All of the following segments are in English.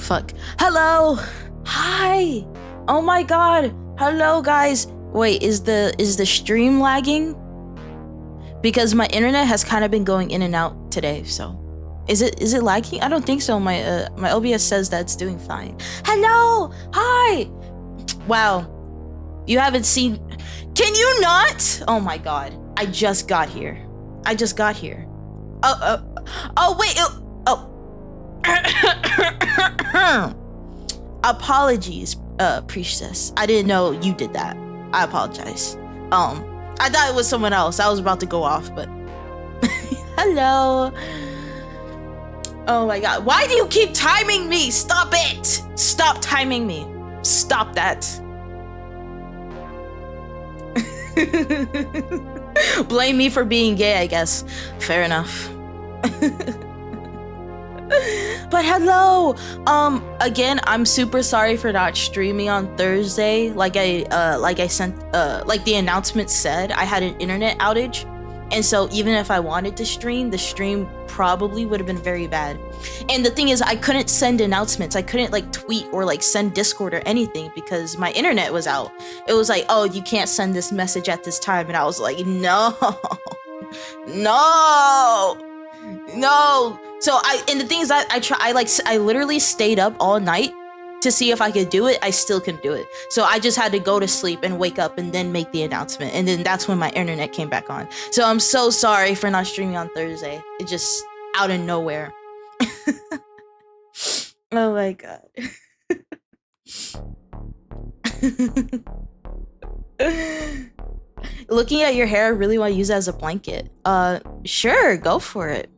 fuck. Hello. Hi. Oh my god. Hello guys. Wait, is the stream lagging? Because my internet has kind of been going in and out today, so is it lagging? I don't think so. My my OBS says that it's doing fine. Hello. Hi. Wow. You haven't seen. Can you not? Oh my god. I just got here. Oh wait. Apologies, priestess. I didn't know you did that. I apologize. I thought it was someone else. I was about to go off, but hello. Oh my god. Why do you keep timing me? Stop it. Stop timing me. Stop that. Blame me for being gay, I guess. Fair enough. But hello. Again, I'm super sorry for not streaming on Thursday. Like I sent like the announcement said, I had an internet outage. And so even if I wanted to stream, the stream probably would have been very bad. And the thing is, I couldn't send announcements. I couldn't like tweet or like send Discord or anything because my internet was out. It was like, oh, you can't send this message at this time. And I was like, no, no, no. So and the thing is that I literally stayed up all night to see if I could do it. I still couldn't do it. So I just had to go to sleep and wake up and then make the announcement. And then that's when my internet came back on. So I'm so sorry for not streaming on Thursday. It just out of nowhere. Oh my god. Looking at your hair, I really want to use it as a blanket. Sure, go for it.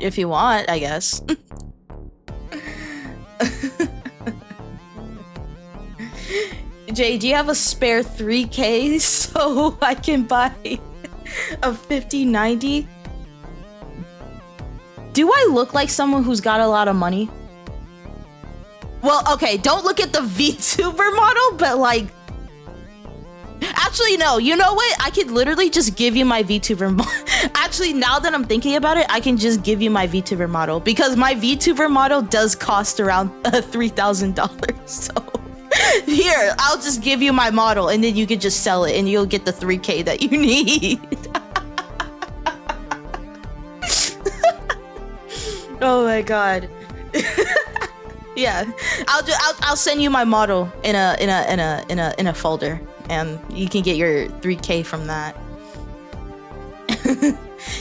If you want, I guess. Jay, do you have a spare 3K so I can buy a 5090? Do I look like someone who's got a lot of money? Well, okay, don't look at the VTuber model, but like... Actually, no, you know what? I could literally just give you my VTuber model. Actually, now that I'm thinking about it, I can just give you my VTuber model because my VTuber model does cost around $3,000. So here, I'll just give you my model and then you can just sell it and you'll get the 3K that you need. Oh my god. Yeah, I'll send you my model in a folder. And you can get your 3K from that.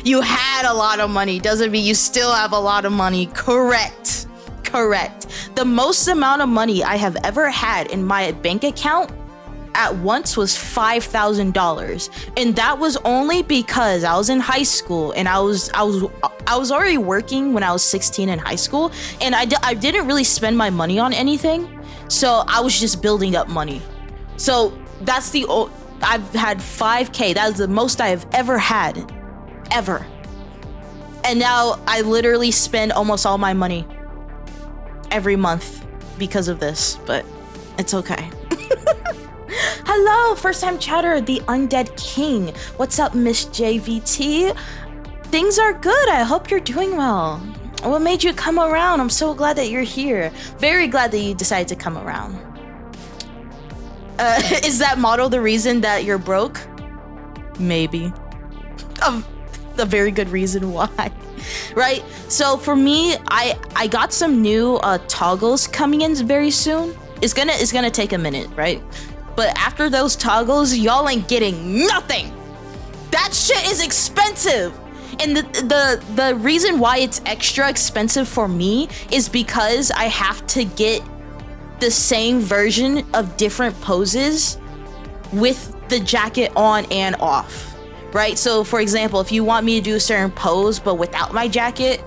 You had a lot of money. Doesn't mean you still have a lot of money. Correct. Correct. The most amount of money I have ever had in my bank account at once was $5,000. And that was only because I was in high school and I was already working when I was 16 in high school. And I didn't really spend my money on anything. So I was just building up money. So that's I've had 5K. That is the most I have ever had. Ever. And now I literally spend almost all my money every month because of this, but it's okay. Hello, first time chatter, the Undead King. What's up, Miss JVT? Things are good. I hope you're doing well. What made you come around? I'm so glad that you're here. Very glad that you decided to come around. Is that model the reason that you're broke? Maybe. A very good reason why. Right? So for me, I got some new toggles coming in very soon. It's gonna take a minute, right? But after those toggles, y'all ain't getting nothing. That shit is expensive. And the reason why it's extra expensive for me is because I have to get the same version of different poses with the jacket on and off, right? So for example, if you want me to do a certain pose but without my jacket,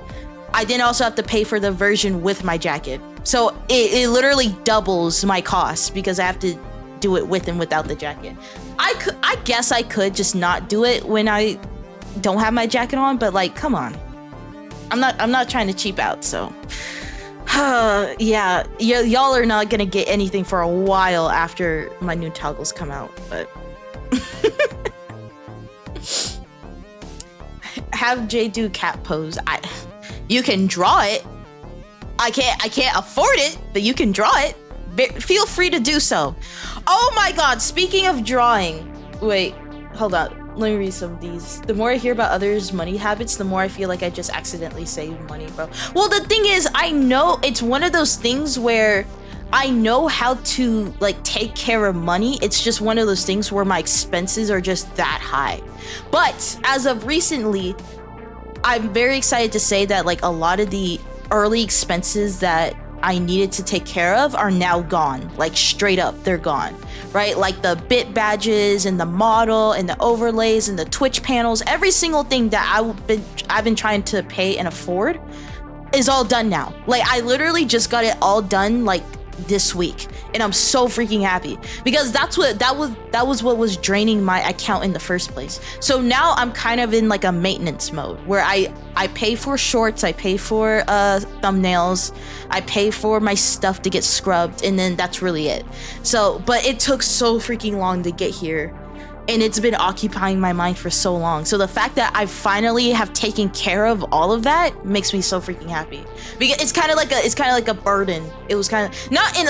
I then also have to pay for the version with my jacket. So it literally doubles my cost because I have to do it with and without the jacket. I guess I could just not do it when I don't have my jacket on, but like, come on. I'm not trying to cheap out, so yeah, y'all are not gonna get anything for a while after my new toggles come out, but have Jay do cat pose. You can draw it. I can't afford it, but you can draw it. Feel free to do so. Oh my god, speaking of drawing. Wait, hold on. Let me read some of these. The more I hear about others' money habits, the more I feel like I just accidentally saved money, bro. Well, the thing is, I know it's one of those things where I know how to like take care of money. It's just one of those things where my expenses are just that high. But as of recently, I'm very excited to say that like a lot of the early expenses that I needed to take care of are now gone. Like straight up, they're gone, right? Like the bit badges and the model and the overlays and the Twitch panels, every single thing that I've been trying to pay and afford is all done now. Like I literally just got it all done like this week, and I'm so freaking happy because that was what was draining my account in the first place. So now I'm kind of in like a maintenance mode where I pay for shorts, I pay for thumbnails, I pay for my stuff to get scrubbed, and then that's really it. So but it took so freaking long to get here, and it's been occupying my mind for so long. So the fact that I finally have taken care of all of that makes me so freaking happy. Because it's kind of like a burden. It was kind of not in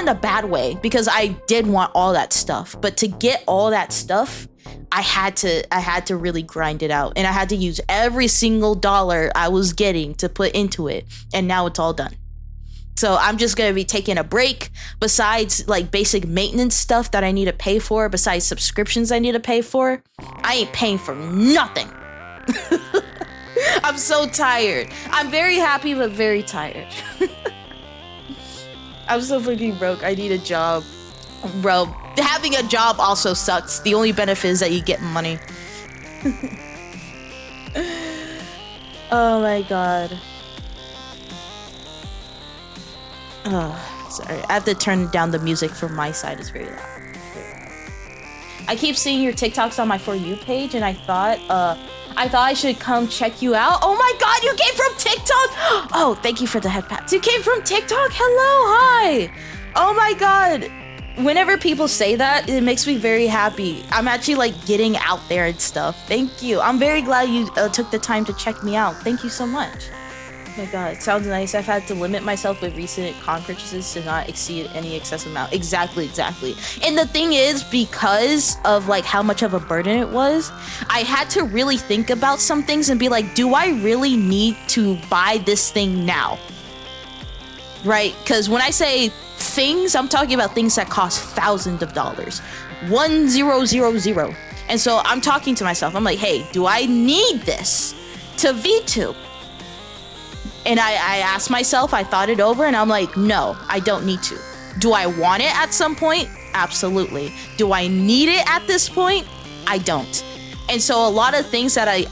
a bad way, because I did want all that stuff, but to get all that stuff, I had to really grind it out, and I had to use every single dollar I was getting to put into it, and now it's all done. So I'm just gonna be taking a break. Besides like basic maintenance stuff that I need to pay for, besides subscriptions I need to pay for, I ain't paying for nothing. I'm so tired. I'm very happy, but very tired. I'm so freaking broke. I need a job. Bro, having a job also sucks. The only benefit is that you get money. Oh my god. Oh, sorry. I have to turn down the music from my side. It's very loud. I keep seeing your TikToks on my For You page, and I thought I should come check you out. Oh my god, you came from TikTok! Oh, thank you for the head pats. You came from TikTok? Hello, hi! Oh my god. Whenever people say that, it makes me very happy. I'm actually like getting out there and stuff. Thank you. I'm very glad you took the time to check me out. Thank you so much. Oh my god, it sounds nice. I've had to limit myself with recent con purchases to not exceed any excessive amount. Exactly. And the thing is, because of like how much of a burden it was, I had to really think about some things and be like, do I really need to buy this thing now? Right? Because when I say things, I'm talking about things that cost thousands of dollars. 1000. And so I'm talking to myself. I'm like, hey, do I need this to VTube? And I asked myself, I thought it over, and I'm like, no, I don't need to. Do I want it at some point? Absolutely. Do I need it at this point? I don't. And so a lot of things that I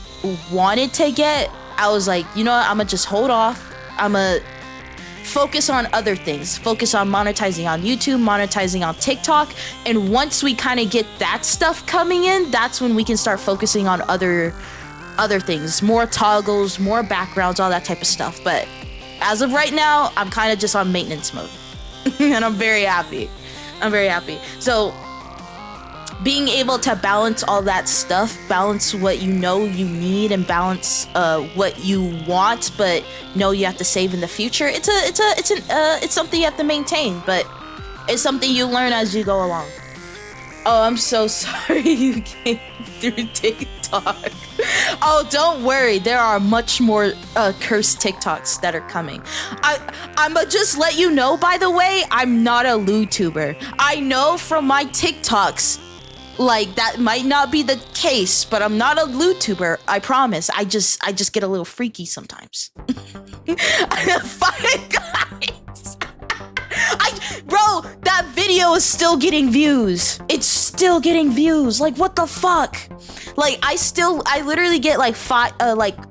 wanted to get, I was like, you know what? I'm gonna just hold off. I'm gonna focus on other things. Focus on monetizing on YouTube, monetizing on TikTok. And once we kind of get that stuff coming in, that's when we can start focusing on other things, more toggles, more backgrounds, all that type of stuff. But as of right now, I'm kind of just on maintenance mode. And I'm very happy. So being able to balance all that stuff, balance what you know you need, and balance what you want but know you have to save in the future, it's something you have to maintain, but it's something you learn as you go along. Oh, I'm so sorry you came through TikTok. Oh, don't worry. There are much more cursed TikToks that are coming. I'ma just let you know, by the way, I'm not a LewTuber. I know from my TikToks, like, that might not be the case, but I'm not a LewTuber. I promise. I just get a little freaky sometimes. Fine, guys. Bro, that video is still getting views. It's still getting views. Like, what the fuck? Like, I literally get like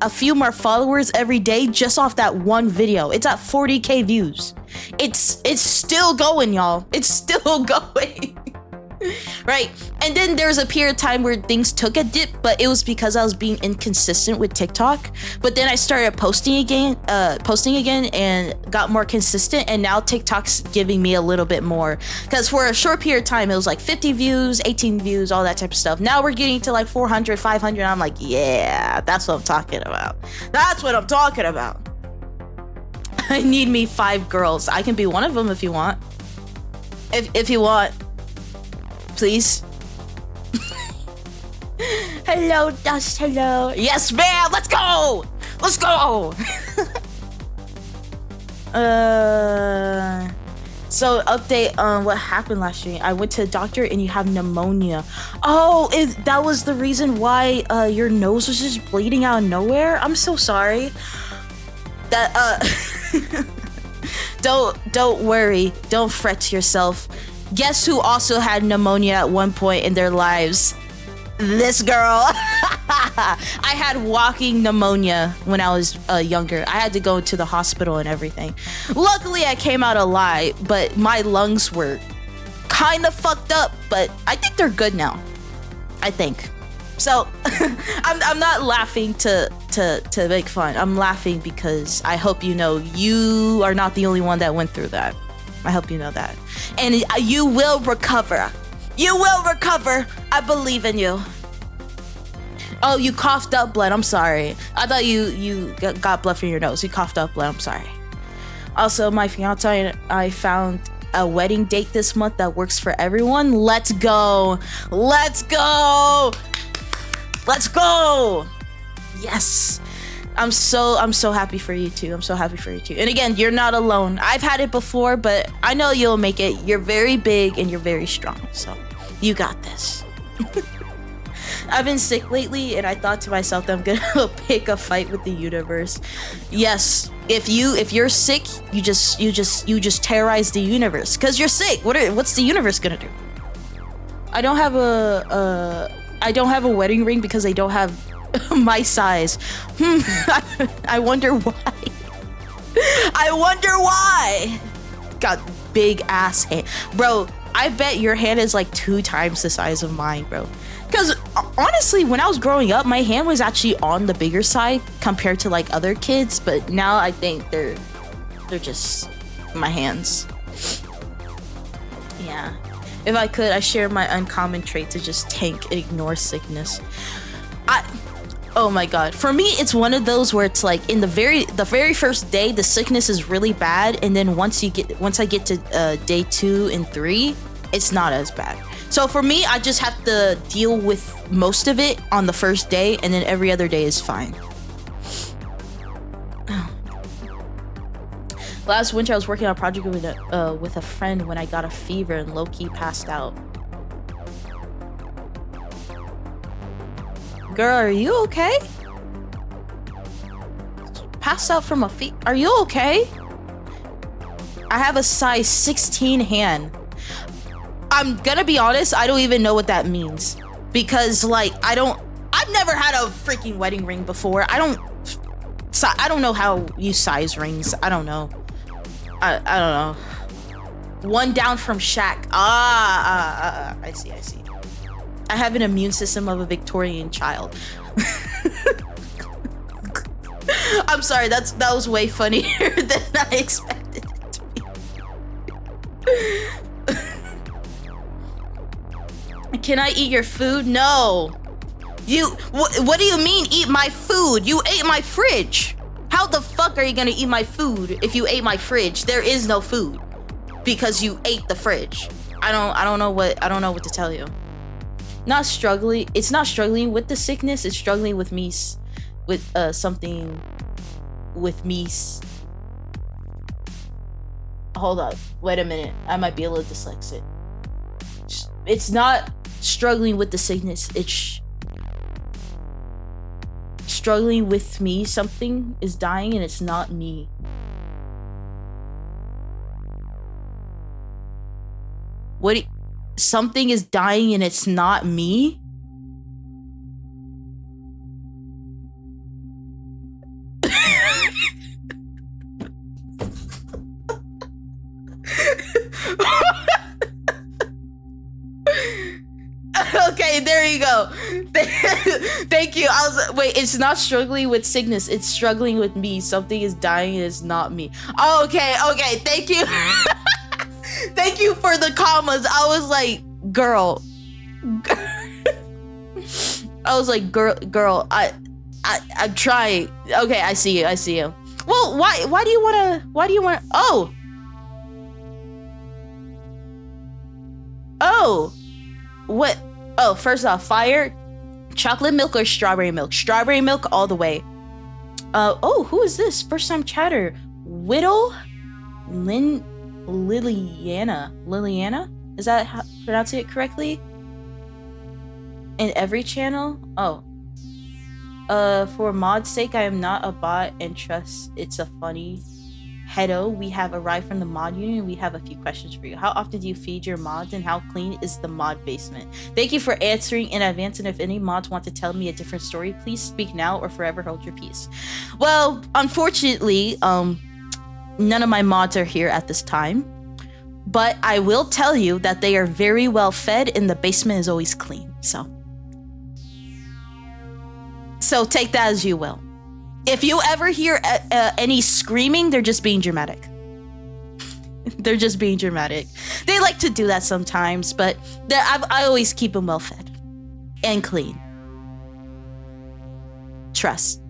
a few more followers every day just off that one video. It's at 40k views. It's still going, y'all. It's still going. Right? And then there was a period of time where things took a dip, but it was because I was being inconsistent with TikTok. But then I started posting again and got more consistent, and now TikTok's giving me a little bit more. Because for a short period of time, it was like 50 views, 18 views, all that type of stuff. Now we're getting to like 400, 500. I'm like, yeah, that's what I'm talking about. That's what I'm talking about. I need me 5 girls. I can be one of them if you want. If you want. Please. Hello, Dust. Hello. Yes, ma'am. Let's go. Let's go. So update on what happened last stream. I went to the doctor and you have pneumonia. Oh, that was the reason why your nose was just bleeding out of nowhere. I'm so sorry. That don't worry. Don't fret yourself. Guess who also had pneumonia at one point in their lives? This girl. I had walking pneumonia when I was younger. I had to go to the hospital and everything. Luckily, I came out alive, but my lungs were kind of fucked up, but I think they're good now. I think. So, I'm not laughing to make fun. I'm laughing because I hope you know you are not the only one that went through that. I hope you know that. And you will recover. You will recover. I believe in you. Oh, you coughed up blood. I'm sorry. I thought you got blood from your nose. You coughed up blood. I'm sorry. Also, my fiance and I found a wedding date this month that works for everyone. Let's go. Let's go. Let's go. Yes. I'm so happy for you too. I'm so happy for you too. And again, you're not alone. I've had it before, but I know you'll make it. You're very big and you're very strong. So you got this. I've been sick lately and I thought to myself that I'm gonna pick a fight with the universe. Yes, if you're sick, you just terrorize the universe because you're sick. What's the universe gonna do? I don't have a wedding ring because they don't have my size. I wonder why. I wonder why. Got big ass hand, bro. I bet your hand is like 2 times the size of mine, bro. Because honestly, when I was growing up, my hand was actually on the bigger side compared to like other kids. But now I think they're just my hands. Yeah. If I could, I share my uncommon trait to just tank and ignore sickness. Oh my god. For me, it's one of those where it's like in the very first day, the sickness is really bad, and then once I get to day 2 and 3, it's not as bad. So for me, I just have to deal with most of it on the first day, and then every other day is fine. Last winter, I was working on a project with a friend when I got a fever and low-key passed out. Girl, are you okay? Passed out from a fever? Are you okay? I have a size 16 hand. I'm gonna be honest, I don't even know what that means. Because, like, I've never had a freaking wedding ring before. I don't know how you size rings. I don't know. I don't know. One down from Shaq. I see. I have an immune system of a Victorian child. I'm sorry, that was way funnier than I expected it to be. Can I eat your food? No. What do you mean eat my food? You ate my fridge. How the fuck are you gonna eat my food if you ate my fridge? There is no food because you ate the fridge. I don't know what to tell you. Not struggling. It's not struggling with the sickness. It's struggling with me, with something, with me. Hold on. Wait a minute. I might be a little dyslexic. It's not struggling with the sickness. It's struggling with me. Something is dying and it's not me. Something is dying and it's not me? Okay, there you go. Thank you. Wait, it's not struggling with sickness. It's struggling with me. Something is dying and it's not me. Oh, okay. Thank you. Thank you for the commas. I was like, girl. I was like, girl, I'm trying. Okay, I see you. Well, why do you wanna oh what first off, fire, chocolate milk or strawberry milk? Strawberry milk all the way. Who is this? First time chatter. Whittle Liliana? Is that how pronouncing it correctly? In every channel? For mod's sake, I am not a bot and trust it's a funny. Hello, we have arrived from the mod union. We have a few questions for you. How often do you feed your mods and how clean is the mod basement? Thank you for answering in advance, and if any mods want to tell me a different story, please speak now or forever hold your peace. Well, unfortunately, none of my mods are here at this time, but I will tell you that they are very well fed and the basement is always clean. So take that as you will. If you ever hear any screaming, they're just being dramatic. They're just being dramatic. They like to do that sometimes, but I always keep them well fed and clean. Trust.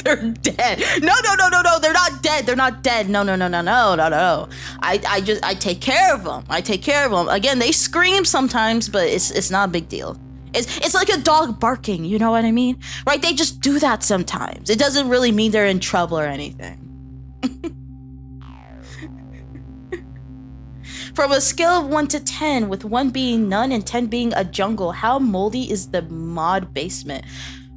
They're dead. No, they're not dead. They're not dead. No. I take care of them. Again, they scream sometimes, but it's not a big deal. It's like a dog barking, you know what I mean? Right? They just do that sometimes. It doesn't really mean they're in trouble or anything. From a scale of 1 to 10, with 1 being none and 10 being a jungle, how moldy is the mod basement?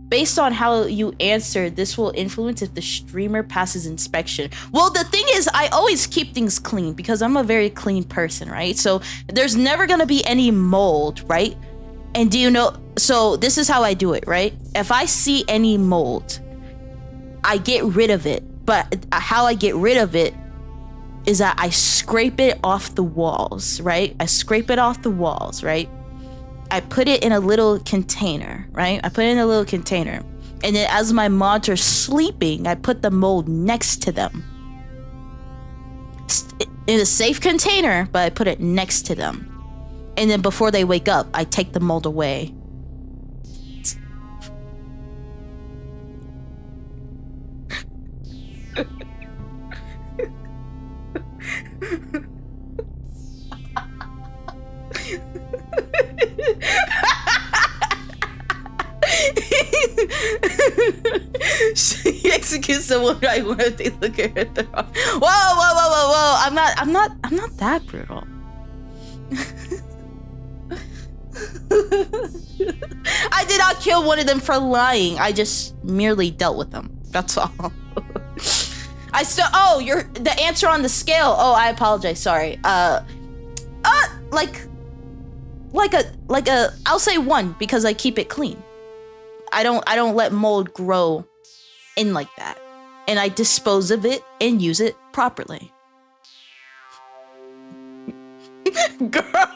Based on how you answered, this will influence if the streamer passes inspection. Well, the thing is, I always keep things clean because I'm a very clean person, right? So there's never gonna be any mold, right? And do you know, so this is how I do it, right? If I see any mold, I get rid of it. But how I get rid of it is that I scrape it off the walls, right? I put it in a little container, right? And then as my mods are sleeping, I put the mold next to them. In a safe container, but I put it next to them. And then before they wake up, I take the mold away. She executes someone right when they look at her. Whoa! I'm not that brutal. I did not kill one of them for lying. I just merely dealt with them. That's all. You're the answer on the scale. Oh, I apologize. Sorry. Like a I'll say 1 because I keep it clean. I don't let mold grow in like that. And I dispose of it and use it properly. Girl.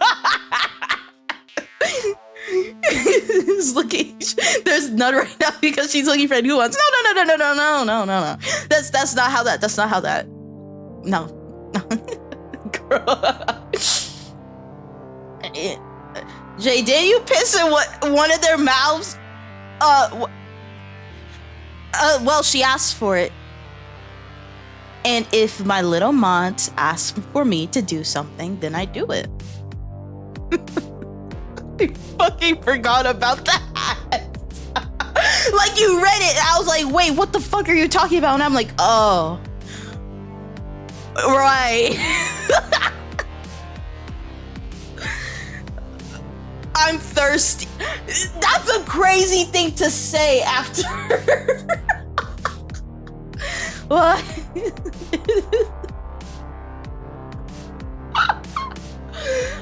He's looking. There's none right now because she's looking for new ones. No. That's not how that. No. Girl. Jay, didn't you piss in one of their mouths? Well, she asked for it. And if my little mods ask for me to do something, then I do it. I fucking forgot about that. Like, you read it, and I was like, wait, what the fuck are you talking about? And I'm like, oh. Right. I'm thirsty. That's a crazy thing to say after. What?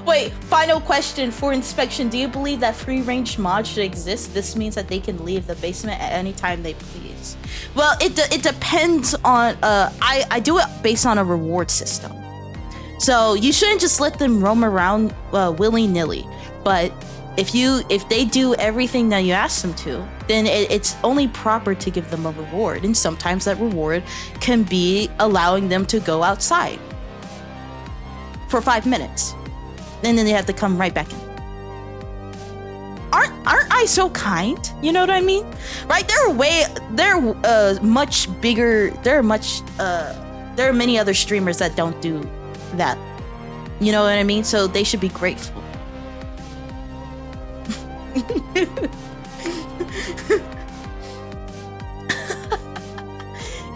Wait, final question for inspection. Do you believe that free range mods should exist? This means that they can leave the basement at any time they please. Well, it depends on, I do it based on a reward system. So you shouldn't just let them roam around willy-nilly. But if they do everything that you ask them to, then it's only proper to give them a reward. And sometimes that reward can be allowing them to go outside for 5 minutes. And then they have to come right back in. Aren't guys so kind? You know what I mean? Right? There are much bigger, there are many other streamers that don't do that. You know what I mean? So they should be grateful.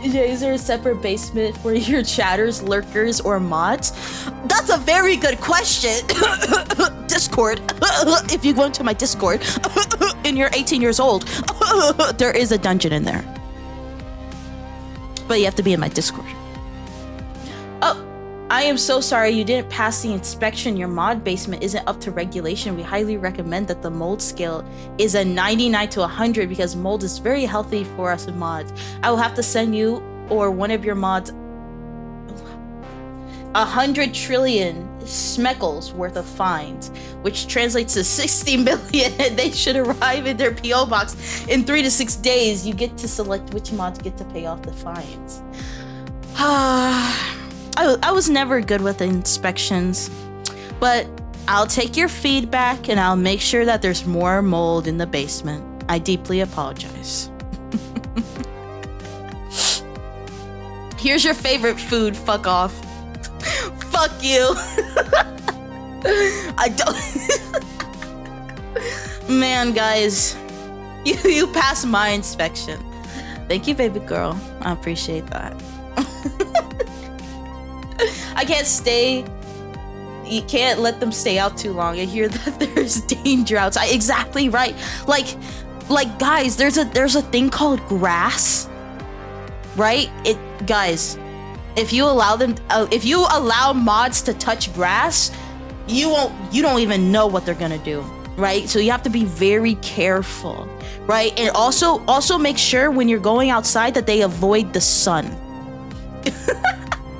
Is there a separate basement for your chatters, lurkers, or mods? That's a very good question. Discord. If you go into my Discord and you're 18 years old, there is a dungeon in there. But you have to be in my Discord. Oh, I am so sorry you didn't pass the inspection. Your mod basement isn't up to regulation. We highly recommend that the mold scale is a 99 to 100 because mold is very healthy for us in mods. I will have to send you or one of your mods 100 trillion smeckles worth of fines, which translates to 60 million, and they should arrive in their PO box in 3 to 6 days. You get to select which mods get to pay off the fines. I was never good with inspections, but I'll take your feedback and I'll make sure that there's more mold in the basement. I deeply apologize. Here's your favorite food, fuck off. Fuck you. I don't. Man, guys, you passed my inspection. Thank you, baby girl. I appreciate that. I can't stay. You can't let them stay out too long. I hear that there's danger outside. Exactly right. Like guys, there's a thing called grass, right? Guys, if you allow them, if you allow mods to touch grass, you don't even know what they're gonna do, right? So you have to be very careful, right? And also make sure when you're going outside that they avoid the sun.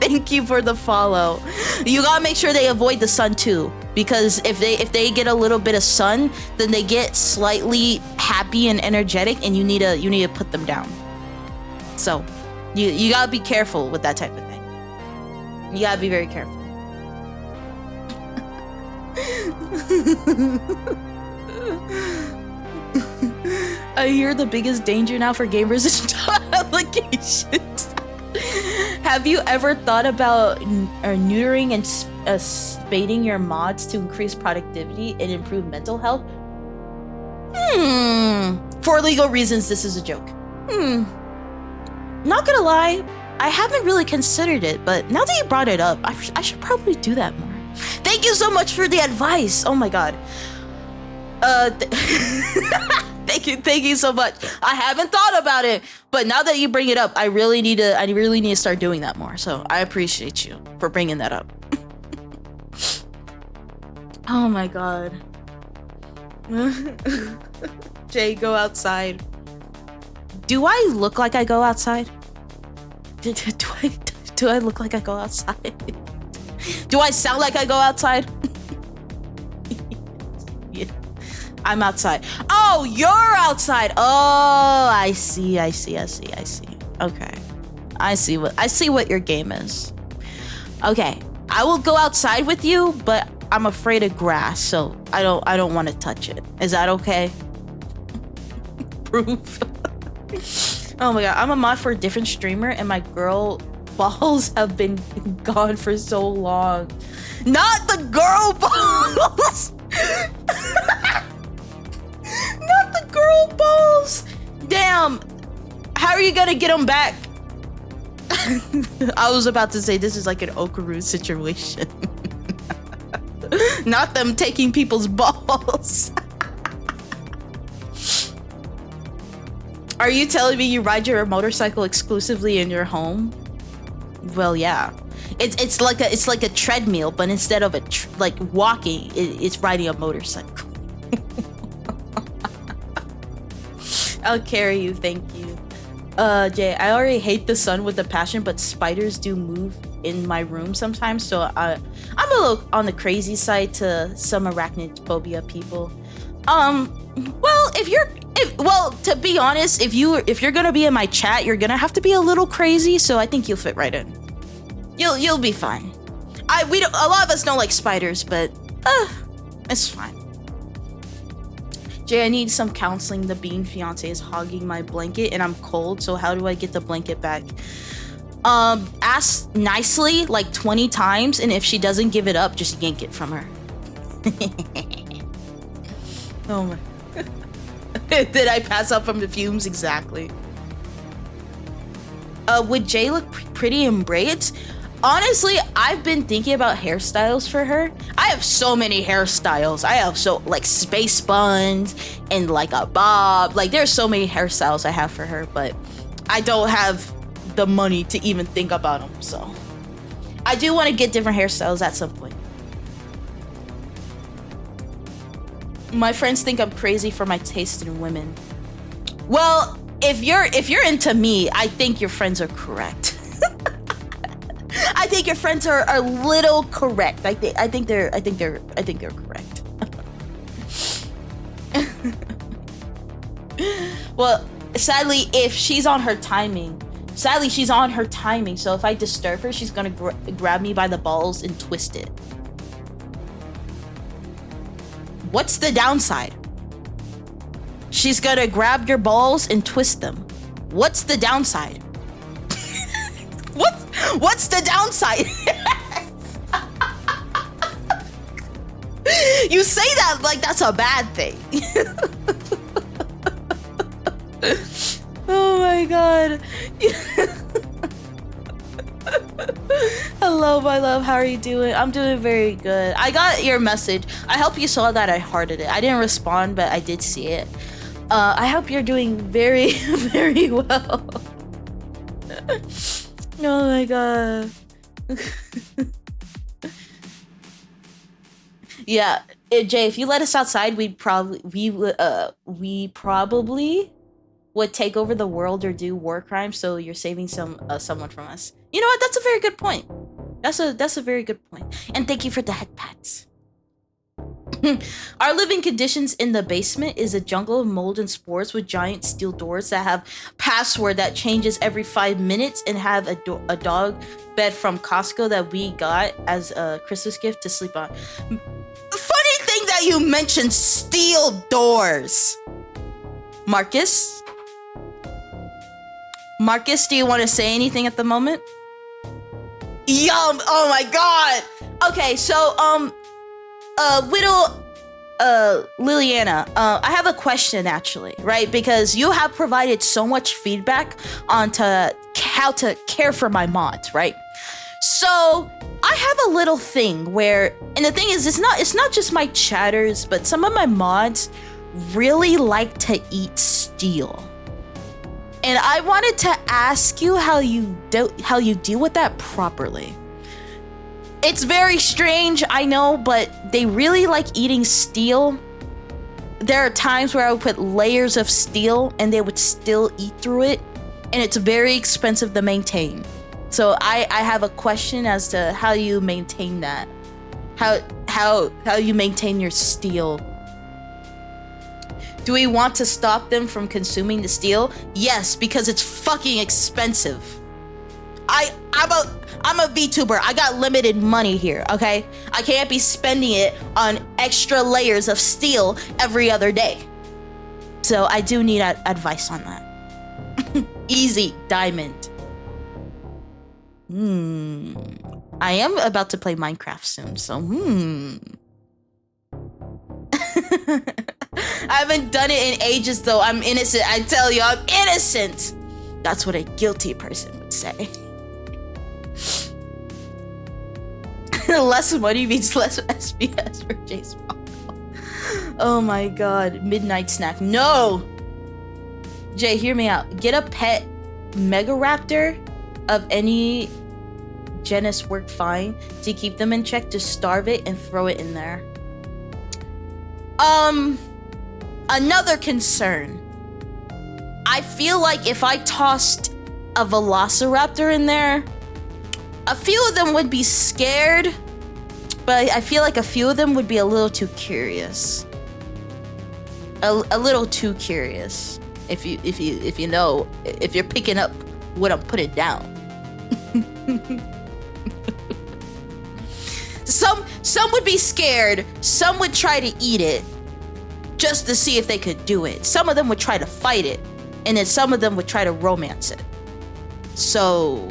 Thank you for the follow. You gotta make sure they avoid the sun too, because if they get a little bit of sun, then they get slightly happy and energetic, and you need to put them down. So you gotta be careful with that type of thing. You gotta be very careful. I hear the biggest danger now for gamers is allegations. Have you ever thought about neutering and spading your mods to increase productivity and improve mental health? For legal reasons, this is a joke. Not gonna lie, I haven't really considered it, but now that you brought it up, I should probably do that more. Thank you so much for the advice. Oh my god. Thank you so much. I haven't thought about it, but now that you bring it up, I really need to start doing that more. So I appreciate you for bringing that up. Oh my god. Jay, go outside. Do I look like I go outside? Do I look like I go outside? Do I sound like I go outside? Yeah. I'm outside. Oh, you're outside. Oh, I see. Okay. I see what your game is. Okay. I will go outside with you, but I'm afraid of grass, so I don't want to touch it. Is that okay? Proof. Oh my god, I'm a mod for a different streamer and my girl balls have been gone for so long. Not the girl balls! Not the girl balls! Damn! How are you gonna get them back? I was about to say this is like an Okaru situation. Not them taking people's balls. Are you telling me you ride your motorcycle exclusively in your home? Well, yeah. It's like a treadmill, but instead of like walking, it's riding a motorcycle. I'll carry you, thank you. Jay, I already hate the sun with a passion, but spiders do move in my room sometimes, so I'm a little on the crazy side to some arachnophobia people. Well, to be honest, if you're gonna be in my chat, you're gonna have to be a little crazy, so I think you'll fit right in. You'll be fine. A lot of us don't like spiders, but it's fine. Jay, I need some counseling. The bean fiance is hogging my blanket and I'm cold, so how do I get the blanket back? Ask nicely like 20 times, and if she doesn't give it up, just yank it from her. Oh my. Did I pass out from the fumes? Exactly. Would Jay look pretty in braids? Honestly, I've been thinking about hairstyles for her. I have so many hairstyles. I have like space buns and like a bob. Like there's so many hairstyles I have for her, but I don't have the money to even think about them. So I do want to get different hairstyles at some point. My friends think I'm crazy for my taste in women. Well, if you're into me, I think your friends are correct. I think your friends are a little correct. I think they're correct. Well, sadly, she's on her timing. So if I disturb her, she's gonna grab me by the balls and twist it. What's the downside? She's gonna grab your balls and twist them. What's the downside? What's the downside? You say that like that's a bad thing. Oh my god. Hello, my love. How are you doing? I'm doing very good. I got your message. I hope you saw that I hearted it. I didn't respond, but I did see it. I hope you're doing very, very well. Oh my god. Yeah, Jay, if you let us outside, we probably would take over the world or do war crimes, so you're saving someone from us. You know what? That's a very good point. That's a very good point. And thank you for the head pats. Our living conditions in the basement is a jungle of mold and spores with giant steel doors that have password that changes every 5 minutes, and have a dog bed from Costco that we got as a Christmas gift to sleep on. Funny thing that you mentioned steel doors. Marcus, do you want to say anything at the moment? Yum! Oh my god! Okay, so Liliana, I have a question actually, right? Because you have provided so much feedback onto how to care for my mods, right? So I have a little thing where, and the thing is, it's not just my chatters, but some of my mods really like to eat steel. And I wanted to ask you how you deal with that properly. It's very strange, I know, but they really like eating steel. There are times where I would put layers of steel and they would still eat through it, and it's very expensive to maintain. So I have a question as to how you maintain that. How you maintain your steel. Do we want to stop them from consuming the steel? Yes, because it's fucking expensive. I'm a VTuber. I got limited money here, okay? I can't be spending it on extra layers of steel every other day. So I do need advice on that. Easy, diamond. I am about to play Minecraft soon, so I haven't done it in ages though. I'm innocent. I tell you, I'm innocent. That's what a guilty person would say. Less money means less SPS for Jay's mom. Oh my god. Midnight snack. No! Jay, hear me out. Get a pet mega raptor of any genus work fine. To keep them in check, just starve it and throw it in there. Another concern. I feel like if I tossed a velociraptor in there, a few of them would be scared, but I feel like a few of them would be a little too curious. A little too curious. If you're picking up what I'm putting down. Some would be scared, some would try to eat it, just to see if they could do it. Some of them would try to fight it, and then some of them would try to romance it. So...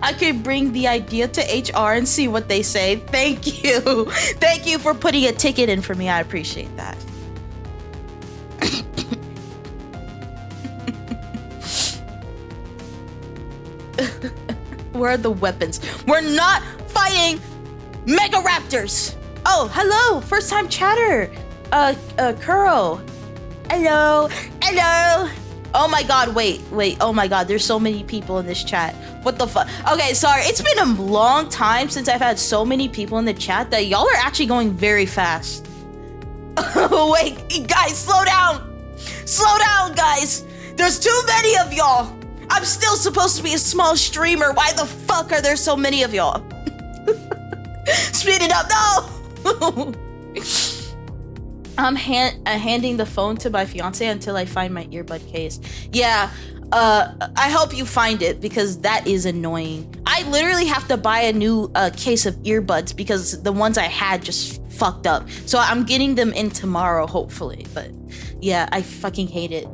I could bring the idea to HR and see what they say. Thank you. Thank you for putting a ticket in for me. I appreciate that. Where are the weapons? We're not fighting Mega Raptors. Oh, hello. First time chatter. Kuro. Hello. Hello. Oh my god, wait. Oh my god, there's so many people in this chat. What the fuck? Okay, sorry. It's been a long time since I've had so many people in the chat that y'all are actually going very fast. Wait, guys, slow down. Slow down, guys. There's too many of y'all. I'm still supposed to be a small streamer. Why the fuck are there so many of y'all? Speed it up, no! I'm handing the phone to my fiance until I find my earbud case. Yeah, I hope you find it because that is annoying. I literally have to buy a new case of earbuds because the ones I had just fucked up. So I'm getting them in tomorrow, hopefully. But yeah, I fucking hate it.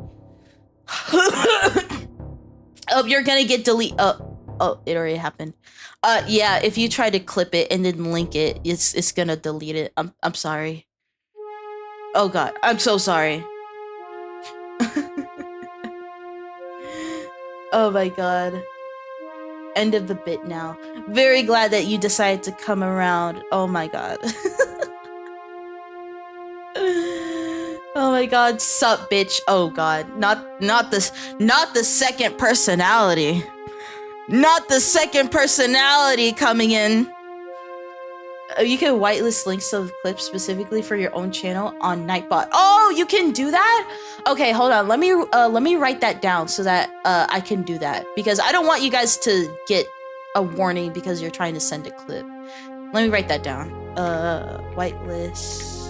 Oh, you're gonna get delete. Oh, it already happened. Yeah, if you try to clip it and then link it, it's gonna delete it. I'm sorry. Oh god, I'm so sorry. Oh my god. End of the bit now. Very glad that you decided to come around. Oh my god. Oh my god, sup bitch. Oh god. Not the second personality. Not the second personality coming in. You can whitelist links to the clips specifically for your own channel on Nightbot. Oh, you can do that? Okay, hold on. Let me write that down so that I can do that because I don't want you guys to get a warning because you're trying to send a clip. Let me write that down. Whitelist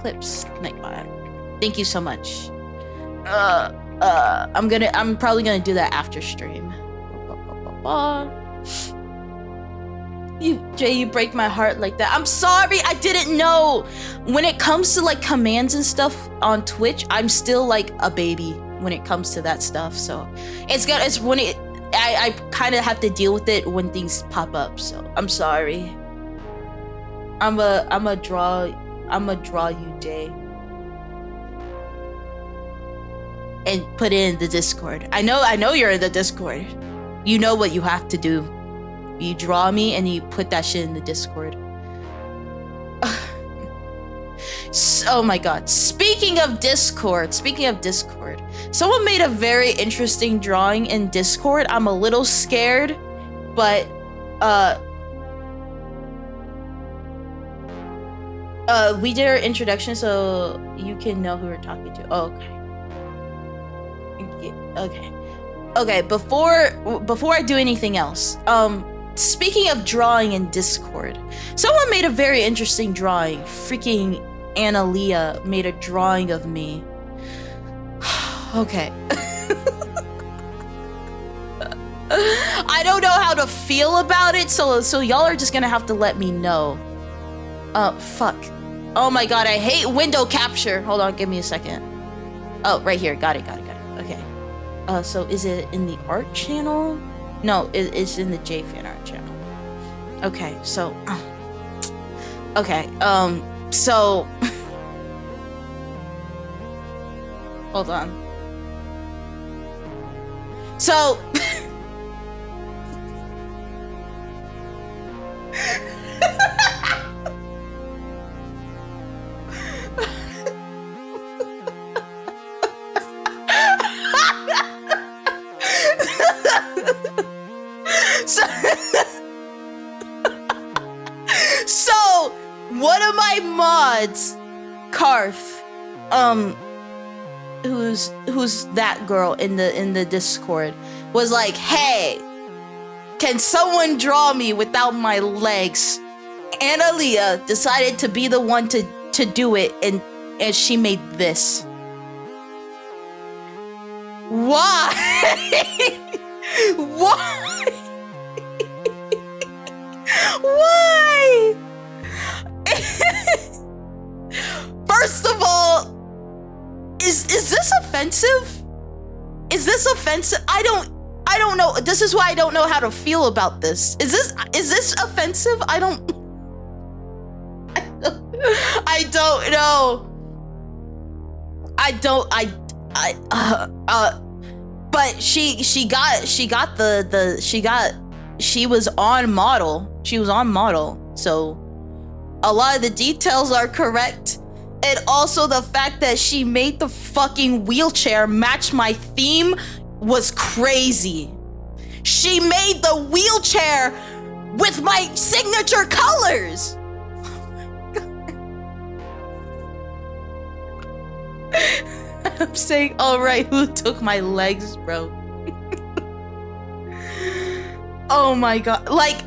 clips Nightbot. Thank you so much. I'm probably gonna do that after stream. You break my heart like that. I'm sorry, I didn't know. When it comes to like commands and stuff on Twitch, I'm still like a baby when it comes to that stuff. So it's when I kind of have to deal with it when things pop up. So I'm sorry. I'm a draw you, Jay. And put it in the Discord. I know you're in the Discord. You know what you have to do. You draw me and you put that shit in the Discord. Oh my god. Speaking of Discord, someone made a very interesting drawing in Discord. I'm a little scared, but we did our introduction so you can know who we're talking to. Oh, okay. Okay, before I do anything else, speaking of drawing in Discord, someone made a very interesting drawing. Freaking Analia made a drawing of me. Okay. I don't know how to feel about it, so y'all are just gonna have to let me know. Fuck. Oh my god, I hate window capture. Hold on, give me a second. Oh, right here. Got it. Okay. So is it in the art channel? No, it's in the J fan art channel. Okay, so okay, so hold on. So So one of my mods, Karth, who's that girl in the Discord, was like, hey, can someone draw me without my legs? Analia decided to be the one to do it, and she made this. Why? Why? Why? First of all, is this offensive? Is this offensive? I don't know. This is why I don't know how to feel about this. Is this offensive? I don't know. But she was on model. She was on model. So a lot of the details are correct. And also the fact that she made the fucking wheelchair match my theme was crazy. She made the wheelchair with my signature colors. I'm saying, all right, who took my legs, bro? Oh my god. Like,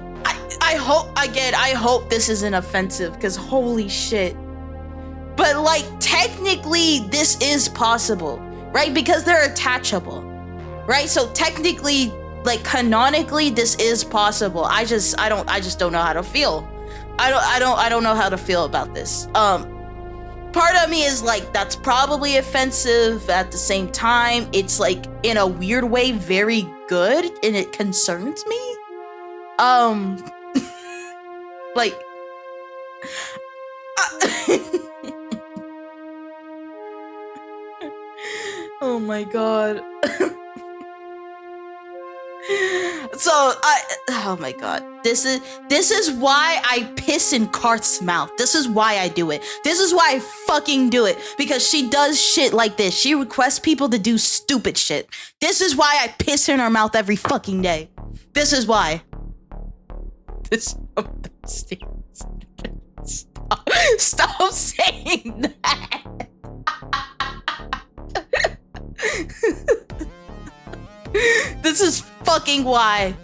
I hope this isn't offensive, because holy shit. But like, technically this is possible, right? Because they're attachable, right? So technically, like canonically, this is possible. I just don't know how to feel. I don't know how to feel about this. Part of me is like, that's probably offensive. At the same time, it's like in a weird way very good, and it concerns me. Like, oh my god. So oh my god, this is why I piss in Karth's mouth. This is why I do it. This is why I fucking do it, because she does shit like this. She requests people to do stupid shit. This is why I piss in her mouth every fucking day. This is why. Stop saying that. This is fucking why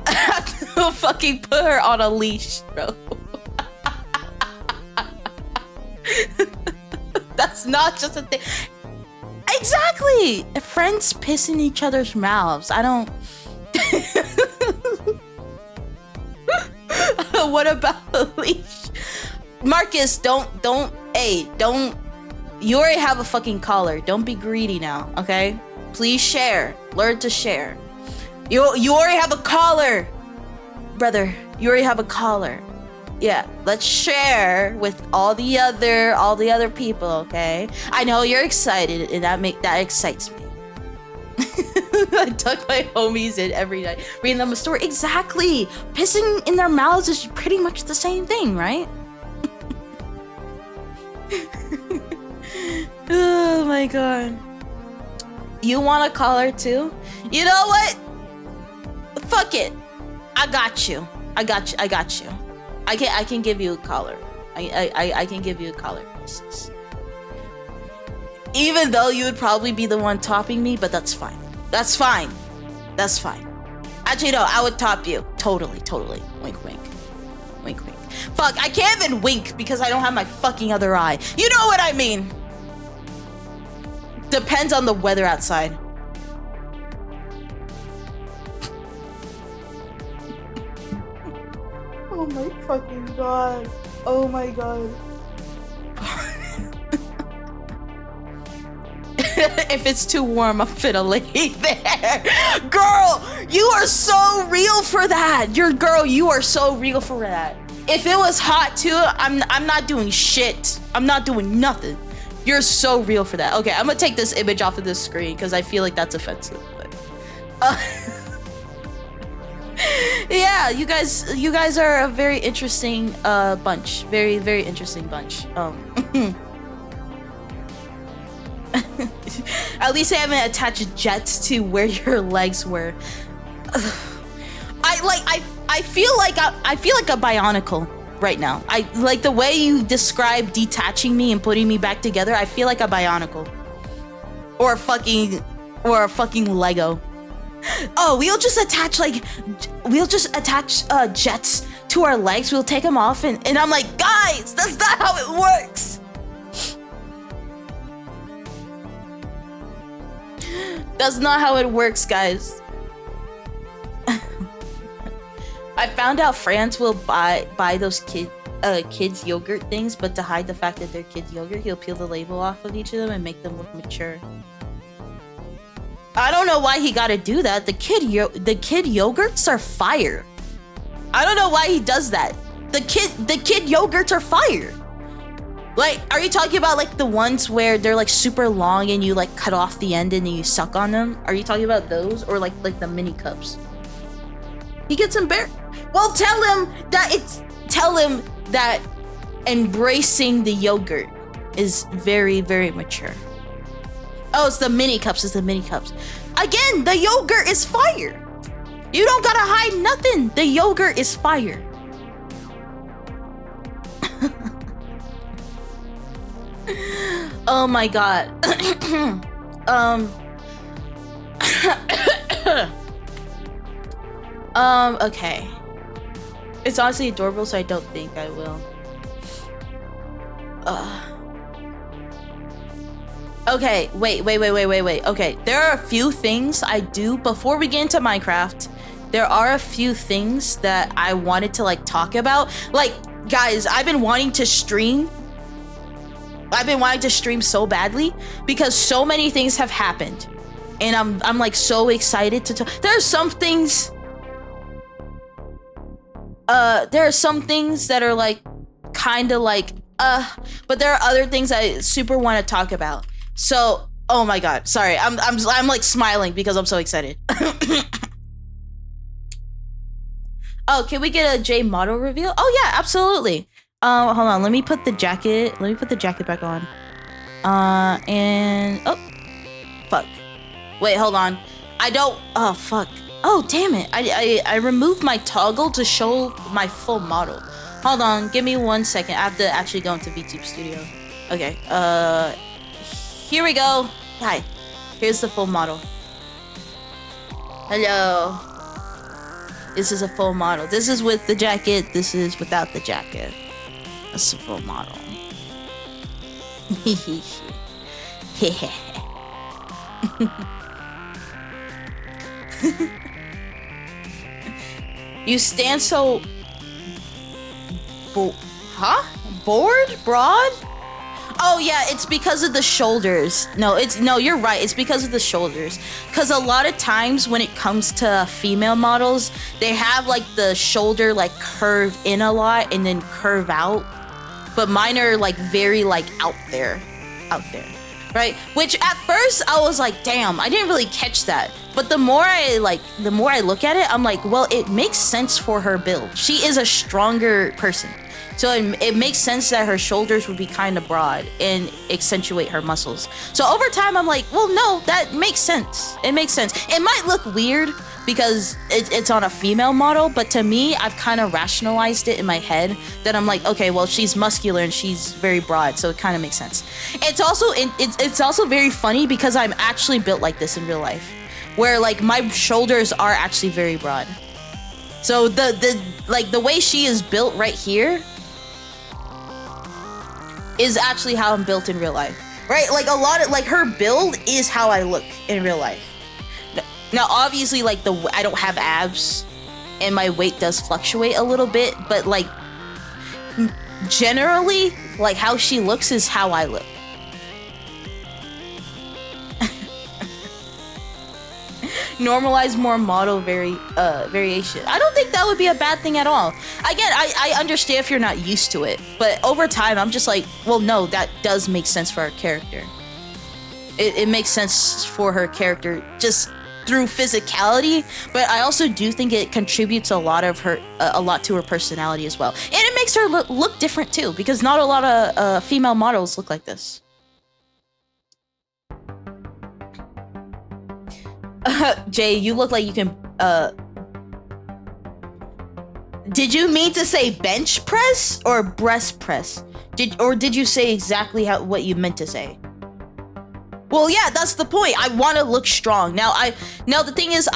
I have to fucking put her on a leash, bro. That's not just a thing. Exactly. Friends piss in each other's mouths. I don't. What about a leash? Marcus, don't. You already have a fucking collar. Don't be greedy now, okay? Please share. Learn to share. You already have a collar, brother. You already have a collar. Yeah, let's share with all the other people, okay? I know you're excited, and that excites me. I tuck my homies in every night, reading them a story. Exactly. Pissing in their mouths is pretty much the same thing, right? Oh my god. You want a collar too? You know what? Fuck it. I got you. I can give you a collar. I can give you a collar. Even though you would probably be the one topping me, but that's fine. That's fine. Actually, no, I would top you. Totally. Wink, wink. Fuck, I can't even wink because I don't have my fucking other eye. You know what I mean? Depends on the weather outside. Oh my fucking god. Oh my god. If it's too warm, I'm finna lay there. Girl, you are so real for that. You are so real for that. If it was hot too, I'm not doing shit. I'm not doing nothing. You're so real for that. Okay, I'm gonna take this image off of this screen because I feel like that's offensive. But, yeah, you guys are a very interesting bunch. Very, very interesting bunch. At least I haven't attached jets to where your legs were. I feel like a bionicle right now. I like the way you describe detaching me and putting me back together. I feel like a bionicle, or a fucking Lego. Oh, we'll just attach jets to our legs. We'll take them off, and I'm like, guys, that's not how it works. That's not how it works, guys. I found out France will buy those kids yogurt things, but to hide the fact that they're kids yogurt, he'll peel the label off of each of them and make them look mature. I don't know why he gotta do that. The kid yogurts are fire. I don't know why he does that. The kid yogurts are fire. Like, are you talking about like the ones where they're like super long and you like cut off the end and then you suck on them? Are you talking about those, or like the mini cups? He gets embarrassed. Well, tell him that embracing the yogurt is very, very mature. Oh, it's the mini cups. It's the mini cups. Again, the yogurt is fire. You don't gotta hide nothing. The yogurt is fire. Oh my god. Okay. It's honestly adorable, so I don't think I will. Okay, wait. Okay, there are a few things I do before we get into Minecraft. There are a few things that I wanted to like talk about. Like, guys, I've been wanting to stream so badly because so many things have happened, and I'm like so excited to talk. There are some things that are like kind of like but there are other things I super want to talk about. So, oh my god, sorry, I'm like smiling because I'm so excited. Oh, can we get a Jye model reveal? Oh yeah, absolutely. Hold on, let me put the jacket back on. And oh fuck. Wait, hold on. Oh fuck. Oh damn it. I removed my toggle to show my full model. Hold on, give me 1 second. I have to actually go into VTube Studio. Okay, here we go. Hi. Here's the full model. Hello. This is a full model. This is with the jacket. This is without the jacket. That's a full model. You stand so... Bored? Broad? Oh yeah, it's because of the shoulders. No, you're right. It's because of the shoulders. Because a lot of times when it comes to female models, they have like the shoulder like curve in a lot and then curve out. But mine are like very like out there, right? Which at first I was like, damn, I didn't really catch that. But the more I look at it, I'm like, well, it makes sense for her build. She is a stronger person. So it makes sense that her shoulders would be kind of broad and accentuate her muscles. So over time, I'm like, well, no, that makes sense. It makes sense. It might look weird because it's on a female model, but to me, I've kind of rationalized it in my head that I'm like, okay, well, she's muscular and she's very broad, so it kind of makes sense. It's also very funny because I'm actually built like this in real life, where like my shoulders are actually very broad. So the way she is built right here is actually how I'm built in real life, right? Like a lot of like her build is how I look in real life. Now, obviously, like I don't have abs, and my weight does fluctuate a little bit, but like generally, like how she looks is how I look. Normalize more model variation. I don't think that would be a bad thing at all. Again, I understand if you're not used to it, but over time, I'm just like, well, no, that does make sense for her character. It makes sense for her character just through physicality, but I also do think it contributes a lot to her personality as well, and it makes her look different too, because not a lot of female models look like this. Jay, you look like you can, did you mean to say bench press or breast press? Did you say exactly what you meant to say? Well, yeah, that's the point. I want to look strong. Now the thing is,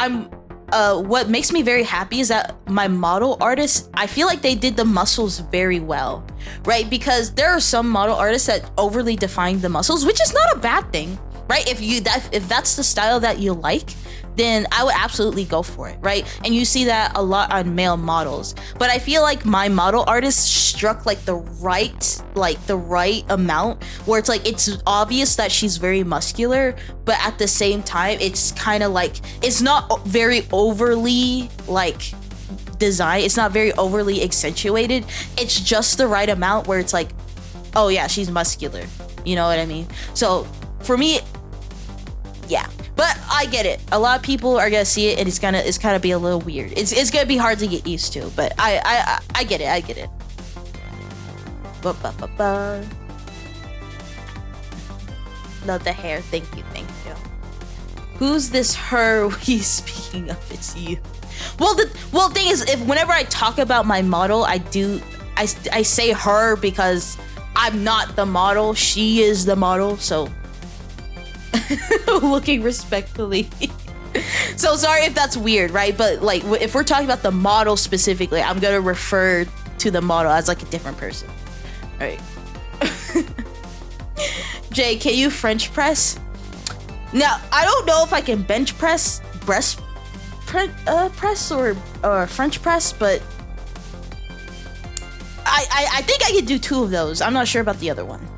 what makes me very happy is that my model artists, I feel like they did the muscles very well, right? Because there are some model artists that overly define the muscles, which is not a bad thing. right? If that's the style that you like, then I would absolutely go for it, right? And you see that a lot on male models. But I feel like my model artist struck like the right amount where it's like it's obvious that she's very muscular, but at the same time it's kind of like it's not very overly like design, it's not very overly accentuated. It's just the right amount where it's like, oh yeah, she's muscular. You know what I mean? So for me, yeah. But I get it. A lot of people are gonna see it, and it's gonna be a little weird. It's gonna be hard to get used to. But I get it. I get it. Love the hair. Thank you. Who's this her he's speaking of? It's you. Well, thing is, whenever I talk about my model, I say her because I'm not the model. She is the model. So. Looking respectfully. So sorry if that's weird, right? But like if we're talking about the model specifically, I'm gonna refer to the model as like a different person. All right. Jay, can you French press? Now I don't know if I can bench press, press or French press, but I think I could do 2 of those. I'm not sure about the other one.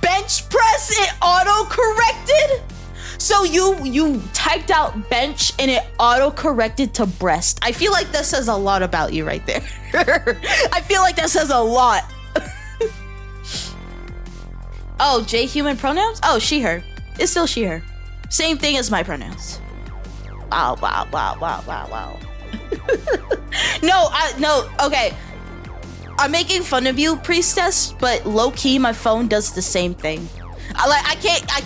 Bench press, it auto corrected. So you typed out bench and it auto corrected to breast. I feel like that says a lot about you right there. I feel like that says a lot. Oh, J human pronouns? Oh, she her. It's still she her. Same thing as my pronouns. Wow. No, okay. I'm making fun of you, priestess, but low-key my phone does the same thing. I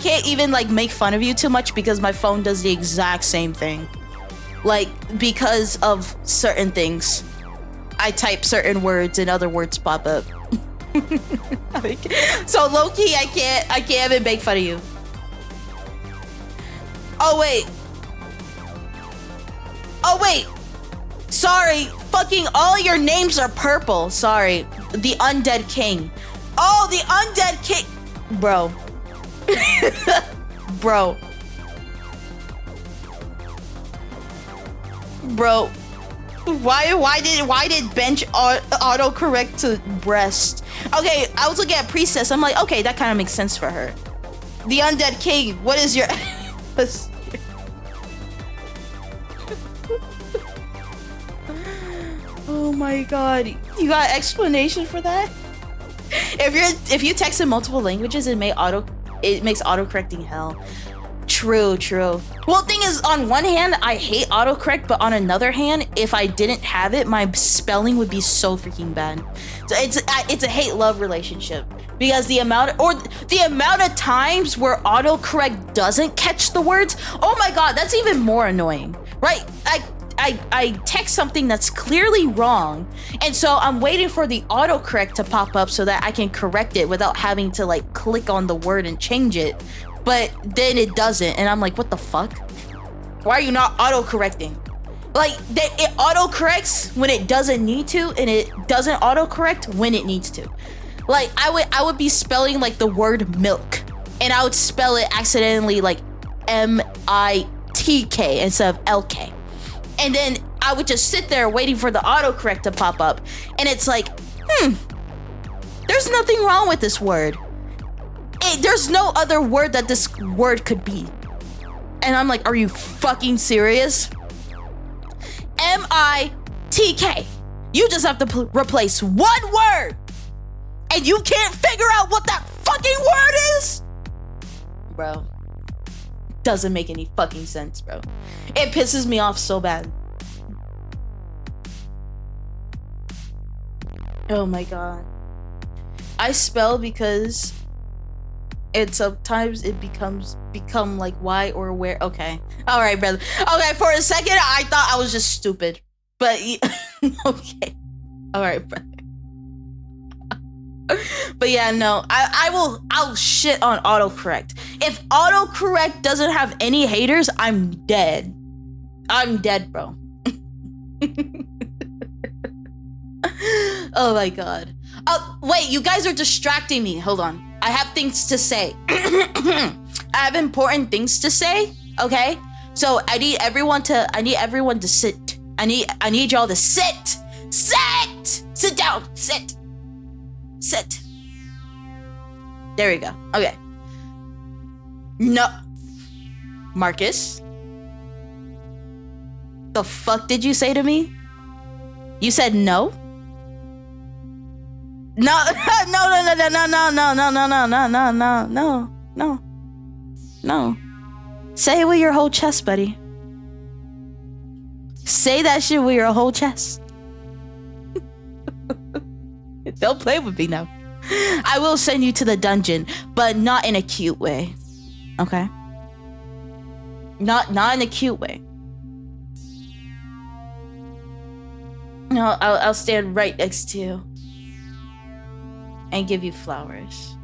can't even like make fun of you too much because my phone does the exact same thing. Like because of certain things. I type certain words and other words pop up. So low-key I can't even make fun of you. Oh wait. Sorry, fucking all your names are purple. Sorry. The Undead King. Oh, the Undead King. Bro. Bro. Why did bench auto correct to breast? Okay, I was looking at priestess. I'm like, okay, that kind of makes sense for her. The Undead King, what is your Oh my god, you got an explanation for that? If you text in multiple languages, it makes autocorrecting hell. True. Well, thing is, on one hand, I hate autocorrect, but on another hand, if I didn't have it, my spelling would be so freaking bad. So it's a hate-love relationship because the amount of times where autocorrect doesn't catch the words, oh my god, that's even more annoying, right? I text something that's clearly wrong, and so I'm waiting for the autocorrect to pop up so that I can correct it without having to like click on the word and change it. But then it doesn't, and I'm like, what the fuck? Why are you not autocorrecting? Like, it autocorrects when it doesn't need to, and it doesn't autocorrect when it needs to. Like, I would be spelling like the word milk, and I would spell it accidentally like M-I-T-K instead of L-K. And then I would just sit there waiting for the autocorrect to pop up, and it's like, there's nothing wrong with this word. There's no other word that this word could be. And I'm like, are you fucking serious? M-I-T-K. You just have to replace one word, and you can't figure out what that fucking word is? Bro. Doesn't make any fucking sense, bro. It pisses me off so bad. Oh my god. I spell because sometimes it become like why or where. Okay. All right, brother. Okay, for a second I thought I was just stupid. But okay. All right, brother. But yeah, no. I'll shit on autocorrect. If autocorrect doesn't have any haters, I'm dead. I'm dead, bro. Oh my god. Oh, wait, you guys are distracting me. Hold on. I have things to say. I have important things to say, okay? So I need everyone to sit. I need y'all to sit. Sit down. Sit. There we go. Okay. No. Marcus. The fuck did you say to me? You said no? No. Say it with your whole chest, buddy. Say that shit with your whole chest. Don't play with me now. I will send you to the dungeon, but not in a cute way. Okay? Not in a cute way. No, I'll stand right next to you and give you flowers.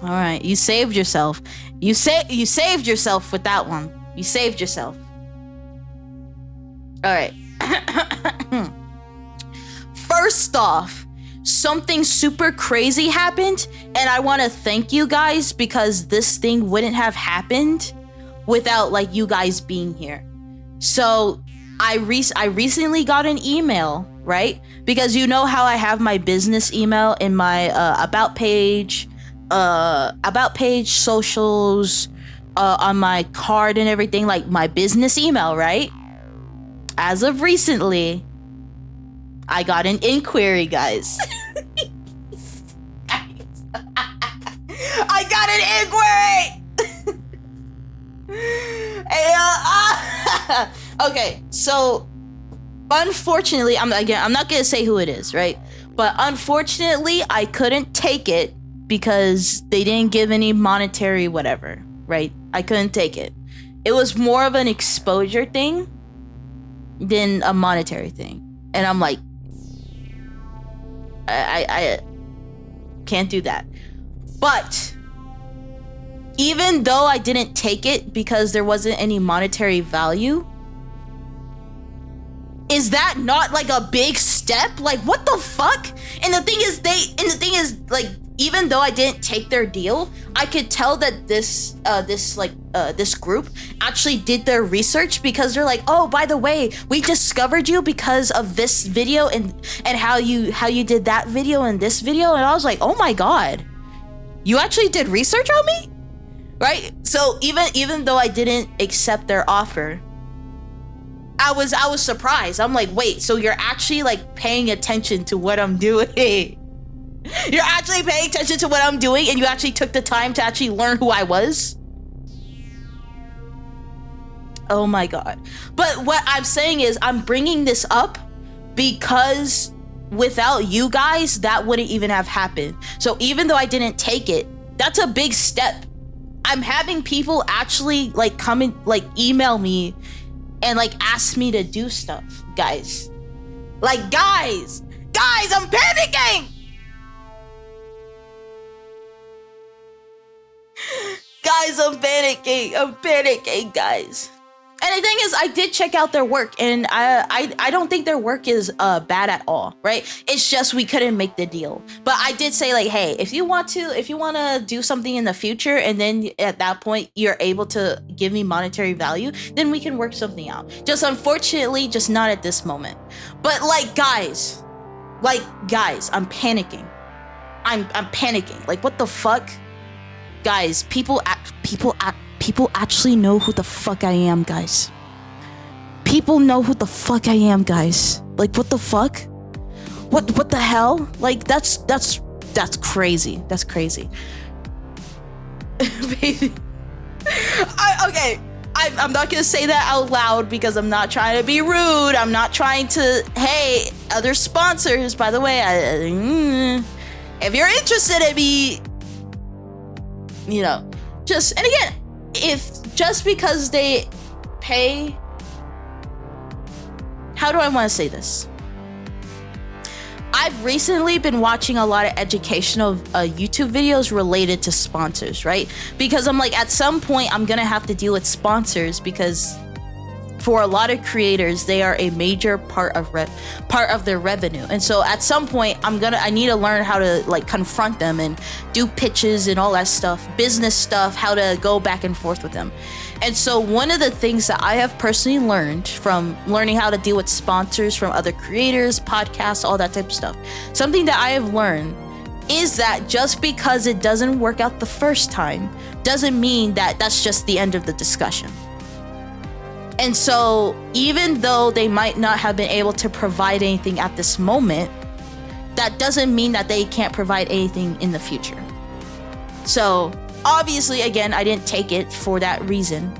All right, you saved yourself. You saved yourself with that one. You saved yourself. All right. First off, something super crazy happened, and I want to thank you guys because this thing wouldn't have happened without like you guys being here. So I recently got an email, right? Because you know how I have my business email in my about page, socials, on my card and everything, like my business email, right? As of recently, I got an inquiry, guys. I got an inquiry. Okay, so unfortunately, I'm not gonna say who it is, right? But unfortunately, I couldn't take it because they didn't give any monetary whatever, right? I couldn't take it. It was more of an exposure thing than a monetary thing, and I'm like, I can't do that. But even though I didn't take it because there wasn't any monetary value, is that not like a big step? Like, what the fuck? And the thing is, like, even though I didn't take their deal, I could tell that this group actually did their research, because they're like, oh, by the way, we discovered you because of this video and how you did that video and this video. And I was like, oh my god, you actually did research on me, right? So even though I didn't accept their offer, I was surprised. I'm like, wait, so you're actually like paying attention to what I'm doing? You're actually paying attention to what I'm doing, and you actually took the time to actually learn who I was? Oh my god. But what I'm saying is, I'm bringing this up because without you guys, that wouldn't even have happened. So even though I didn't take it, that's a big step. I'm having people actually like come and like email me and like ask me to do stuff, guys. Like, guys, I'm panicking. Guys, I'm panicking, guys. And the thing is, I did check out their work, and I don't think their work is bad at all, right? It's just we couldn't make the deal. But I did say, like, hey, if you want to do something in the future, and then at that point you're able to give me monetary value, then we can work something out. Just unfortunately, just not at this moment. But like, guys, I'm panicking. I'm panicking. Like, what the fuck? Guys, people actually know who the fuck I am, guys. People know who the fuck I am, guys. Like, what the fuck? What the hell? Like, that's crazy. That's crazy. I'm not gonna say that out loud because I'm not trying to be rude. I'm not trying to. Hey, other sponsors, by the way, if you're interested in me, you know, and again, if just because they pay, how do I want to say this? I've recently been watching a lot of educational YouTube videos related to sponsors, right? Because I'm like, at some point I'm gonna have to deal with sponsors, because for a lot of creators, they are a major part of their revenue. And so at some point, I need to learn how to like confront them and do pitches and all that stuff, business stuff, how to go back and forth with them. And so one of the things that I have personally learned from learning how to deal with sponsors from other creators, podcasts, all that type of stuff, something that I have learned is that just because it doesn't work out the first time doesn't mean that that's just the end of the discussion. And so even though they might not have been able to provide anything at this moment, that doesn't mean that they can't provide anything in the future. So obviously, again, I didn't take it for that reason,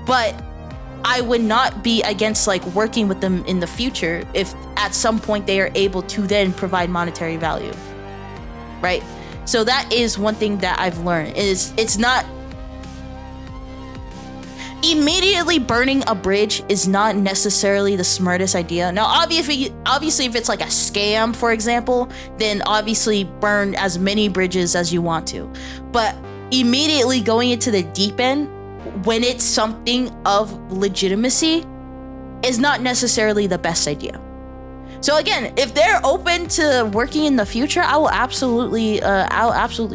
but I would not be against like working with them in the future if at some point they are able to then provide monetary value. Right? So that is one thing that I've learned is it's not immediately burning a bridge is not necessarily the smartest idea. Now, obviously if it's like a scam, for example, then obviously burn as many bridges as you want to. But immediately going into the deep end when it's something of legitimacy is not necessarily the best idea. So again, if they're open to working in the future, I'll absolutely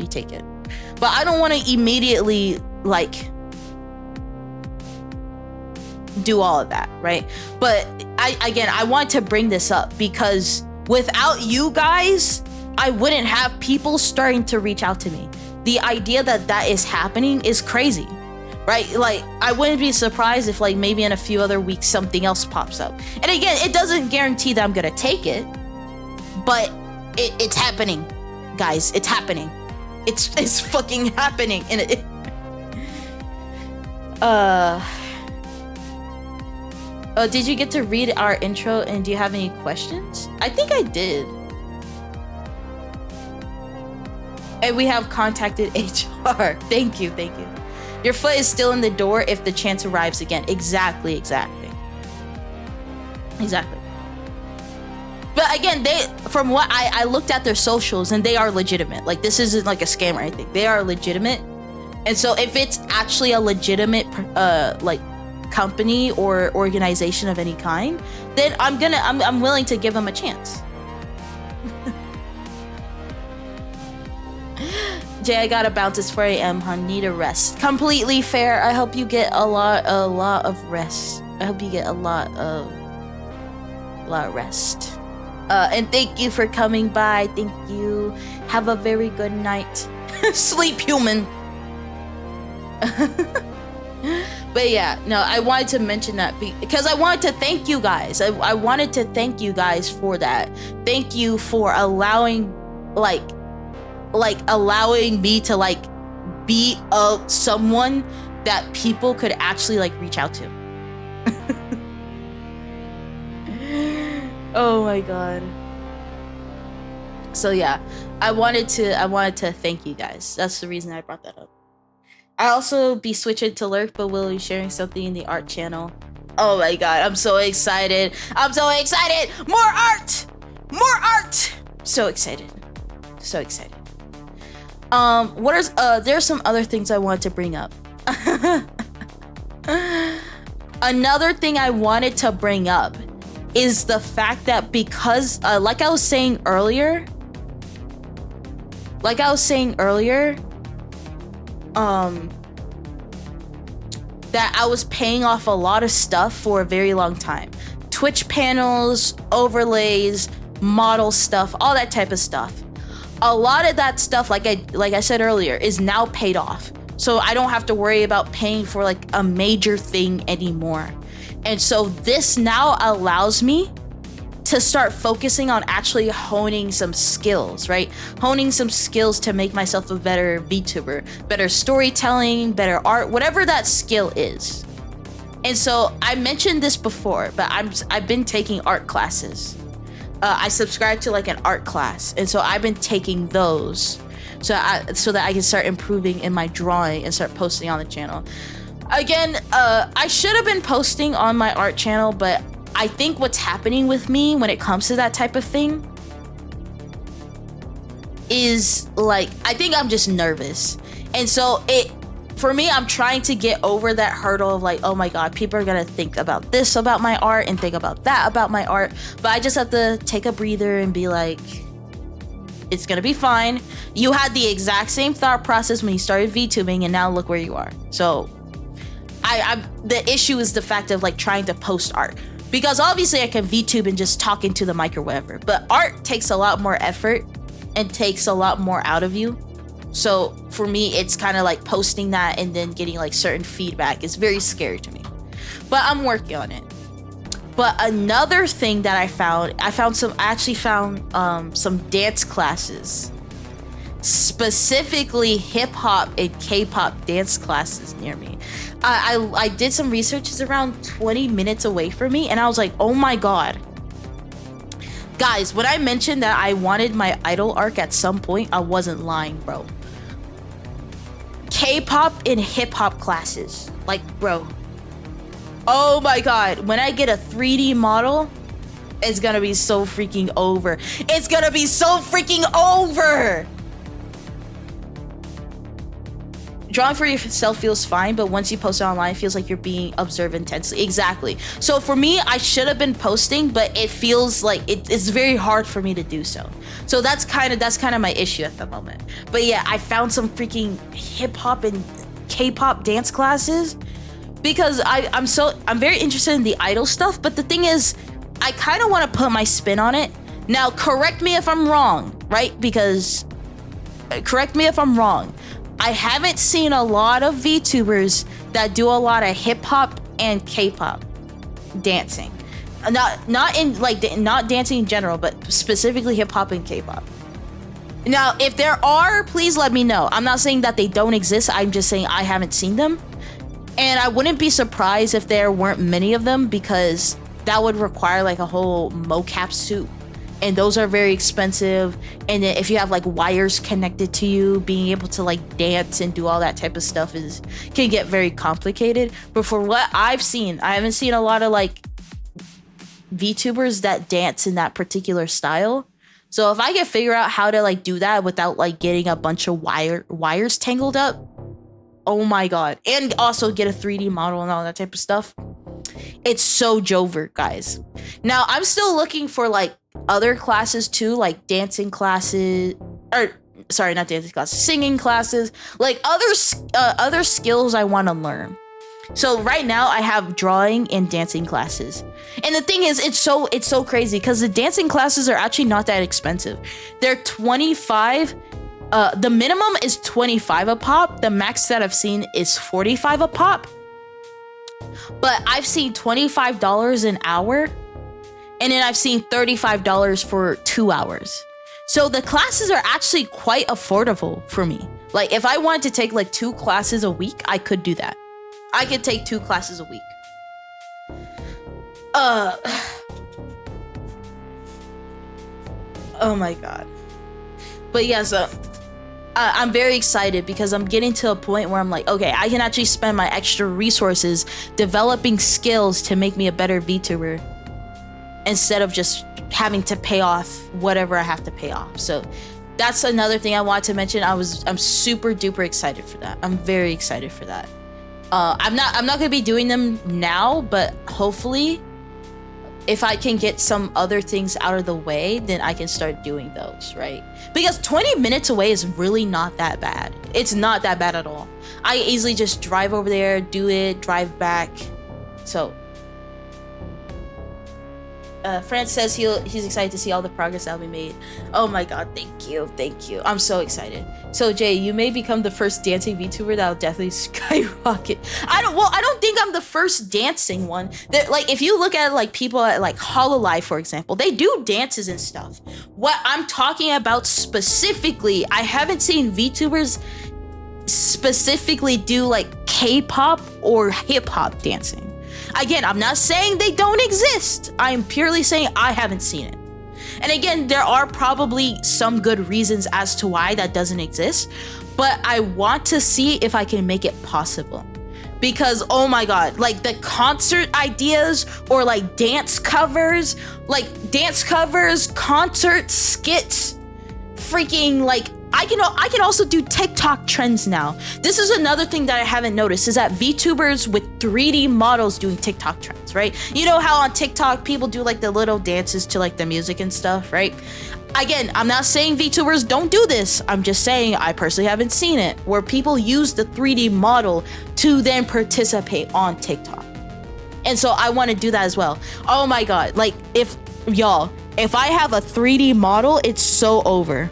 take it. But I don't want to immediately like do all of that, right? But I want to bring this up because without you guys, I wouldn't have people starting to reach out to me. The idea that is happening is crazy. Right? Like, I wouldn't be surprised if like maybe in a few other weeks something else pops up. And again, it doesn't guarantee that I'm gonna take it, but it's happening, guys. It's happening. It's fucking happening. And did you get to read our intro and do you have any questions? I think I did. And we have contacted HR. Thank you. Your foot is still in the door if the chance arrives again. Exactly. But again, from what I looked at their socials and they are legitimate. Like this isn't like a scam or anything. They are legitimate. And so if it's actually a legitimate like company or organization of any kind, then I'm willing to give them a chance. Jay, I gotta bounce. It's 4 a.m. Hun, need a rest. Completely fair. I hope you get a lot of rest. I hope you get a lot of rest. And thank you for coming by. Thank you. Have a very good night. Sleep, human. But yeah, no, I wanted to mention that because I wanted to thank you guys. I wanted to thank you guys for that. Thank you for allowing allowing me to like be someone that people could actually like reach out to. Oh my god. So yeah, I wanted to thank you guys. That's the reason I brought that up. I also be switching to Lurk, but will be sharing something in the art channel. Oh my god, I'm so excited. More art. So excited. There's some other things I wanted to bring up. Another thing I wanted to bring up is the fact that because like I was saying earlier, that I was paying off a lot of stuff for a very long time. Twitch panels, overlays, model stuff, all that type of stuff. A lot of that stuff, like I said earlier, is now paid off. So I don't have to worry about paying for like a major thing anymore. And so this now allows me to start focusing on actually honing some skills, right? Honing some skills to make myself a better VTuber, better storytelling, better art, whatever that skill is. And so I mentioned this before, but I've been taking art classes. I subscribe to like an art class, and so I've been taking those so that I can start improving in my drawing and start posting on the channel. Again, I should have been posting on my art channel, but I think what's happening with me when it comes to that type of thing is like, I think I'm just nervous. And so for me, I'm trying to get over that hurdle of like, oh my god, people are gonna think about this about my art and think about that about my art, but I just have to take a breather and be like, it's gonna be fine. You had the exact same thought process when you started VTubing, and now look where you are. So the issue is the fact of like trying to post art, because obviously I can VTube and just talk into the mic or whatever, but art takes a lot more effort and takes a lot more out of you. So for me, it's kind of like posting that and then getting like certain feedback is very scary to me, but I'm working on it. But another thing that I actually found some dance classes, specifically hip hop and K-pop dance classes near me. I did some research. It's around 20 minutes away from me, and I was like, oh my god. Guys, when I mentioned that I wanted my idol arc at some point, I wasn't lying, bro. K-pop and hip-hop classes. Like, bro. Oh my god. When I get a 3D model, it's gonna be so freaking over. It's gonna be so freaking over! Drawing for yourself feels fine, but once you post it online, it feels like you're being observed intensely. Exactly. So for me, I should have been posting, but it feels like it's very hard for me to do so. So that's kind of my issue at the moment. But yeah, I found some freaking hip hop and K-pop dance classes because I'm very interested in the idol stuff. But the thing is, I kind of want to put my spin on it. Now, correct me if I'm wrong, right? Because correct me if I'm wrong. I haven't seen a lot of VTubers that do a lot of hip hop and K-pop dancing. Not dancing in general, but specifically hip hop and K-pop. Now, if there are, please let me know. I'm not saying that they don't exist. I'm just saying I haven't seen them. And I wouldn't be surprised if there weren't many of them, because that would require like a whole mocap suit. And those are very expensive. And then if you have like wires connected to you, being able to like dance and do all that type of stuff can get very complicated. But for what I've seen, I haven't seen a lot of like VTubers that dance in that particular style. So if I can figure out how to like do that without like getting a bunch of wires tangled up, oh my god. And also get a 3D model and all that type of stuff. It's so Jover, guys. Now I'm still looking for like other classes too, like dancing classes, or sorry, not dancing classes, singing classes, like other skills I want to learn. So right now I have drawing and dancing classes. And the thing is, it's so crazy because the dancing classes are actually not that expensive. They're 25. The minimum is 25 a pop. The max that I've seen is 45 a pop. But I've seen $25 an hour. And then I've seen $35 for 2 hours. So the classes are actually quite affordable for me. Like if I wanted to take like 2 classes a week, I could do that. I could take 2 classes a week. Oh my god. But yeah, so I'm very excited because I'm getting to a point where I'm like, okay, I can actually spend my extra resources developing skills to make me a better VTuber, instead of just having to pay off whatever I have to pay off. So that's another thing I wanted to mention. I'm super duper excited for that. I'm very excited for that. I'm not gonna be doing them now, but hopefully if I can get some other things out of the way, then I can start doing those, right? Because 20 minutes away is really not that bad. It's not that bad at all. I easily just drive over there, do it, drive back. So France says he's excited to see all the progress that'll be made. Oh my god, thank you. I'm so excited. So Jay, you may become the first dancing VTuber that'll definitely skyrocket. I don't think I'm the first dancing one. Like if you look at like people at like Hololive, for example, they do dances and stuff. What I'm talking about specifically, I haven't seen VTubers specifically do like K-pop or hip-hop dancing. Again, I'm not saying they don't exist. I'm purely saying I haven't seen it. And again, there are probably some good reasons as to why that doesn't exist, but I want to see if I can make it possible. Because, oh my god, like the concert ideas or like dance covers, concert skits, freaking like I can also do TikTok trends now. This is another thing that I haven't noticed, is that VTubers with 3D models doing TikTok trends, right? You know how on TikTok people do like the little dances to like the music and stuff, right? Again, I'm not saying VTubers don't do this. I'm just saying I personally haven't seen it, where people use the 3D model to then participate on TikTok. And so I want to do that as well. Oh my God. Like if I have a 3D model, it's so over.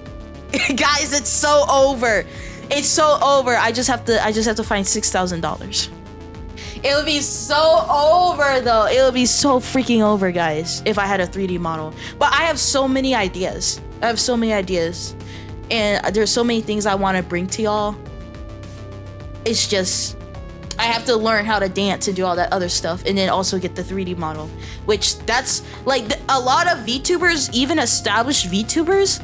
Guys, it's so over. It's so over. I just have to find $6,000. It would be so over though. It would be so freaking over, guys, if I had a 3D model. But I have so many ideas. And there's so many things I want to bring to y'all. It's just I have to learn how to dance and do all that other stuff, and then also get the 3D model, which that's like a lot of VTubers, even established VTubers,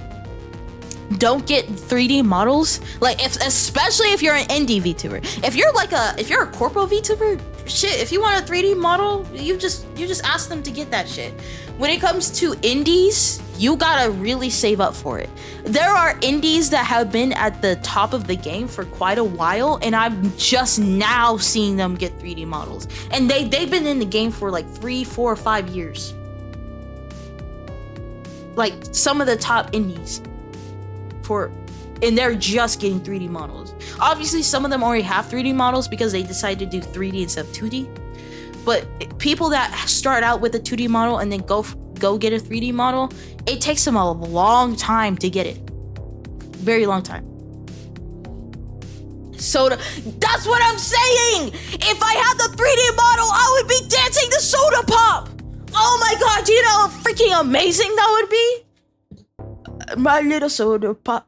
don't get 3D models. Like especially if you're an indie VTuber. If you're a corpo VTuber, shit, if you want a 3D model, you just ask them to get that shit. When it comes to indies, you gotta really save up for it. There are indies that have been at the top of the game for quite a while, and I'm just now seeing them get 3D models. And they've been in the game for like 3, 4, 5 years. Like some of the top indies. And they're just getting 3D models. Obviously, some of them already have 3D models because they decided to do 3D instead of 2D. But people that start out with a 2D model and then go get a 3D model, it takes them a long time to get it. Very long time. Soda. That's what I'm saying! If I had the 3D model, I would be dancing to Soda Pop! Oh my God, do you know how freaking amazing that would be? My little soda pop.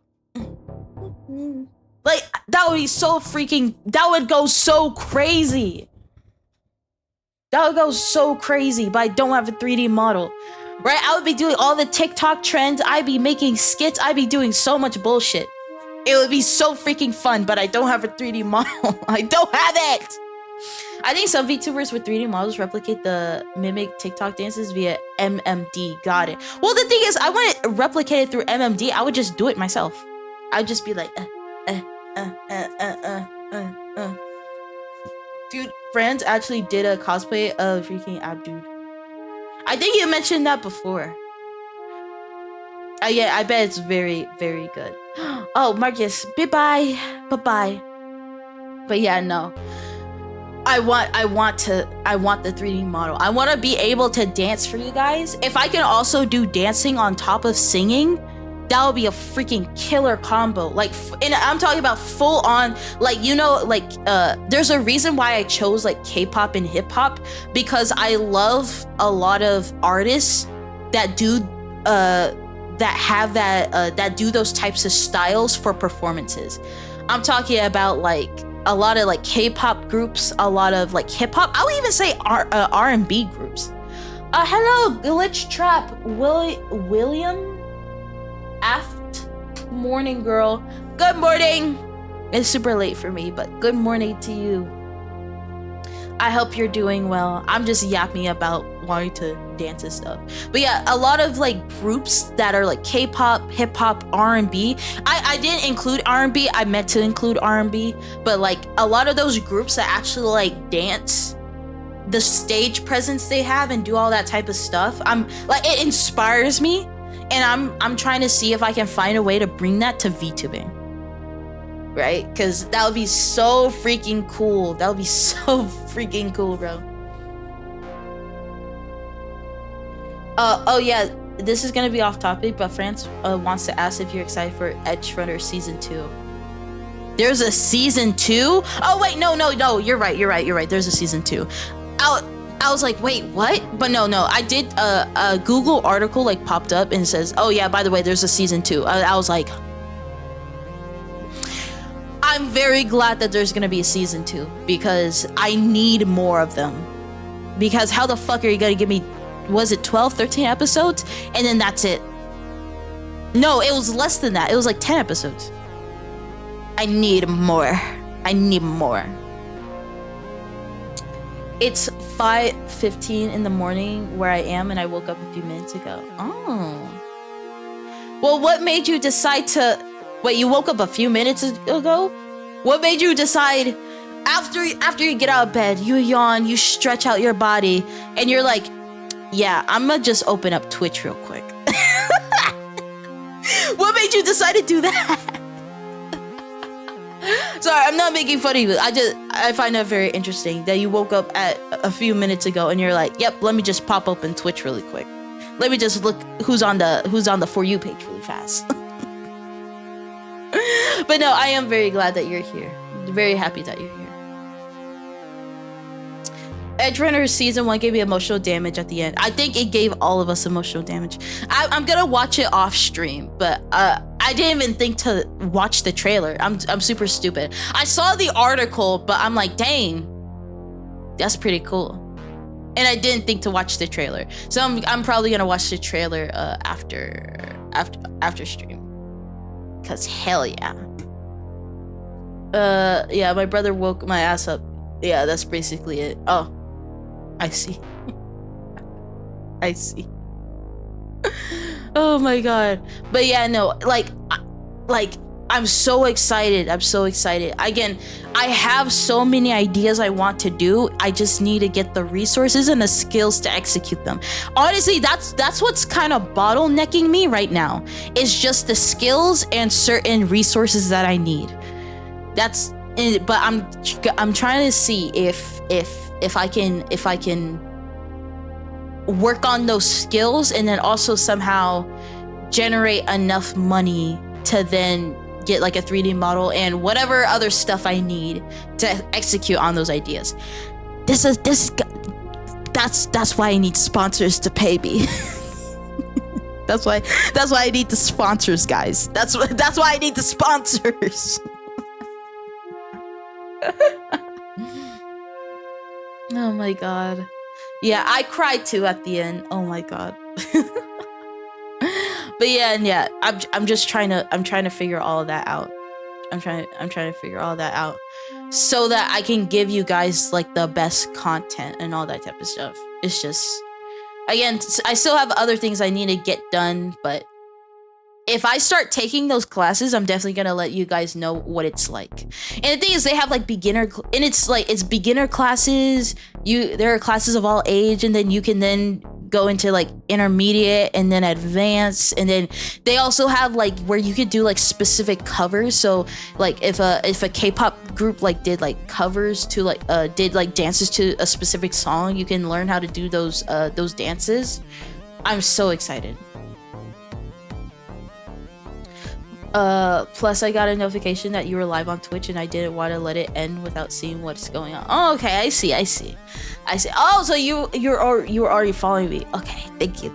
Like, that would be so freaking, that would go so crazy. That would go so crazy, but I don't have a 3D model. Right? I would be doing all the TikTok trends. I'd be making skits. I'd be doing so much bullshit. It would be so freaking fun, but I don't have a 3D model. I don't have it. I think some VTubers with 3D models replicate the mimic TikTok dances via MMD. Got it. Well, the thing is, I want it replicated through MMD. I would just do it myself. I'd just be like, Dude, friends actually did a cosplay of freaking Abdude. I think you mentioned that before. Yeah, I bet it's very, very good. Oh, Marcus, bye-bye. Bye-bye. But yeah, no. I want the 3D model. I want to be able to dance for you guys. If I can also do dancing on top of singing, that would be a freaking killer combo. Like, and I'm talking about full on, like, you know, like, there's a reason why I chose like K-pop and hip hop, because I love a lot of artists that do, that do those types of styles for performances. I'm talking about like a lot of like K-pop groups, a lot of like hip hop. I would even say R&B groups. Hello, Glitch Trap, William Aft. Morning, girl. Good morning. It's super late for me, but good morning to you. I hope you're doing well. I'm just yapping about wanting to dance and stuff. But yeah, a lot of like groups that are like K-pop, hip-hop, R&B. I didn't include R&B. I meant to include R&B. But like a lot of those groups that actually like dance, the stage presence they have and do all that type of stuff, I'm like, it inspires me. And I'm trying to see if I can find a way to bring that to VTubing. Right? Because that would be so freaking cool. That would be so freaking cool, bro. Oh yeah, this is gonna be off topic, but France wants to ask if you're excited for Edgerunner Season 2. There's a Season 2? Oh wait, no, you're right. There's a Season 2. I was like, wait, what? But no, I did, a Google article like popped up and says, oh yeah, by the way, there's a Season 2. I was like, I'm very glad that there's gonna be a Season 2 because I need more of them. Because how the fuck are you gonna give me, was it 12, 13 episodes? And then that's it. No, it was less than that. It was like 10 episodes. I need more. It's 5:15 in the morning where I am, and I woke up a few minutes ago. Oh. Well, what made you decide to Wait, you woke up a few minutes ago? What made you decide after you get out of bed, you yawn, you stretch out your body, and you're like, yeah, I'm gonna just open up Twitch real quick. What made you decide to do that? Sorry, I'm not making fun of you. I find that very interesting that you woke up at a few minutes ago and you're like, yep, let me just pop open Twitch really quick. Let me just look who's on the For You page really fast. But no, I am very glad that you're here. Very happy that you're here. Edge Runner Season 1 gave me emotional damage at the end. I think it gave all of us emotional damage. I'm gonna watch it off stream, but I didn't even think to watch the trailer. I'm super stupid. I saw the article, but I'm like, dang, that's pretty cool. And I didn't think to watch the trailer. So I'm probably gonna watch the trailer after stream. Cause hell yeah. Yeah, my brother woke my ass up. Yeah, that's basically it. Oh, I see. I see. Oh my god. But yeah, no, like I'm so excited. I'm so excited. Again, I have so many ideas I want to do. I just need to get the resources and the skills to execute them. Honestly, that's what's kind of bottlenecking me right now. Is just the skills and certain resources that I need. That's it, but I'm trying to see if I can work on those skills and then also somehow generate enough money to then get like a 3D model and whatever other stuff I need to execute on those ideas. That's why I need sponsors to pay me. That's why I need the sponsors, guys. That's why I need the sponsors. Oh my god. Yeah, I cried too at the end. Oh my god. But yeah, I'm trying to figure all of that out. I'm trying to figure all that out so that I can give you guys like the best content and all that type of stuff. It's just, again, I still have other things I need to get done, but if I start taking those classes, I'm definitely gonna let you guys know what it's like. And the thing is, they have like beginner, and it's beginner classes. There are classes of all age, and then you can then go into like intermediate and then advanced, and then they also have like where you could do like specific covers. So like if a K-pop group like did like covers to like did like dances to a specific song, you can learn how to do those dances. I'm so excited. Plus I got a notification that you were live on Twitch and I didn't want to let it end without seeing what's going on. Oh, okay, I see. Oh, so you were already following me. Okay, thank you.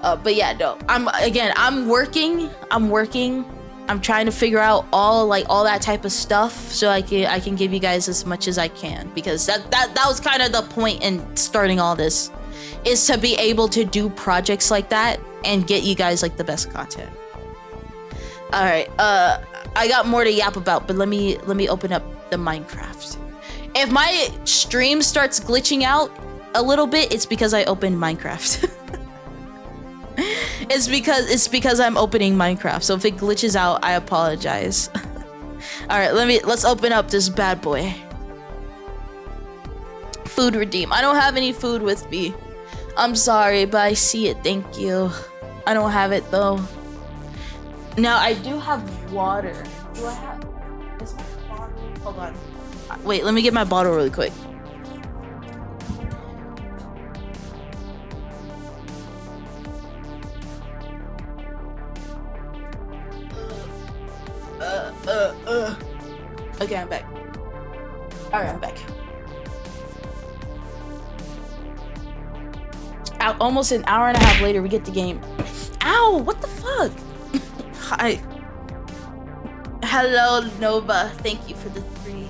But yeah, no, I'm working. I'm trying to figure out all that type of stuff so I can give you guys as much as I can, because that was kind of the point in starting all this, is to be able to do projects like that and get you guys like the best content. All right, I got more to yap about, but let me open up the Minecraft. If my stream starts glitching out a little bit, it's because I opened Minecraft. It's because I'm opening Minecraft. So if it glitches out, I apologize. All right, let's open up this bad boy. Food redeem. I don't have any food with me. I'm sorry, but I see it. Thank you. I don't have it though. Now I do have water. Do I have? Is my bottle? Hold on. Wait, let me get my bottle really quick. Okay, I'm back. All right, I'm back. Almost an hour and a half later, we get the game. Ow! What the fuck? Hi. Hello, Nova. Thank you for the 3.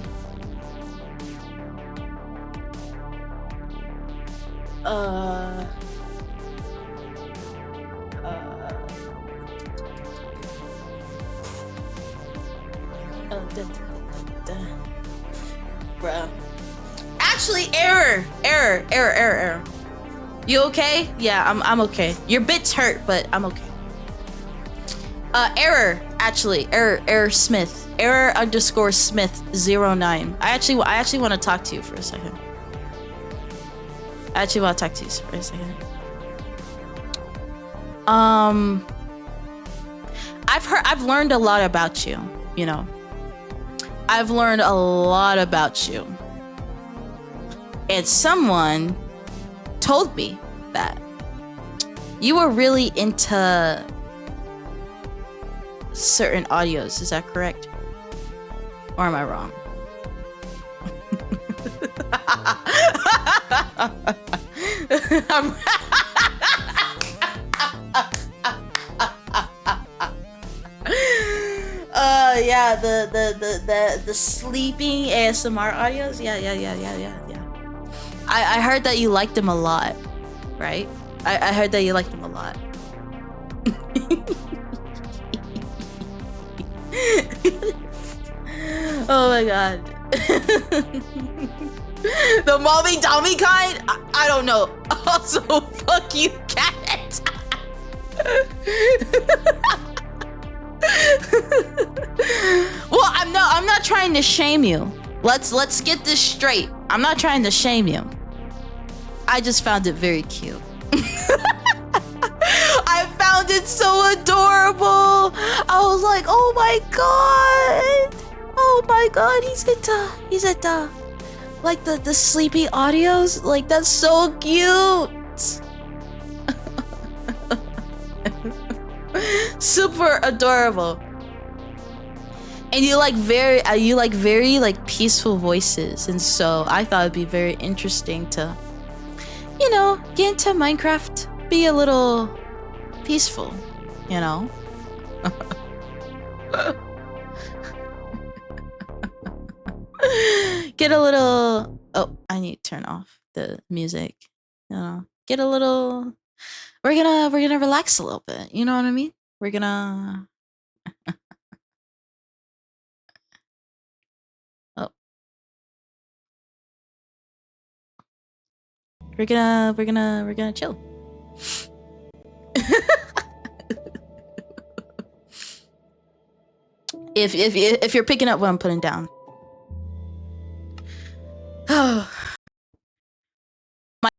Bruh. Actually, error. You okay? Yeah, I'm okay. Your bits hurt, but I'm okay. Error. Actually, error Smith, error_Smith09. I actually want to talk to you for a second. I actually want to talk to you for a second. I've learned a lot about you, you know. I've learned a lot about you. And someone told me that you were really into certain audios. Is that correct? Or am I wrong? Yeah, the sleeping ASMR audios. Yeah. I heard that you liked them a lot, right? I heard that you liked them a lot. Oh my god. The mommy dummy kind? I don't know. Also, fuck you, cat. Well, I'm not trying to shame you. Let's get this straight. I'm not trying to shame you. I just found it very cute. I found it so adorable. I was like, oh my god, he's into like the sleepy audios. Like, that's so cute. Super adorable. And you like very like peaceful voices, and so I thought it'd be very interesting to, you know, get into Minecraft, be a little peaceful, you know. Get a little. Oh, I need to turn off the music. You know, get a little. We're gonna relax a little bit. You know what I mean? We're gonna. Oh. We're gonna chill. If you're picking up what I'm putting down. Oh. My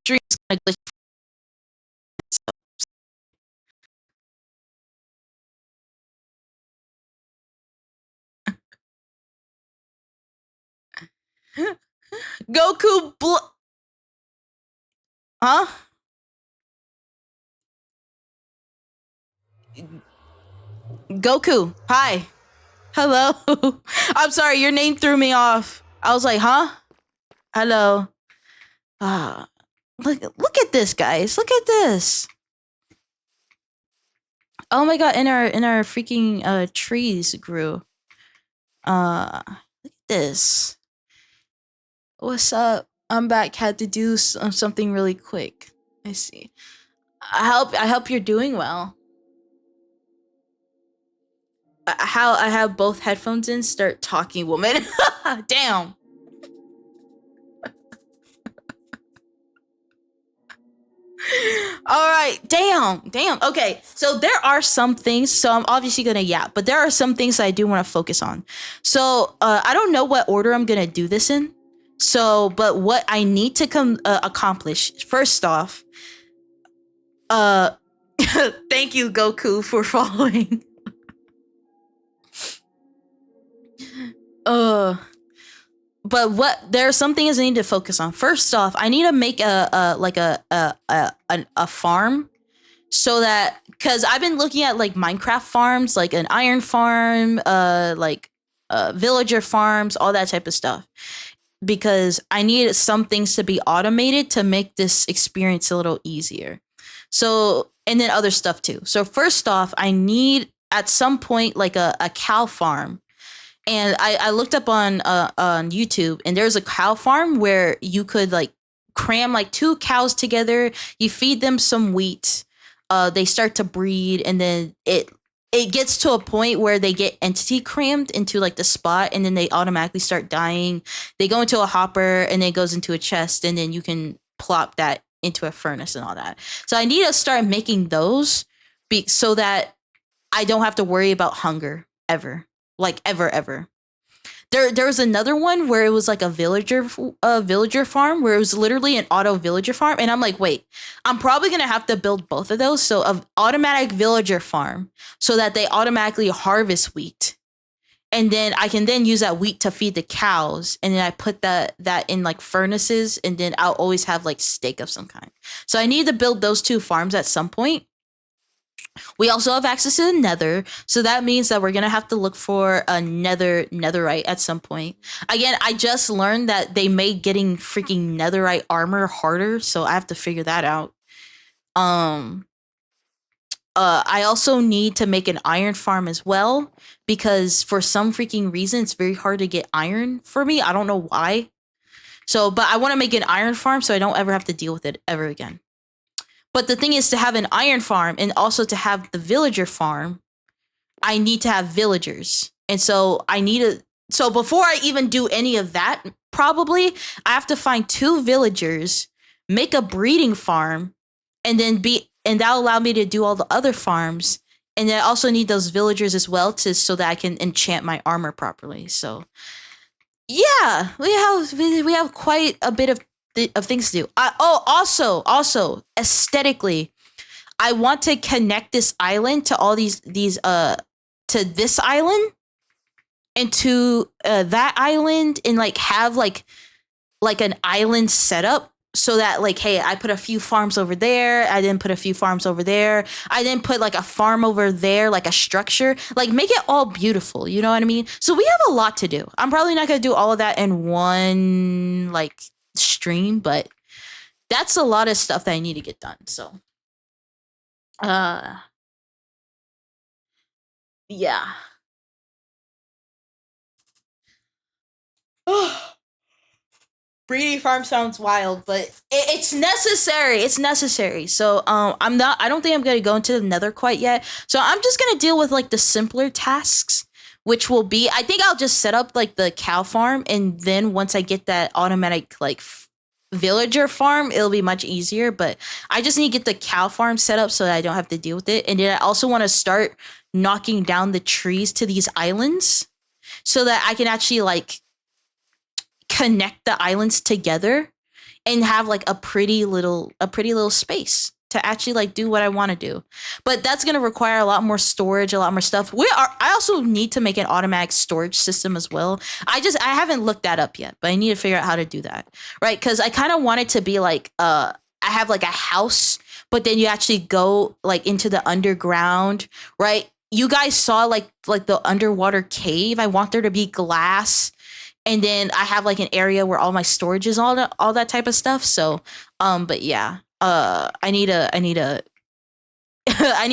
stream is kind of glitchy. Goku huh? Goku, hi. Hello. I'm sorry, your name threw me off. I was like, huh? Hello. Look at this, guys. Look at this. Oh my god, in our freaking trees grew. Look at this. What's up? I'm back. Had to do something really quick. I see. I hope you're doing well. How I have both headphones in. Start talking, woman. Damn. All right, damn. Okay, so there are some things. So I'm obviously gonna yap, but there are some things I do want to focus on. So I don't know what order I'm gonna do this in. So, but what I need to accomplish first off. Thank you, Goku, for following. But there are some things I need to focus on. First off, I need to make a farm, so that, because I've been looking at like Minecraft farms, like an iron farm, villager farms, all that type of stuff, because I need some things to be automated to make this experience a little easier. So, and then other stuff too. So first off, I need at some point like a cow farm. And I looked up on YouTube, and there's a cow farm where you could like cram like 2 cows together. You feed them some wheat. They start to breed, and then it gets to a point where they get entity crammed into like the spot, and then they automatically start dying. They go into a hopper, and then it goes into a chest, and then you can plop that into a furnace and all that. So I need to start making those so that I don't have to worry about hunger ever. Like ever. There was another one where it was like a villager farm where it was literally an auto villager farm, and I'm like, wait, I'm probably gonna have to build both of those. So an automatic villager farm so that they automatically harvest wheat, and then I can then use that wheat to feed the cows, and then I put that in like furnaces, and then I'll always have like steak of some kind. So I need to build those two farms at some point. We also have access to the nether, so that means that we're gonna have to look for a netherite at some point. Again, I just learned that they made getting freaking netherite armor harder, so I have to figure that out. I also need to make an iron farm as well, because for some freaking reason it's very hard to get iron for me. I don't know why. So, but I want to make an iron farm so I don't ever have to deal with it ever again. But the thing is, to have an iron farm and also to have the villager farm, I need to have villagers. And so so before I even do any of that, probably I have to find 2 villagers, make a breeding farm, and that'll allow me to do all the other farms. And then I also need those villagers as well so that I can enchant my armor properly. So yeah, we have quite a bit of things to do. Also aesthetically, I want to connect this island to all these to this island and to that island, and like have like an island setup so that like, hey, I put a few farms over there, I then put a few farms over there, I then put like a farm over there, like a structure, like make it all beautiful, you know what I mean? So we have a lot to do. I'm probably not gonna do all of that in one like stream, but that's a lot of stuff that I need to get done. So yeah. Breeding farm sounds wild, but it's necessary. It's necessary. So I don't think I'm gonna go into the nether quite yet. So I'm just gonna deal with like the simpler tasks, which will be, I think I'll just set up like the cow farm, and then once I get that automatic like villager farm, it'll be much easier. But I just need to get the cow farm set up so that I don't have to deal with it. And then I also want to start knocking down the trees to these islands so that I can actually like connect the islands together and have like a pretty little space to actually like do what I want to do. But that's going to require a lot more storage, a lot more stuff. I also need to make an automatic storage system as well. I haven't looked that up yet, but I need to figure out how to do that. Right? Cuz I kind of want it to be like I have like a house, but then you actually go like into the underground, right? You guys saw like the underwater cave. I want there to be glass, and then I have like an area where all my storage is, all that type of stuff. So but yeah, I need to I need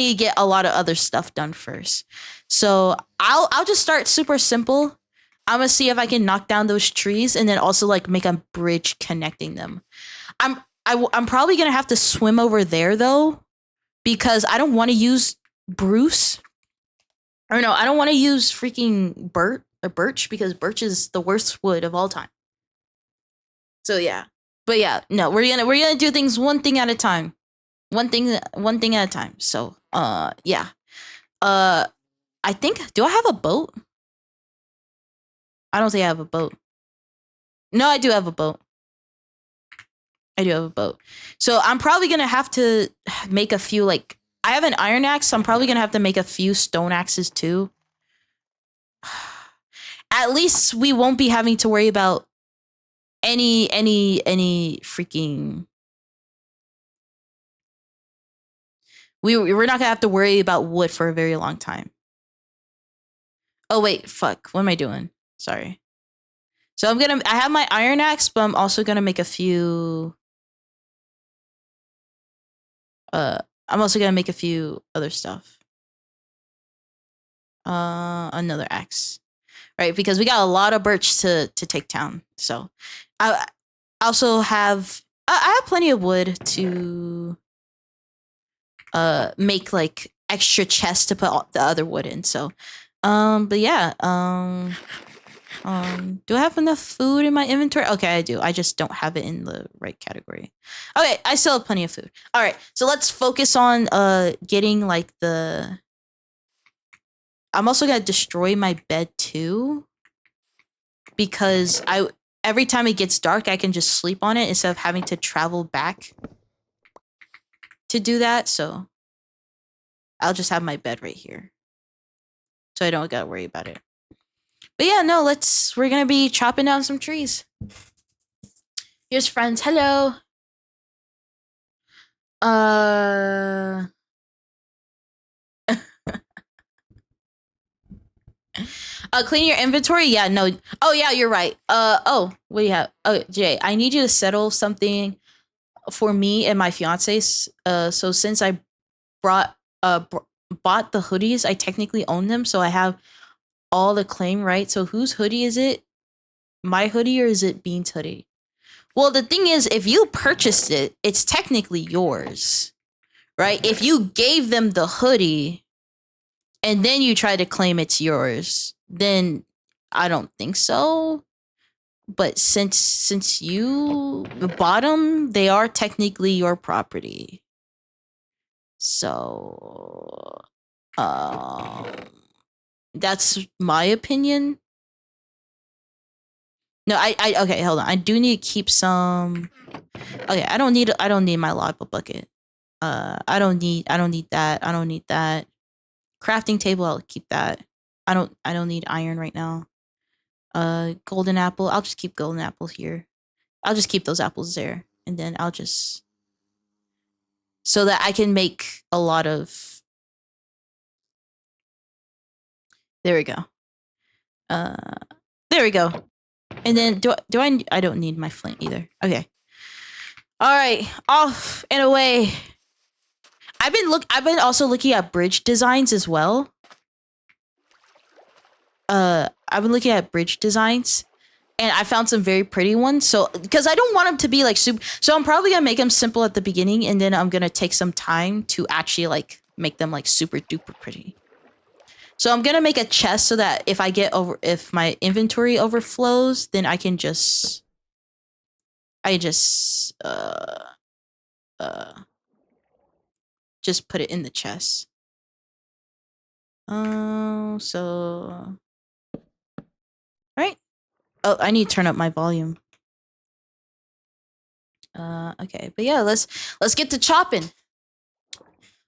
to get a lot of other stuff done first. So I'll just start super simple. I'm gonna see if I can knock down those trees, and then also like make a bridge connecting them. I'm probably gonna have to swim over there though, because I don't want to use Bruce, or no, I don't want to use freaking birch, because birch is the worst wood of all time. So yeah, but yeah, no, we're gonna do things one thing at a time, one thing at a time. So yeah, I think, do I have a boat? I don't think I have a boat. No, I do have a boat. So I'm probably gonna have to make a few, like, I have an iron axe, so I'm probably gonna have to make a few stone axes too. At least we won't be having to worry about any freaking, we're not gonna have to worry about wood for a very long time. Oh wait, fuck, what am I doing? Sorry. So I have my iron axe, but I'm also gonna make a few I'm also gonna make a few other stuff. Another axe. Right, because we got a lot of birch to take down. So I also have I have plenty of wood to make like extra chests to put the other wood in. So but yeah, do I have enough food in my inventory? Okay, I do. I just don't have it in the right category. Okay, I still have plenty of food. All right, so let's focus on getting like the I'm also gonna destroy my bed too, because every time it gets dark, I can just sleep on it instead of having to travel back to do that. So I'll just have my bed right here, so I don't gotta worry about it. But yeah, no, we're gonna be chopping down some trees. Here's friends. Hello. Clean your inventory. Yeah, no. Oh yeah, you're right. Oh, what do you have? Oh, Jay, I need you to settle something for me and my fiance's. So since I brought bought the hoodies, I technically own them, so I have all the claim, right? So whose hoodie is it? My hoodie or is it Bean's hoodie? Well, the thing is, if you purchased it, it's technically yours, right? If you gave them the hoodie and then you try to claim it's yours, then I don't think so. But since you bought them, they are technically your property. So, that's my opinion. No, I okay, hold on. I do need to keep some. Okay, I don't need my lava bucket. I don't need that. I don't need that. Crafting table, I'll keep that. I don't need iron right now. Golden apple, I'll just keep golden apples here. I'll just keep those apples there, and then I'll just so that I can make a lot of. There we go. There we go. And then I don't need my flint either. Okay. All right, off and away. I've been also looking at bridge designs as well. I've been looking at bridge designs, and I found some very pretty ones. So, because I don't want them to be like super, so I'm probably gonna make them simple at the beginning, and then I'm gonna take some time to actually like make them like super duper pretty. So I'm gonna make a chest so that if my inventory overflows, then I just put it in the chest. So right. Oh, I need to turn up my volume. Okay, but yeah, let's get to chopping.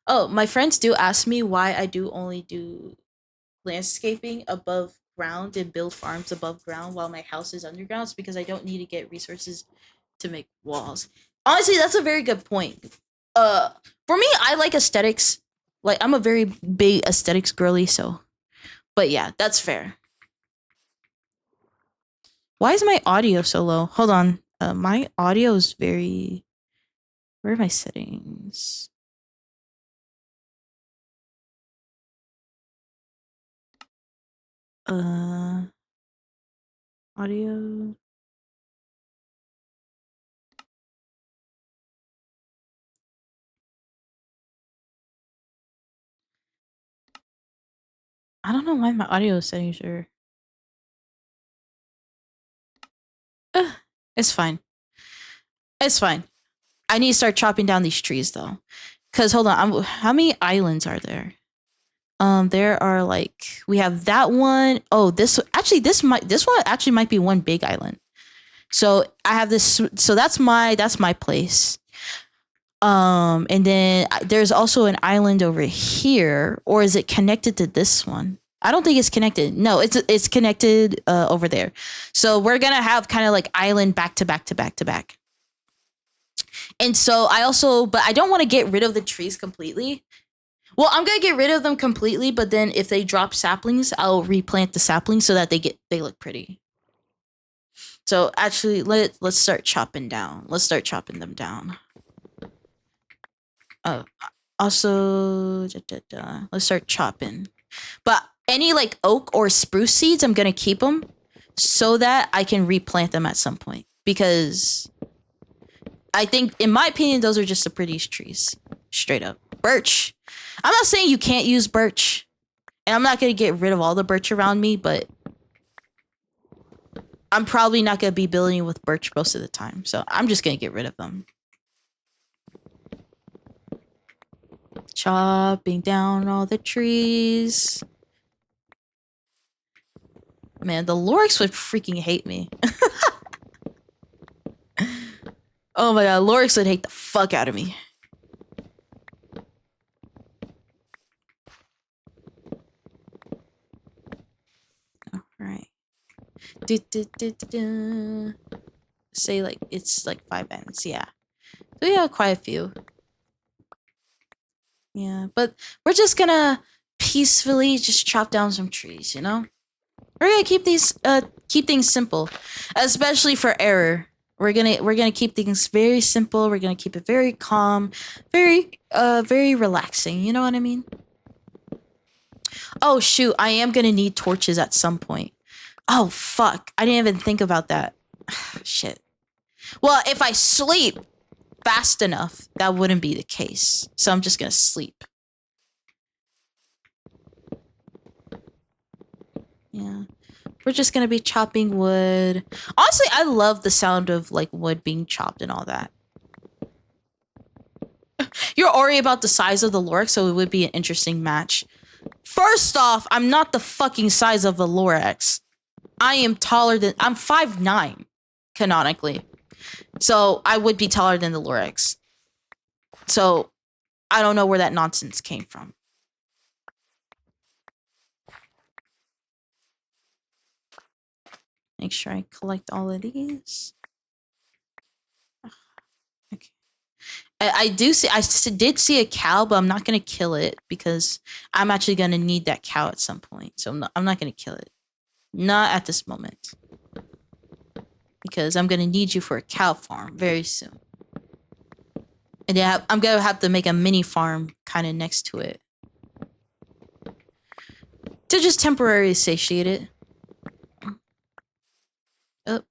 Oh, my friends do ask me why I do only do landscaping above ground and build farms above ground while my house is underground. It's because I don't need to get resources to make walls. Honestly, that's a very good point. For me, I like aesthetics. Like, I'm a very big aesthetics girly, so. But yeah, that's fair. Why is my audio so low? Hold on. My audio is very. Where are my settings? Audio. I don't know why my audio settings are. It's fine. It's fine. I need to start chopping down these trees though. Cause hold on, how many islands are there? There are like we have that one. Oh, this one actually might be one big island. So I have this. So that's my place. And then there's also an island over here, or is it connected to this one? I don't think it's connected. No, it's connected over there. So we're gonna have kind of like island back to back to back to back. And so but I don't want to get rid of the trees completely. Well, I'm gonna get rid of them completely, but then if they drop saplings, I'll replant the saplings so that they look pretty. So actually, let's start chopping down. Let's start chopping them down. Also, let's start chopping. But any like oak or spruce seeds, I'm gonna keep them so that I can replant them at some point, because I think, in my opinion, those are just the prettiest trees. Straight up. Birch. I'm not saying you can't use birch, and I'm not gonna get rid of all the birch around me, but I'm probably not gonna be building with birch most of the time, so I'm just gonna get rid of them. Chopping down all the trees. Man, the Lorix would freaking hate me. Oh my god, Lorix would hate the fuck out of me. Alright. Say like it's like 5 ends, yeah. So yeah, quite a few. Yeah, but we're just gonna peacefully just chop down some trees, you know? We're gonna keep things simple. Especially for error. We're gonna keep things very simple, we're gonna keep it very calm, very relaxing, you know what I mean? Oh shoot, I am gonna need torches at some point. Oh fuck, I didn't even think about that. Shit. Well, if I sleep fast enough, that wouldn't be the case. So I'm just gonna sleep. Yeah. We're just gonna be chopping wood. Honestly, I love the sound of like wood being chopped and all that. You're already about the size of the Lorix, so it would be an interesting match. First off, I'm not the fucking size of the Lorix. I'm 5'9", canonically. So I would be taller than the Lorix. So I don't know where that nonsense came from. Make sure I collect all of these. Okay. I did see a cow, but I'm not gonna kill it because I'm actually gonna need that cow at some point. So I'm not gonna kill it. Not at this moment. Because I'm gonna need you for a cow farm very soon. And yeah, I'm gonna have to make a mini farm kind of next to it. To just temporarily satiate it. Oh.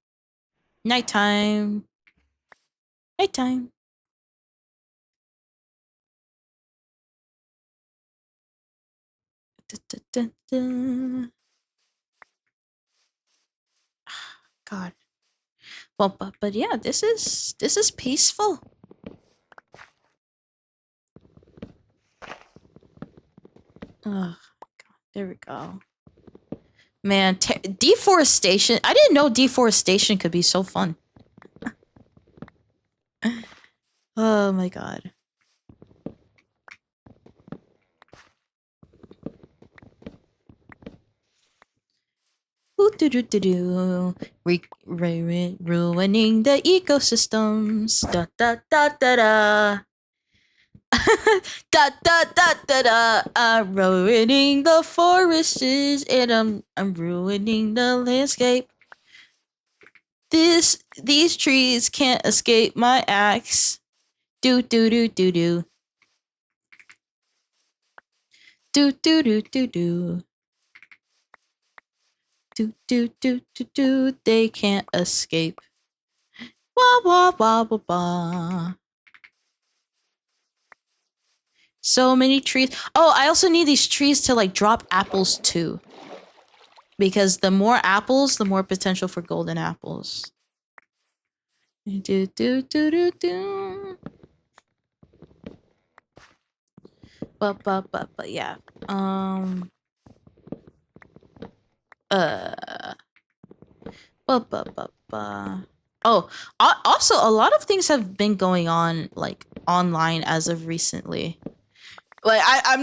Nighttime. Nighttime. God. Well, but yeah, this is peaceful. Oh, God, there we go. Man, deforestation. I didn't know deforestation could be so fun. Oh my God. Ruining the ecosystems. Da da da da da. Da da da da da. I'm ruining the forests and I'm ruining the landscape. These trees can't escape my axe. Do do do do do. Do do do do do. Do do do do do. They can't escape. Wah wah wah wah wah. So many trees. Oh, I also need these trees to like drop apples too. Because the more apples, the more potential for golden apples. Do do do do do. But yeah. Oh, also a lot of things have been going on like online as of recently. Like I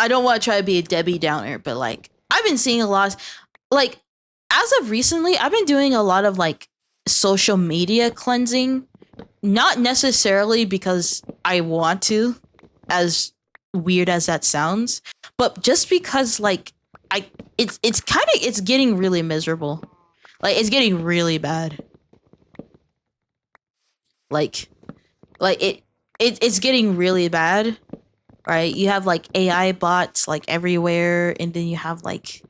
don't want to try to be a Debbie Downer, but like I've been seeing a lot like as of recently I've been doing a lot of like social media cleansing, not necessarily because I want to, as weird as that sounds, but just because like it's getting really miserable. Like it's getting really bad. Like it's getting really bad. Right? You have like AI bots like everywhere, and then you have like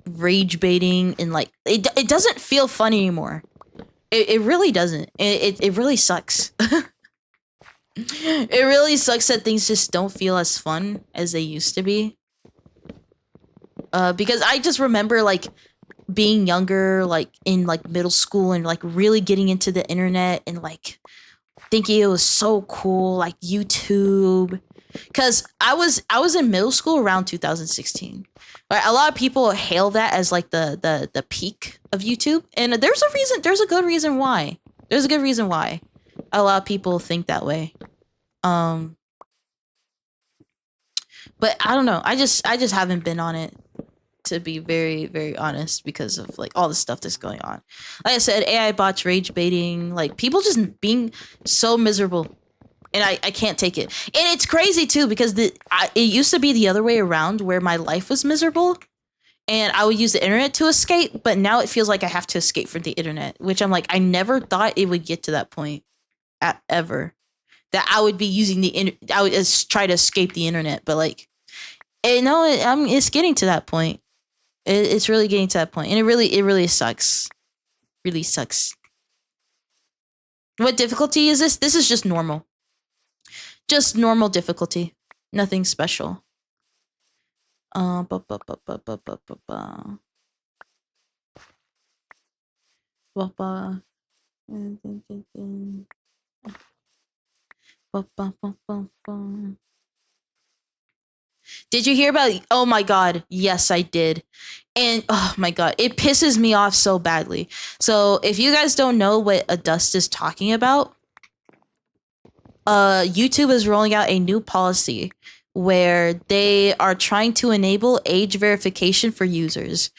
rage baiting, and like it doesn't feel fun anymore. It really doesn't. It really sucks. It really sucks that things just don't feel as fun as they used to be. Because I just remember like being younger, like in like middle school, and like really getting into the internet and like thinking it was so cool, like YouTube because I was in middle school around 2016. Right? A lot of people hail that as like the peak of YouTube, and there's a reason. There's a good reason why. There's a good reason why a lot of people think that way. But I don't know. I just haven't been on it, to be very, very honest, because of like all the stuff that's going on. Like I said, AI bots, rage baiting, like people just being so miserable, and I can't take it. And it's crazy too, because it used to be the other way around, where my life was miserable and I would use the internet to escape, but now it feels like I have to escape from the internet, which I'm like, I never thought it would get to that point ever, that I would be using I would try to escape the internet. But like, it's getting to that point. It's really getting to that point, and it really sucks. Really sucks. What difficulty is this? This is just normal. Just normal difficulty. Nothing special. Ba ba ba ba ba ba ba ba. Ba ba. Ba ba ba ba ba. Did you hear about? Oh my god, yes I did. And oh my god, it pisses me off so badly. So if you guys don't know what Adust is talking about, YouTube is rolling out a new policy where they are trying to enable age verification for users.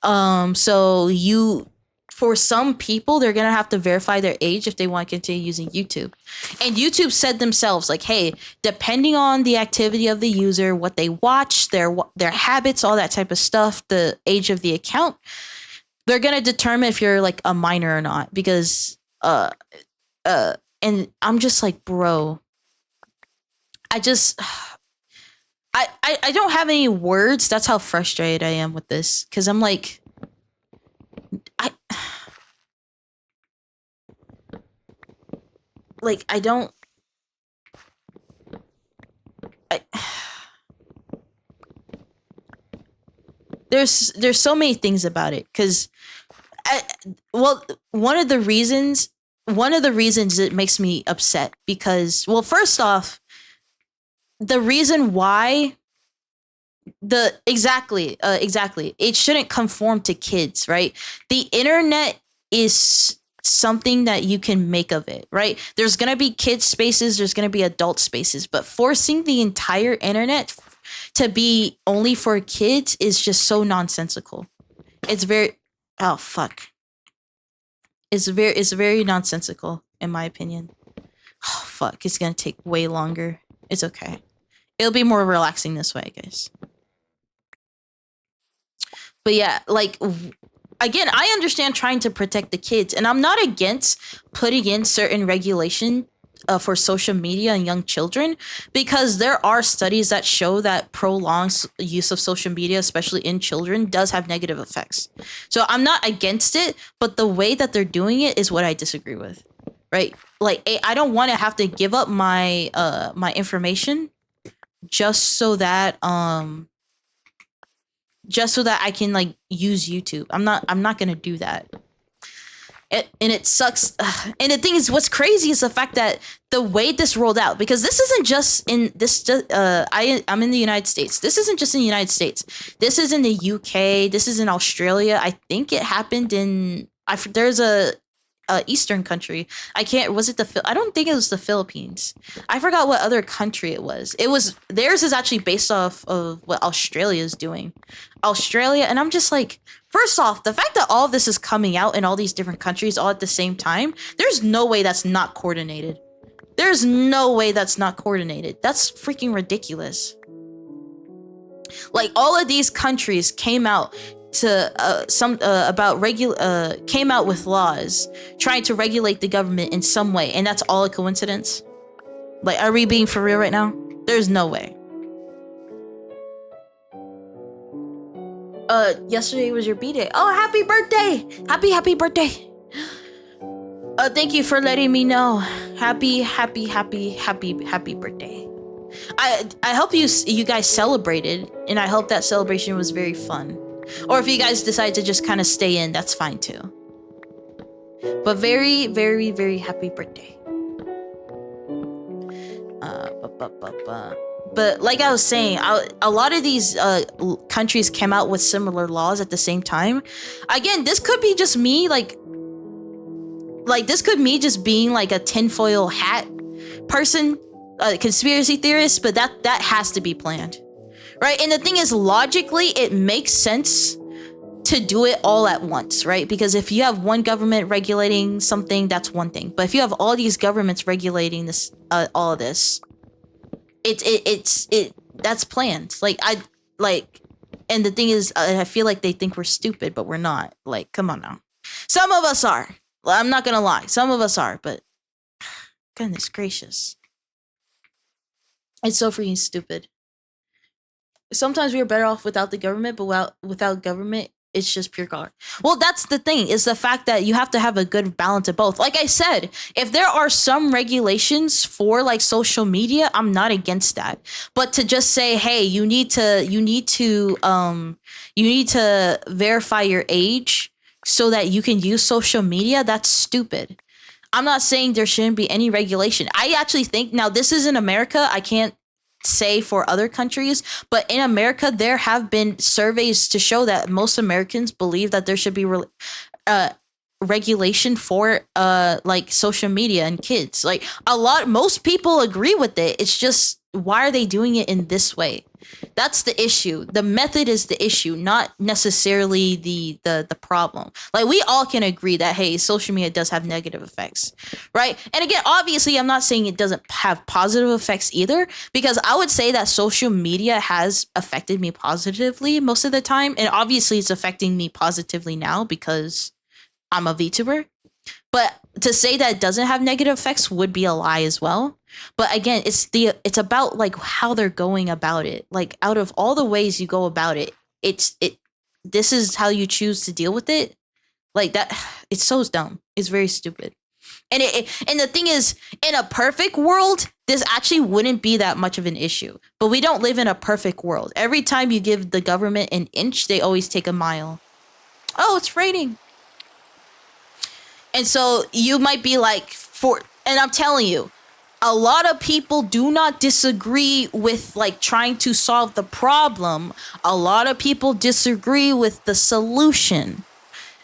So for some people, they're gonna have to verify their age if they want to continue using YouTube. And YouTube said themselves, like, hey, depending on the activity of the user, what they watch, their habits, all that type of stuff, the age of the account, they're gonna determine if you're like a minor or not. Because and I'm just like, bro, I don't have any words. That's how frustrated I am with this, because I'm like, I don't. There's so many things about it, because, one of the reasons it makes me upset, because, well, first off, the reason why exactly it shouldn't conform to kids, right? The internet is something that you can make of it, right? There's gonna be kids spaces, there's gonna be adult spaces, but forcing the entire internet to be only for kids is just so nonsensical. It's very it's very nonsensical, in my opinion. Oh fuck, it's gonna take way longer. It's okay. It'll be more relaxing this way, I guess. But yeah, like, again, I understand trying to protect the kids, and I'm not against putting in certain regulation for social media and young children, because there are studies that show that prolonged use of social media, especially in children, does have negative effects. So I'm not against it, but the way that they're doing it is what I disagree with, right? Like, I don't want to have to give up my my information just so that I can like use YouTube. I'm not gonna do that. And it sucks. And the thing is, what's crazy is the fact that the way this rolled out, because this isn't just in this. I'm in the United States. This isn't just in the United States. This is in the UK. This is in Australia. I think it happened in. There's a Eastern country. I don't think it was the Philippines. I forgot what other country it was. Theirs is actually based off of what Australia is doing. Australia, and I'm just like, first off, the fact that all of this is coming out in all these different countries all at the same time, there's no way that's not coordinated. There's no way that's not coordinated. That's freaking ridiculous. Like, all of these countries came out came out with laws trying to regulate the government in some way, and that's all a coincidence? Like, are we being for real right now? There's no way. Yesterday was your B-day. Oh, happy birthday! Happy birthday! Thank you for letting me know. Happy birthday. I hope you guys celebrated, and I hope that celebration was very fun. Or if you guys decide to just kind of stay in, that's fine too. But very, very, very happy birthday. But like I was saying, a lot of these countries came out with similar laws at the same time. Again, this could be just me, like this could me just being like a tinfoil hat person, conspiracy theorist, but that has to be planned, right? And the thing is, logically, it makes sense to do it all at once, right? Because if you have one government regulating something, that's one thing. But if you have all these governments regulating this, all of this, it's that's planned. And the thing is, I feel like they think we're stupid, but we're not. Like, come on now. Some of us are. I'm not gonna lie. Some of us are, but goodness gracious, it's so freaking stupid. Sometimes we're better off without the government, but without government, it's just pure God. Well, that's the thing, is the fact that you have to have a good balance of both. Like I said, if there are some regulations for like social media, I'm not against that. But to just say, hey, you need to verify your age so that you can use social media, that's stupid. I'm not saying there shouldn't be any regulation. I actually think, now this is in America, I can't say for other countries, but in America there have been surveys to show that most Americans believe that there should be regulation for like social media and kids. Like most people agree with it. It's just, why are they doing it in this way? That's the issue. The method is the issue, not necessarily the problem. Like, we all can agree that, hey, social media does have negative effects, right? And again, obviously, I'm not saying it doesn't have positive effects either, because I would say that social media has affected me positively most of the time. And obviously, it's affecting me positively now because I'm a VTuber. But to say that it doesn't have negative effects would be a lie as well. But again, it's about like how they're going about it. Like, out of all the ways you go about it, this is how you choose to deal with it. Like that, it's so dumb. It's very stupid. And and the thing is, in a perfect world, this actually wouldn't be that much of an issue. But we don't live in a perfect world. Every time you give the government an inch, they always take a mile. Oh, it's raining. And so you might be like, and I'm telling you, a lot of people do not disagree with like trying to solve the problem. A lot of people disagree with the solution.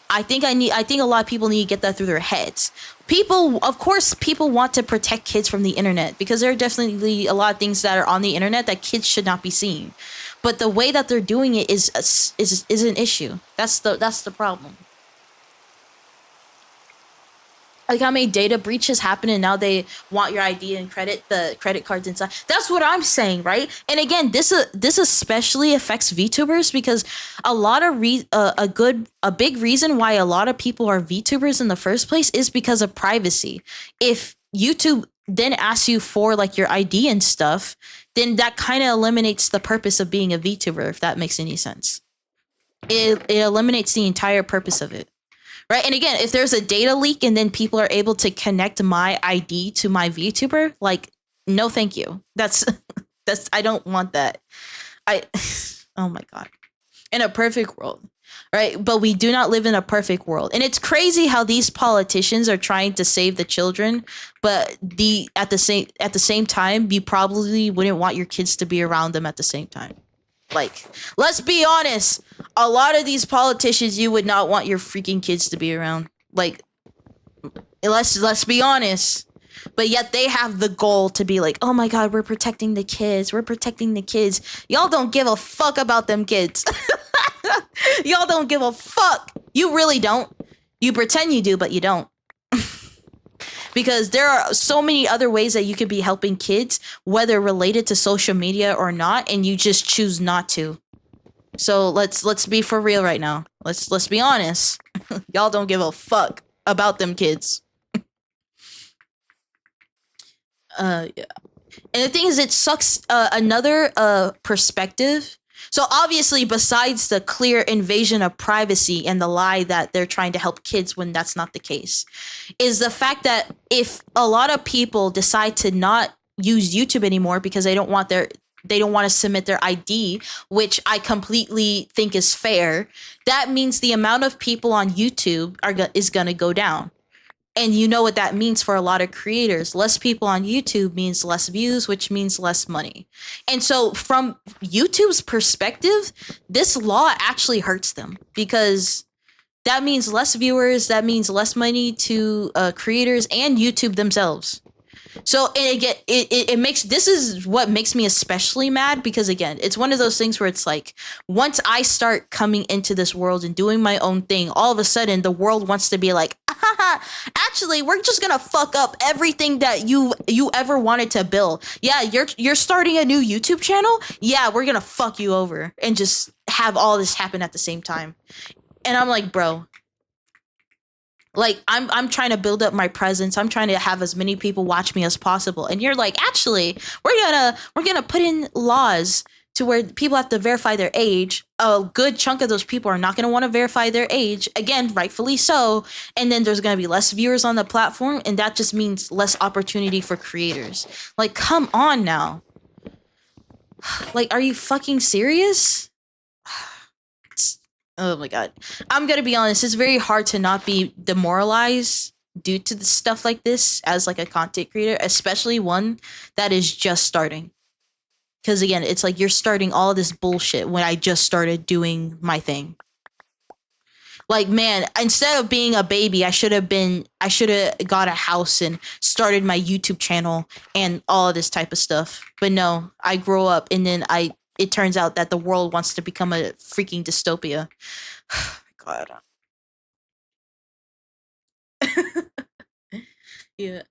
I think a lot of people need to get that through their heads. Of course, people want to protect kids from the internet, because there are definitely a lot of things that are on the internet that kids should not be seeing. But the way that they're doing it is an issue. That's the problem. Like, how many data breaches happen, and now they want your ID and the credit cards inside. That's what I'm saying, right? And again, this especially affects VTubers, because a lot of a big reason why a lot of people are VTubers in the first place is because of privacy. If YouTube then asks you for like your ID and stuff, then that kind of eliminates the purpose of being a VTuber, if that makes any sense. It eliminates the entire purpose of it. Right. And again, if there's a data leak and then people are able to connect my ID to my VTuber, like, no, thank you. I don't want that. Oh my God. In a perfect world. Right. But we do not live in a perfect world. And it's crazy how these politicians are trying to save the children. But at the same time, you probably wouldn't want your kids to be around them at the same time. Like, let's be honest. A lot of these politicians, you would not want your freaking kids to be around. Like, let's be honest. But yet they have the goal to be like, oh my God, we're protecting the kids. We're protecting the kids. Y'all don't give a fuck about them kids. Y'all don't give a fuck. You really don't. You pretend you do, but you don't. Because there are so many other ways that you could be helping kids, whether related to social media or not, and you just choose not to. So let's be for real right now. Let's be honest. Y'all don't give a fuck about them kids. Yeah. And the thing is, it sucks. Another perspective. So obviously, besides the clear invasion of privacy and the lie that they're trying to help kids when that's not the case, is the fact that if a lot of people decide to not use YouTube anymore because they don't want to submit their ID, which I completely think is fair, that means the amount of people on YouTube is going to go down. And you know what that means for a lot of creators. Less people on YouTube means less views, which means less money. And so from YouTube's perspective, this law actually hurts them because that means less viewers, that means less money to creators and YouTube themselves. So and again, it makes, this is what makes me especially mad because again, it's one of those things where it's like once I start coming into this world and doing my own thing, all of a sudden the world wants to be like, actually, we're just gonna fuck up everything that you ever wanted to build. Yeah, you're starting a new YouTube channel. Yeah, we're gonna fuck you over and just have all this happen at the same time. And I'm like, bro, like I'm trying to build up my presence. I'm trying to have as many people watch me as possible. And you're like, actually, we're gonna put in laws to where people have to verify their age. A good chunk of those people are not gonna want to verify their age. Again, rightfully so. And then there's gonna be less viewers on the platform, and that just means less opportunity for creators. Like, come on now. Like, are you fucking serious? Oh my god. I'm gonna be honest, it's very hard to not be demoralized due to the stuff like this as like a content creator, especially one that is just starting. Because again, it's like you're starting all this bullshit when I just started doing my thing. Like, man, instead of being a baby, I should have got a house and started my YouTube channel and all of this type of stuff. But no, I grow up and then it turns out that the world wants to become a freaking dystopia. God. Yeah.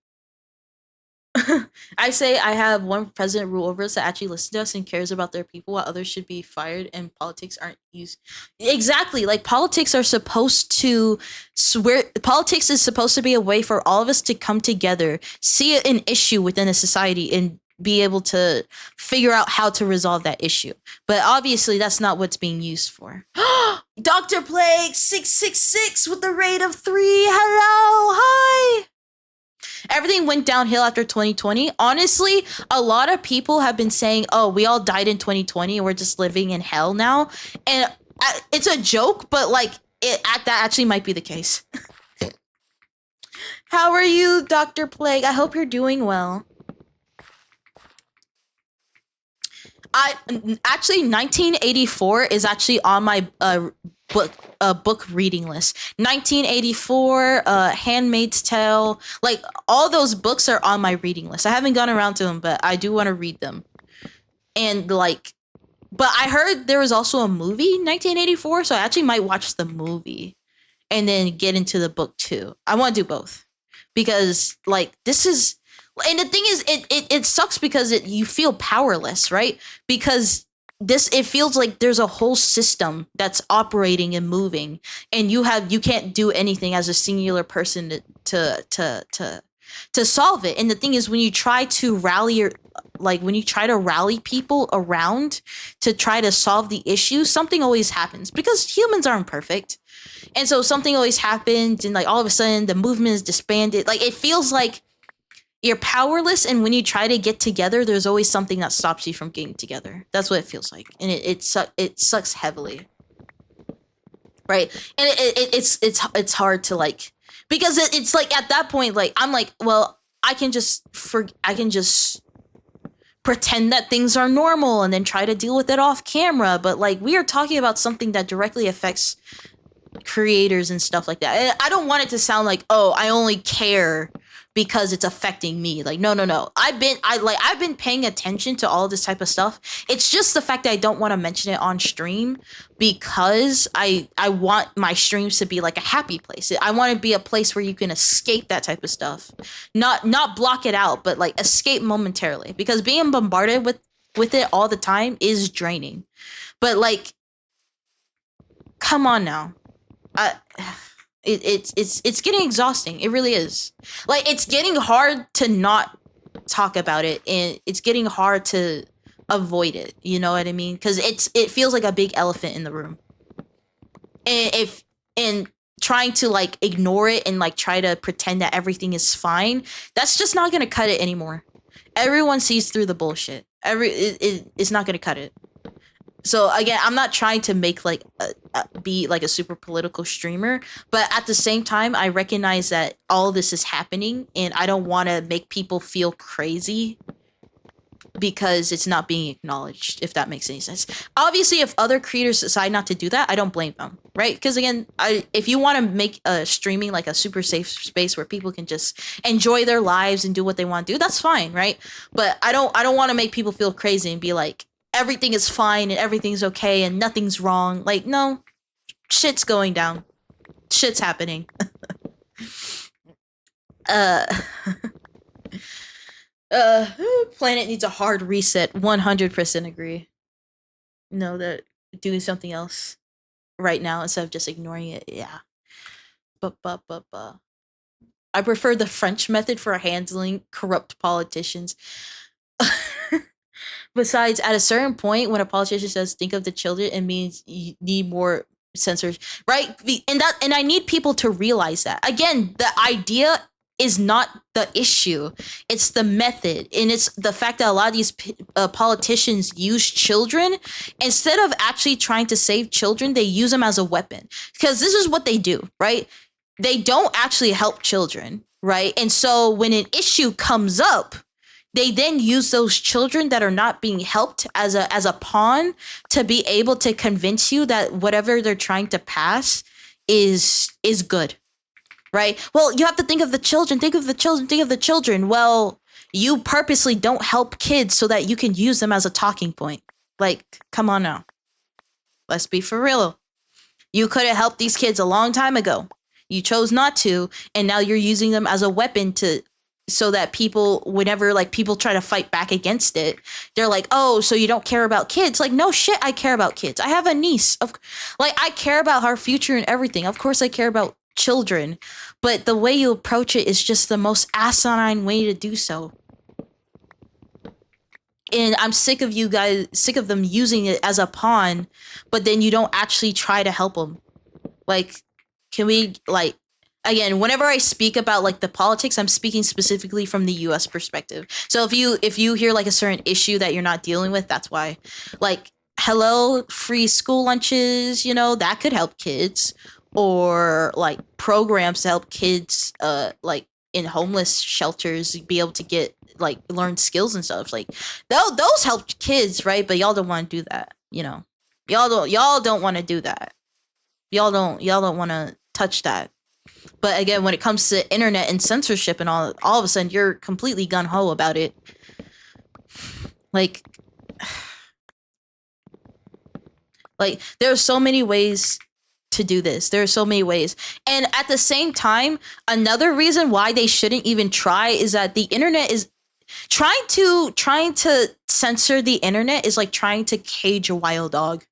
I say I have one president rule over us that actually listens to us and cares about their people while others should be fired and politics aren't used. Exactly. Like politics are supposed to swear. Politics is supposed to be a way for all of us to come together, see an issue within a society and be able to figure out how to resolve that issue. But obviously that's not what's being used for. Dr. Plague 666 with the rate of 3. Hello. Hi. Everything went downhill after 2020. Honestly, a lot of people have been saying, oh, we all died in 2020 and we're just living in hell now. And it's a joke, but like that actually might be the case. How are you, Dr. Plague? I hope you're doing well. Actually 1984 is actually on my book reading list. 1984, Handmaid's Tale, like all those books are on my reading list. I haven't gone around to them, but I do want to read them. And like, but I heard there was also a movie 1984, so I actually might watch the movie and then get into the book too. I want to do both because like this is. And the thing is, it sucks because you feel powerless, right? Because it feels like there's a whole system that's operating and moving, and you can't do anything as a singular person to solve it. And the thing is, when you try to rally people around to try to solve the issue, something always happens because humans aren't perfect, and so something always happens, and like all of a sudden the movement is disbanded. Like it feels like you're powerless, and when you try to get together, there's always something that stops you from getting together. That's what it feels like, and it sucks heavily, right? And it's hard to like, because it's like at that point, like I'm like, well, I can just pretend that things are normal and then try to deal with it off camera, but like we are talking about something that directly affects creators and stuff like that. And I don't want it to sound like, oh, I only care because it's affecting me. Like, no. I've been paying attention to all this type of stuff. It's just the fact that I don't want to mention it on stream because I want my streams to be like a happy place. I want to be a place where you can escape that type of stuff. Not block it out, but like escape momentarily, because being bombarded with it all the time is draining. But like, come on now. It's getting exhausting. It really is. Like, it's getting hard to not talk about it, and it's getting hard to avoid it. You know what I mean? Because it feels like a big elephant in the room. And trying to like ignore it and like try to pretend that everything is fine, that's just not gonna cut it anymore. Everyone sees through the bullshit. It's not gonna cut it. So again, I'm not trying to make like be like a super political streamer, but at the same time, I recognize that all this is happening, and I don't want to make people feel crazy because it's not being acknowledged, if that makes any sense. Obviously, if other creators decide not to do that, I don't blame them, right? Because again, if you want to make streaming like a super safe space where people can just enjoy their lives and do what they want to do, that's fine, right? But I don't want to make people feel crazy and be like, everything is fine and everything's okay and nothing's wrong. Like, no, shit's going down. Shit's happening. uh Planet needs a hard reset. 100% agree. No, that doing something else right now instead of just ignoring it. Yeah. But. I prefer the French method for handling corrupt politicians. Besides, at a certain point, when a politician says "think of the children," it means you need more censors, right? And I need people to realize that. Again, the idea is not the issue; it's the method, and it's the fact that a lot of these politicians use children instead of actually trying to save children. They use them as a weapon because this is what they do, right? They don't actually help children, right? And so when an issue comes up, they then use those children that are not being helped as a pawn to be able to convince you that whatever they're trying to pass is good, right? Well, you have to think of the children, think of the children, think of the children. Well, you purposely don't help kids so that you can use them as a talking point. Like, come on now. Let's be for real. You could have helped these kids a long time ago. You chose not to, and now you're using them as a weapon to so that people, whenever like people try to fight back against it, they're like, oh, so you don't care about kids. Like, no shit, I care about kids. I have a niece. I care about her future and everything. Of course I care about children, but the way you approach it is just the most asinine way to do so. And I'm sick of you guys, sick of them using it as a pawn, but then you don't actually try to help them. Like, can we, like, again, whenever I speak about like the politics, I'm speaking specifically from the US perspective. So if you hear like a certain issue that you're not dealing with, that's why. Like, hello, free school lunches, you know, that could help kids, or like programs to help kids like in homeless shelters be able to get like learn skills and stuff. Like those help kids, right? But y'all don't want to do that, you know. Y'all don't want to do that. Y'all don't want to touch that. But again, when it comes to internet and censorship and all of a sudden you're completely gung-ho about it. Like there are so many ways to do this. There are so many ways. And at the same time, another reason why they shouldn't even try is that the internet is trying to censor the internet is like trying to cage a wild dog.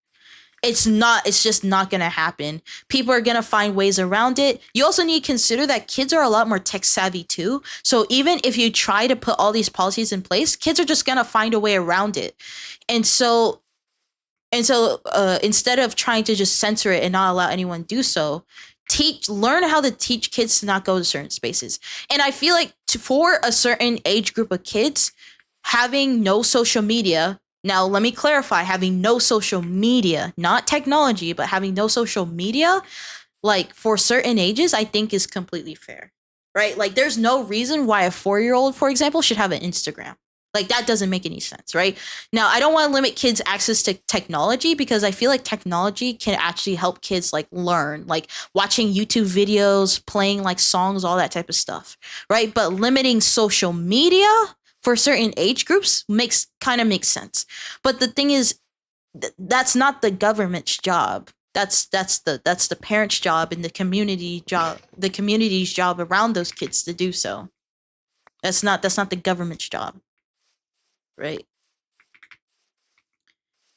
It's just not gonna happen. People are gonna find ways around it. You also need to consider that kids are a lot more tech savvy too. So even if you try to put all these policies in place, kids are just gonna find a way around it. And so instead of trying to just censor it and not allow anyone to do so, learn how to teach kids to not go to certain spaces. And I feel like for a certain age group of kids, having no social media. Now, let me clarify, having no social media, not technology, but having no social media, like for certain ages, I think is completely fair, right? Like there's no reason why a 4-year-old, for example, should have an Instagram. Like that doesn't make any sense, right? Now, I don't want to limit kids' access to technology because I feel like technology can actually help kids like learn, like watching YouTube videos, playing like songs, all that type of stuff, right? But limiting social media for certain age groups makes sense. But the thing is, that's not the government's job. That's the parents' job and the community's job around those kids to do so. That's not the government's job, right?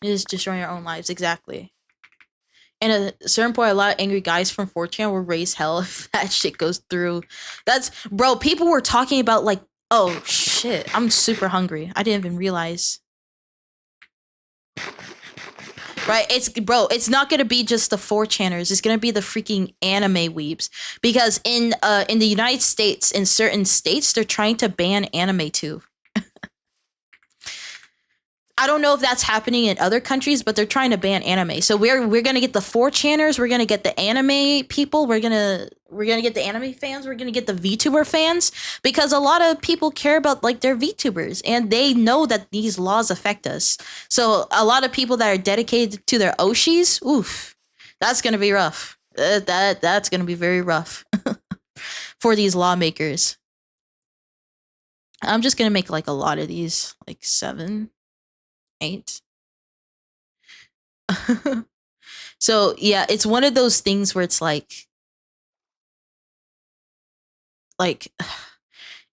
It is destroying our own lives, exactly. And at a certain point, a lot of angry guys from 4chan will raise hell if that shit goes through. Bro, people were talking about like, oh shit, I'm super hungry. I didn't even realize. Right, it's not gonna be just the 4chaners. It's gonna be the freaking anime weebs. Because in the United States, in certain states, they're trying to ban anime too. I don't know if that's happening in other countries, but they're trying to ban anime. So we're gonna get the 4chaners, we're gonna get the anime people, we're gonna get the anime fans, we're gonna get the VTuber fans, because a lot of people care about like their VTubers and they know that these laws affect us. So a lot of people that are dedicated to their Oshis, oof, that's gonna be rough. That's gonna be very rough for these lawmakers. I'm just gonna make like a lot of these, like 7, 8. So yeah, it's one of those things where it's like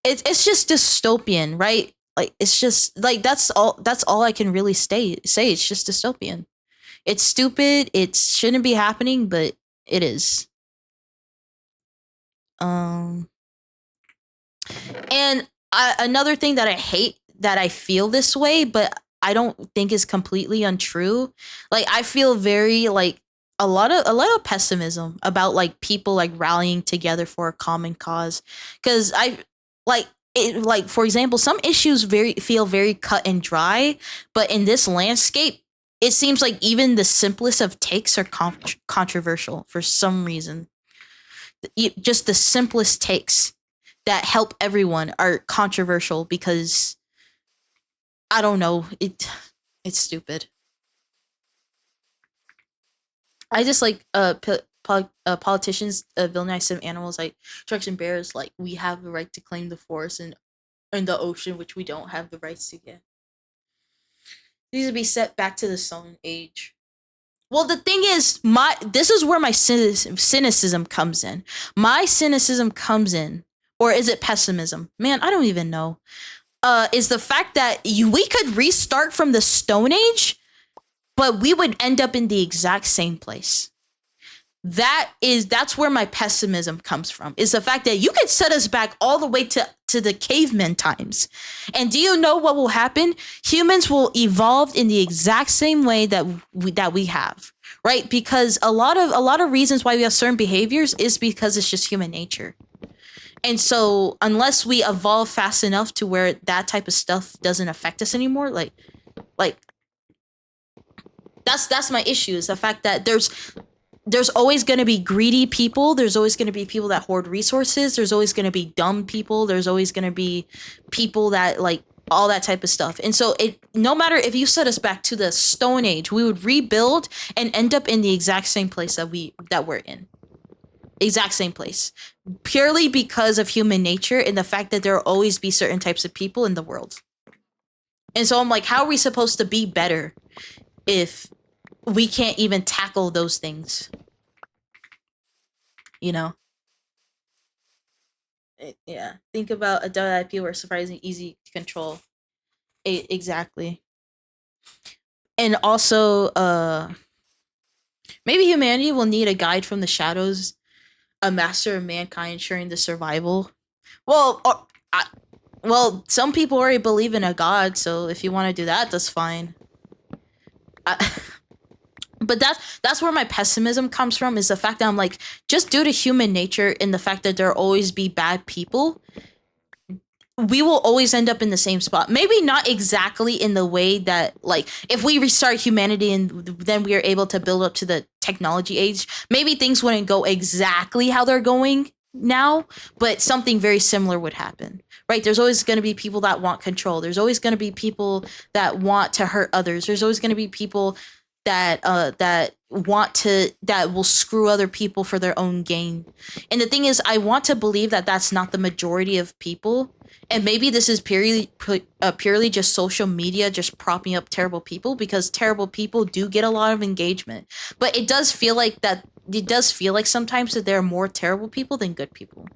it's just dystopian, right? Like it's just like that's all I can really say. It's just dystopian. It's stupid. It shouldn't be happening, but it is. Um and another thing that I hate, that I feel this way, but I don't think is completely untrue. Like I feel very like a lot of pessimism about like people like rallying together for a common cause, because I like it, like for example, some issues feel very cut and dry, but in this landscape it seems like even the simplest of takes are controversial for some reason. Just the simplest takes that help everyone are controversial because I don't know, it's stupid. I just like politicians villainize some animals like sharks and bears, like we have the right to claim the forest and the ocean, which we don't have the rights to get. These would be set back to the Stone Age. Well, the thing is, this is where my cynicism comes in. My cynicism comes in, or is it pessimism? Man, I don't even know. Is the fact that we could restart from the Stone Age, but we would end up in the exact same place. That's where my pessimism comes from, is the fact that you could set us back all the way to the caveman times. And do you know what will happen? Humans will evolve in the exact same way that we have, right? Because a lot of reasons why we have certain behaviors is because it's just human nature. And so unless we evolve fast enough to where that type of stuff doesn't affect us anymore, like that's my issue, is the fact that there's always going to be greedy people. There's always going to be people that hoard resources. There's always going to be dumb people. There's always going to be people that like all that type of stuff. And so no matter if you set us back to the Stone Age, we would rebuild and end up in the exact same place that we're in. Exact same place. Purely because of human nature and the fact that there will always be certain types of people in the world. And so I'm like, how are we supposed to be better if we can't even tackle those things? You know? Yeah. Think about adult IP were surprisingly easy to control. Exactly. And also, maybe humanity will need a guide from the shadows, a master of mankind ensuring the survival. Well, some people already believe in a god, so if you want to do that, that's fine. But that's where my pessimism comes from, is the fact that I'm like, just due to human nature and the fact that there'll always be bad people, we will always end up in the same spot. Maybe not exactly in the way that, like, if we restart humanity and then we are able to build up to the technology age, maybe things wouldn't go exactly how they're going now, but something very similar would happen, right? There's always going to be people that want control. There's always going to be people that want to hurt others. There's always going to be people that will screw other people for their own gain. And the thing is, I want to believe that that's not the majority of people, and maybe this is purely just social media just propping up terrible people, because terrible people do get a lot of engagement. But it does feel like sometimes that there are more terrible people than good people.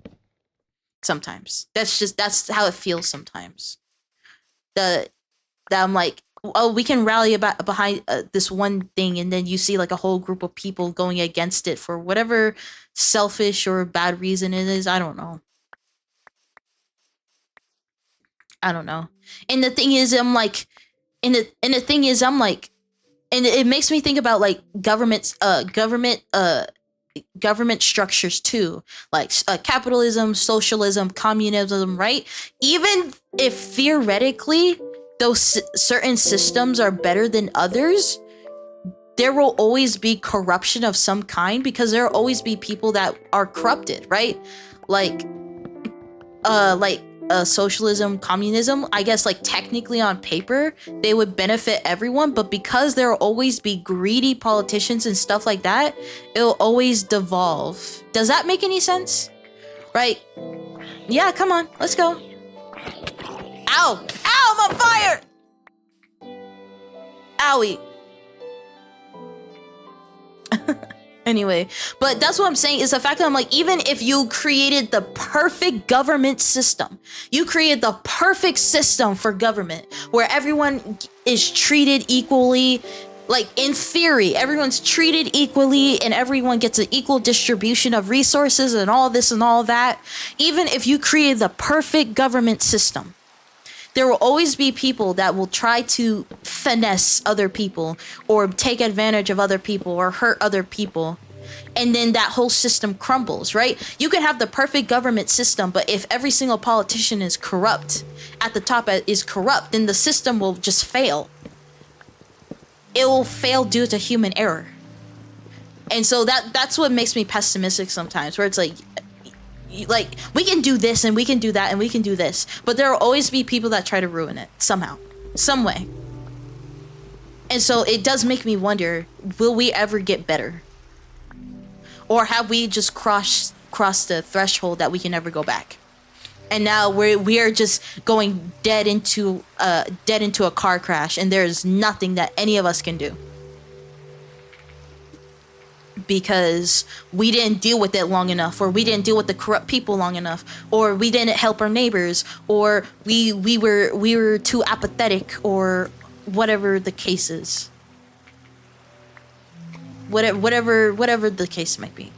Sometimes that's how it feels sometimes. That I'm like, oh, we can rally behind this one thing, and then you see like a whole group of people going against it for whatever selfish or bad reason it is. I don't know. And the thing is, I'm like, and it makes me think about like government structures too, like capitalism, socialism, communism, right? Even if theoretically those certain systems are better than others, there will always be corruption of some kind, because there will always be people that are corrupted, right? Like socialism, communism, I guess, like, technically on paper they would benefit everyone, but because there will always be greedy politicians and stuff like that, it'll always devolve. Does that make any sense? Right? Yeah, come on, let's go. Ow! Ow, I'm on fire! Owie. Anyway, but that's what I'm saying, is the fact that I'm like, even if you created the perfect government system, you created the perfect system for government where everyone is treated equally, like, in theory, everyone's treated equally and everyone gets an equal distribution of resources and all this and all that, even if you created the perfect government system, there will always be people that will try to finesse other people or take advantage of other people or hurt other people. And then that whole system crumbles, right? You can have the perfect government system, but if every single politician is corrupt, at the top is corrupt, then the system will just fail. It will fail due to human error. And so that's what makes me pessimistic sometimes, where it's like, we can do this and we can do that and we can do this, but there will always be people that try to ruin it somehow, some way. And so it does make me wonder, will we ever get better? Or have we just crossed the threshold that we can never go back? And now we are just going dead into a car crash, and there's nothing that any of us can do. Because we didn't deal with it long enough, or we didn't deal with the corrupt people long enough, or we didn't help our neighbors, or we were too apathetic, or whatever the case is. Whatever the case might be.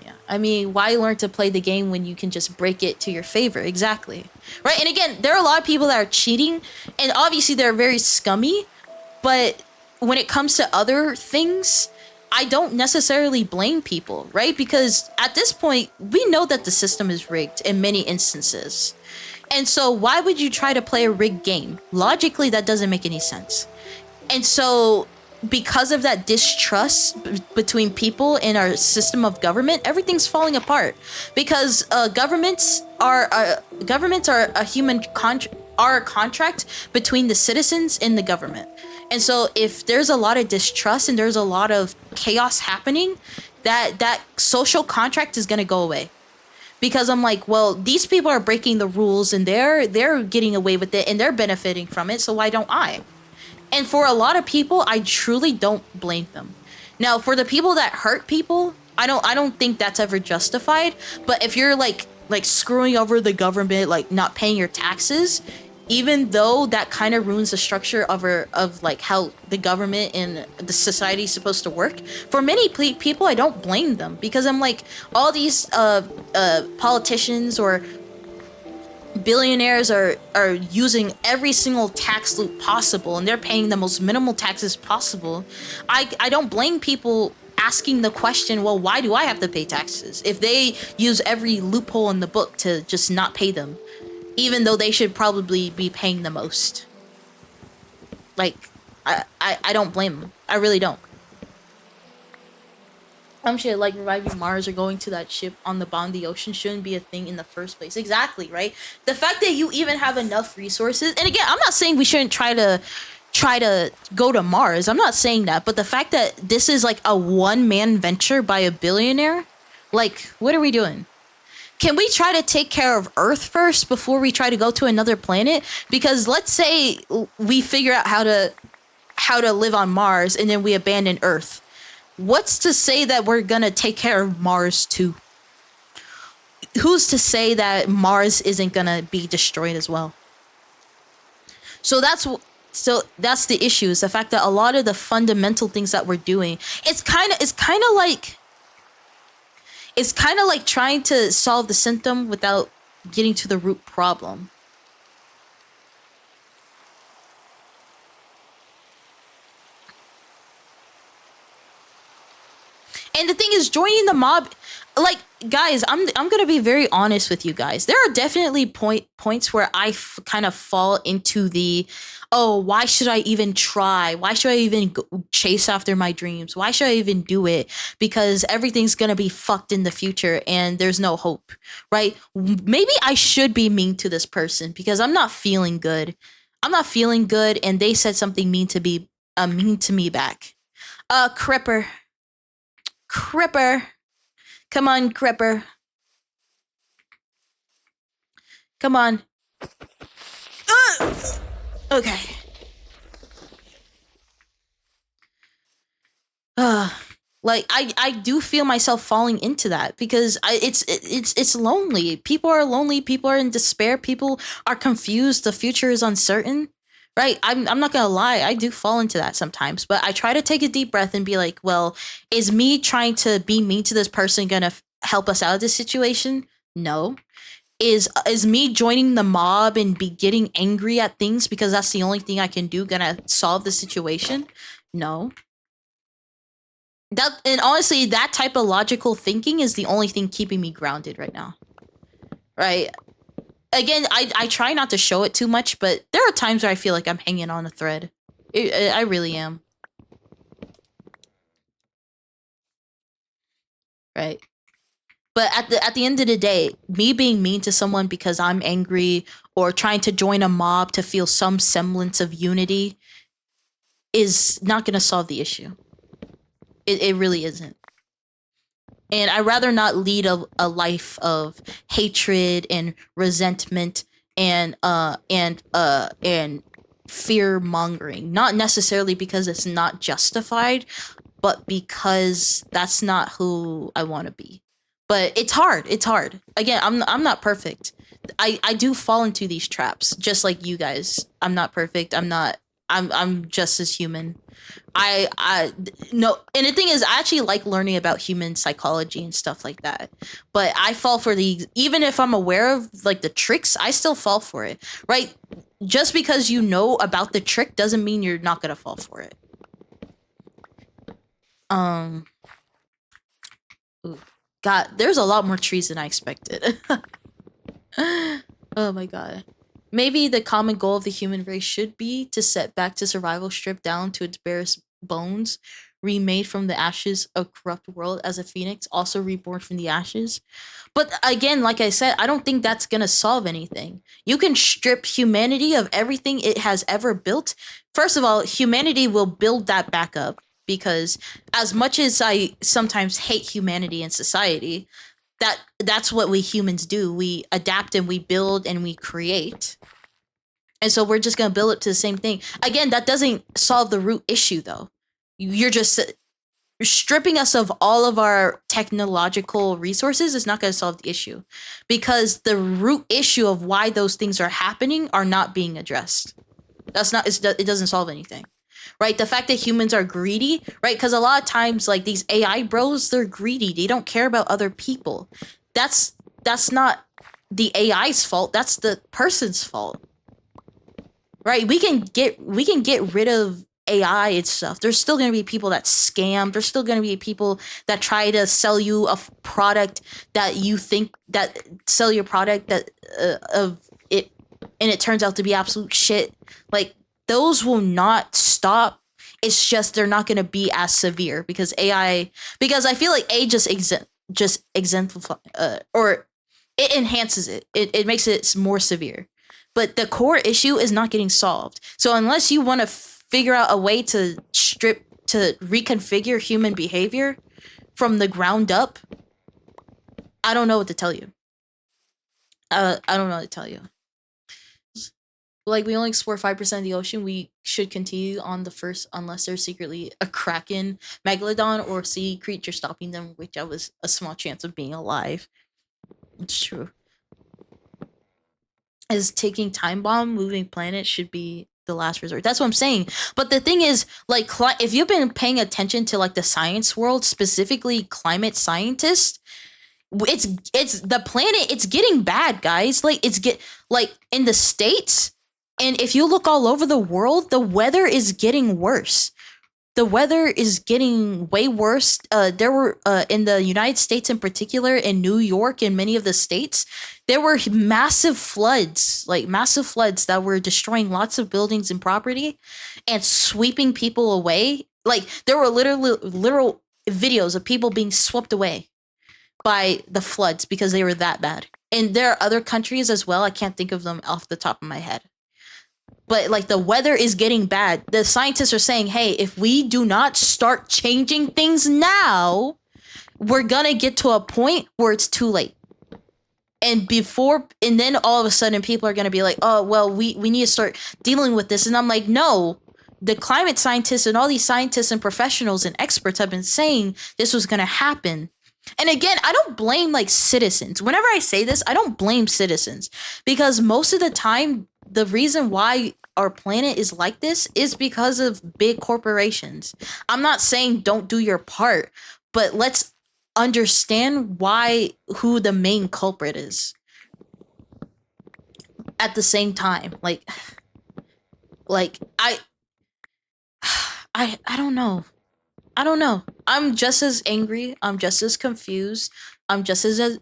Yeah, I mean, why learn to play the game when you can just break it to your favor? Exactly, right? And again, there are a lot of people that are cheating, and obviously they're very scummy, but when it comes to other things, I don't necessarily blame people, right? Because at this point, we know that the system is rigged in many instances. And so why would you try to play a rigged game? Logically, that doesn't make any sense. And so because of that distrust between people in our system of government, everything's falling apart. Because governments are a contract between the citizens and the government. And so if there's a lot of distrust and there's a lot of chaos happening, that social contract is going to go away. Because I'm like, well, these people are breaking the rules and they're getting away with it and they're benefiting from it, so why don't I? And for a lot of people, I truly don't blame them. Now, for the people that hurt people, I don't think that's ever justified. But if you're like screwing over the government, like not paying your taxes, even though that kind of ruins the structure of like how the government and the society is supposed to work, for many people, I don't blame them, because I'm like, all these politicians or billionaires are using every single tax loop possible, and they're paying the most minimal taxes possible. I don't blame people asking the question, well, why do I have to pay taxes if they use every loophole in the book to just not pay them, even though they should probably be paying the most? Like, I don't blame them. I really don't. Shit, like reviving Mars or going to that ship on the bottom of the ocean shouldn't be a thing in the first place. Exactly, right? The fact that you even have enough resources, and again, I'm not saying we shouldn't try to go to Mars. I'm not saying that, but the fact that this is like a one-man venture by a billionaire, like, what are we doing? Can we try to take care of Earth first before we try to go to another planet? Because let's say we figure out how to live on Mars and then we abandon Earth. What's to say that we're gonna take care of Mars too? Who's to say that Mars isn't gonna be destroyed as well? So that's the issue, is the fact that a lot of the fundamental things that we're doing, it's kind of like trying to solve the symptom without getting to the root problem. And the thing is, joining the mob, like guys, I'm gonna be very honest with you guys. There are definitely points where I kind of fall into the, oh, why should I even try? Why should I even chase after my dreams? Why should I even do it? Because everything's gonna be fucked in the future and there's no hope, right? Maybe I should be mean to this person because I'm not feeling good. I'm not feeling good, and they said something mean to me back. Cripper, Cripper. Come on, Cripper. Come on. Okay. Like I do feel myself falling into that because it's lonely. People are lonely. People are in despair. People are confused. The future is uncertain. Right? I'm not gonna lie. I do fall into that sometimes, but I try to take a deep breath and be like, well, is me trying to be mean to this person gonna help us out of this situation? No. Is me joining the mob and be getting angry at things because that's the only thing I can do gonna solve the situation? No. That, and honestly, that type of logical thinking is the only thing keeping me grounded right now. Right? Again, I try not to show it too much, but there are times where I feel like I'm hanging on a thread. I really am. Right? But at the end of the day, me being mean to someone because I'm angry or trying to join a mob to feel some semblance of unity is not going to solve the issue. It really isn't. And I'd rather not lead a life of hatred and resentment and fear mongering. Not necessarily because it's not justified, but because that's not who I want to be. But it's hard. It's hard. Again, I'm not perfect. I do fall into these traps just like you guys. I'm not perfect. I'm just as human. I no, and the thing is, I actually like learning about human psychology and stuff like that. But I fall for the, even if I'm aware of like the tricks, I still fall for it. Right? Just because you know about the trick doesn't mean you're not gonna fall for it. Um. Ooh. God, there's a lot more trees than I expected. Oh my god. Maybe the common goal of the human race should be to set back to survival, stripped down to its barest bones, remade from the ashes of corrupt world as a phoenix, also reborn from the ashes. But again, like I said, I don't think that's gonna solve anything. You can strip humanity of everything it has ever built. First of all, humanity will build that back up because as much as I sometimes hate humanity and society, that's what we humans do. We adapt and we build and we create. And so we're just going to build it to the same thing. Again, that doesn't solve the root issue though. You're just stripping us of all of our technological resources is not going to solve the issue because the root issue of why those things are happening are not being addressed. It doesn't solve anything. Right? The fact that humans are greedy, right? Because a lot of times, like these AI bros, they're greedy. They don't care about other people. That's not the AI's fault. That's the person's fault. Right? We can get rid of AI and stuff. There's still going to be people that scam. There's still going to be people that try to sell you a product that you think that sell your product that of it, and it turns out to be absolute shit. Like those will not stop. It's just they're not going to be as severe because AI. Because I feel like AI just exemplify or it enhances it. It makes it more severe. But the core issue is not getting solved. So unless you want to figure out a way to reconfigure human behavior from the ground up, I don't know what to tell you. I don't know what to tell you. Like, we only explore 5% of the ocean. We should continue on the first unless there's secretly a kraken, megalodon, or sea creature stopping them, which I was a small chance of being alive. It's true. Is taking time bomb moving planets should be the last resort. That's what I'm saying. But the thing is, like, if you've been paying attention to like the science world, specifically climate scientists, it's the planet. It's getting bad, guys. Like like in the States, and if you look all over the world, the weather is getting worse. the weather is getting way worse. There were in the United States in particular, in New York, in many of the states, there were massive floods, like massive floods that were destroying lots of buildings and property, and sweeping people away. Like there were literal videos of people being swept away by the floods because they were that bad. And there are other countries as well. I can't think of them off the top of my head. But like the weather is getting bad. The scientists are saying, hey, if we do not start changing things now, we're gonna get to a point where it's too late. And then all of a sudden people are gonna be like, oh, well, we need to start dealing with this. And I'm like, no, the climate scientists and all these scientists and professionals and experts have been saying this was gonna happen. And again, I don't blame like citizens. Whenever I say this, I don't blame citizens, because most of the time, the reason why our planet is like this is because of big corporations. I'm not saying don't do your part, but let's understand who the main culprit is at the same time. Like I don't know. I don't know. I'm just as angry. I'm just as confused. I'm just as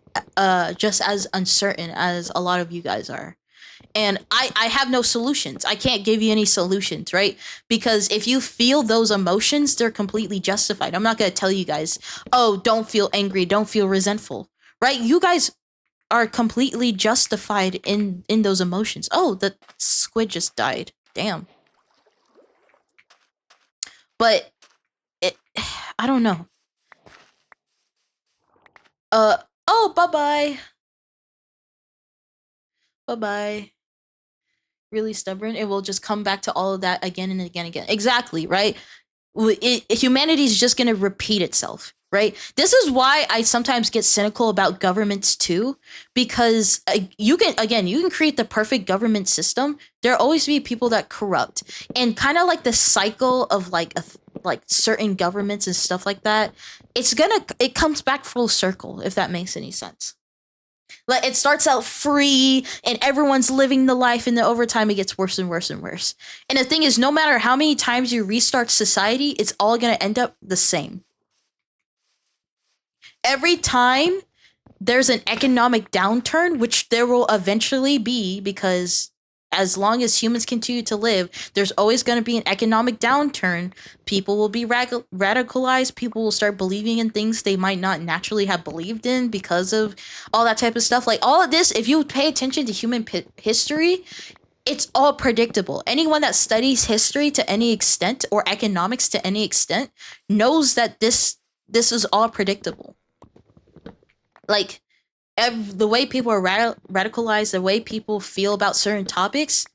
uncertain as a lot of you guys are. And I have no solutions. I can't give you any solutions, right? Because if you feel those emotions, they're completely justified. I'm not going to tell you guys, oh, don't feel angry, don't feel resentful, right? You guys are completely justified in those emotions. Oh, the squid just died. Damn. But I don't know. Oh, bye-bye. Bye-bye. Really stubborn, it will just come back to all of that again and again and again. Exactly, right? Humanity is just going to repeat itself, right? This is why I sometimes get cynical about governments too, because you can create the perfect government system. There'll always be people that corrupt, and kind of like the cycle of like certain governments and stuff like that. It comes back full circle, if that makes any sense. Like it starts out free and everyone's living the life, and then over time it gets worse and worse and worse. And the thing is, no matter how many times you restart society, it's all going to end up the same. Every time there's an economic downturn, which there will eventually be, because as long as humans continue to live, there's always going to be an economic downturn. People will be radicalized. People will start believing in things they might not naturally have believed in because of all that type of stuff. Like all of this, if you pay attention to human history, it's all predictable. Anyone that studies history to any extent, or economics to any extent, knows that this is all predictable. Like the way people are radicalized, the way people feel about certain topics,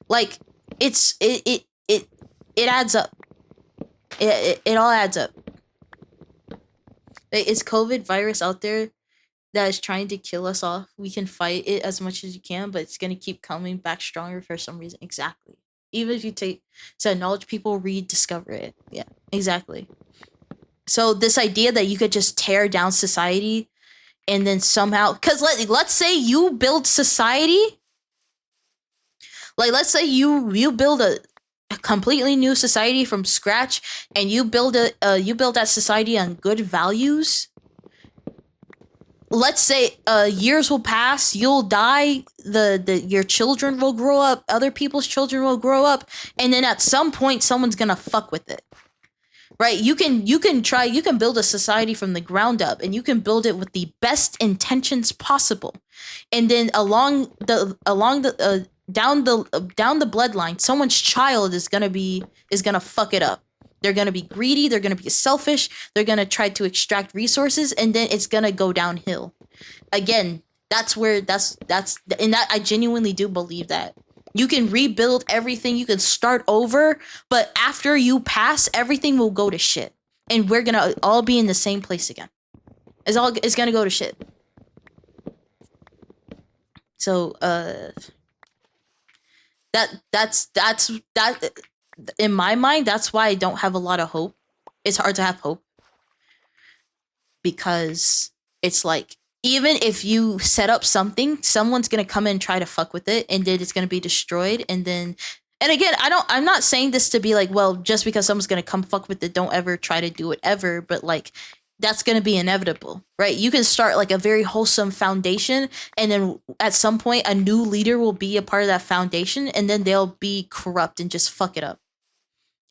like it adds up. It all adds up. It's COVID virus out there that is trying to kill us off. We can fight it as much as you can, but it's gonna keep coming back stronger for some reason. Exactly. Even if you take knowledge, people rediscover it. Yeah, exactly. So this idea that you could just tear down society and then somehow, because let's say you build society, like let's say you build a completely new society from scratch, and you build that society on good values. Let's say years will pass, you'll die, your children will grow up, other people's children will grow up, and then at some point someone's gonna fuck with it. Right, you can build a society from the ground up, and you can build it with the best intentions possible, and then down the bloodline, someone's child is gonna fuck it up. They're gonna be greedy. They're gonna be selfish. They're gonna try to extract resources, and then it's gonna go downhill. Again, that's and that I genuinely do believe that. You can rebuild everything, you can start over, but after you pass, everything will go to shit. And we're gonna all be in the same place again. It's gonna go to shit. So that's in my mind, that's why I don't have a lot of hope. It's hard to have hope. Because it's like, even if you set up something, someone's gonna come in and try to fuck with it, and then it's gonna be destroyed, and then And again, I'm not saying this to be like, well, just because someone's gonna come fuck with it, don't ever try to do it ever. But like, that's gonna be inevitable, right? You can start like a very wholesome foundation, and then at some point, a new leader will be a part of that foundation, and then they'll be corrupt and just fuck it up.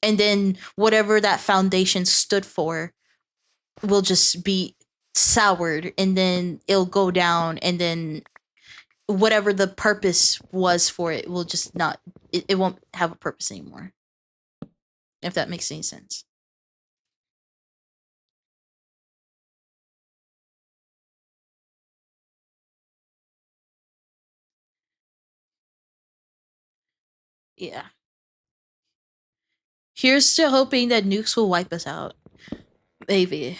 And then whatever that foundation stood for will just be soured, and then it'll go down, and then whatever the purpose was for it will just not, it won't have a purpose anymore, if that makes any sense. Yeah. Here's to hoping that nukes will wipe us out. Maybe.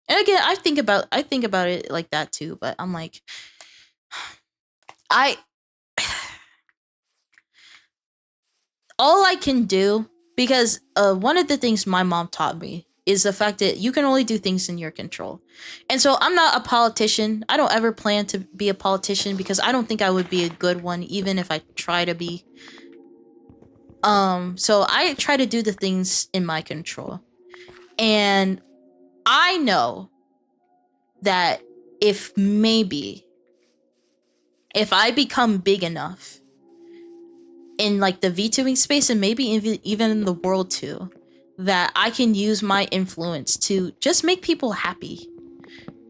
And again, I think about it like that too, but I'm like, I all I can do, because one of the things my mom taught me is the fact that you can only do things in your control. And so I'm not a politician. I don't ever plan to be a politician because I don't think I would be a good one even if I try to be. So I try to do the things in my control. And I know that if I become big enough in like the VTubing space, and maybe even in the world too, that I can use my influence to just make people happy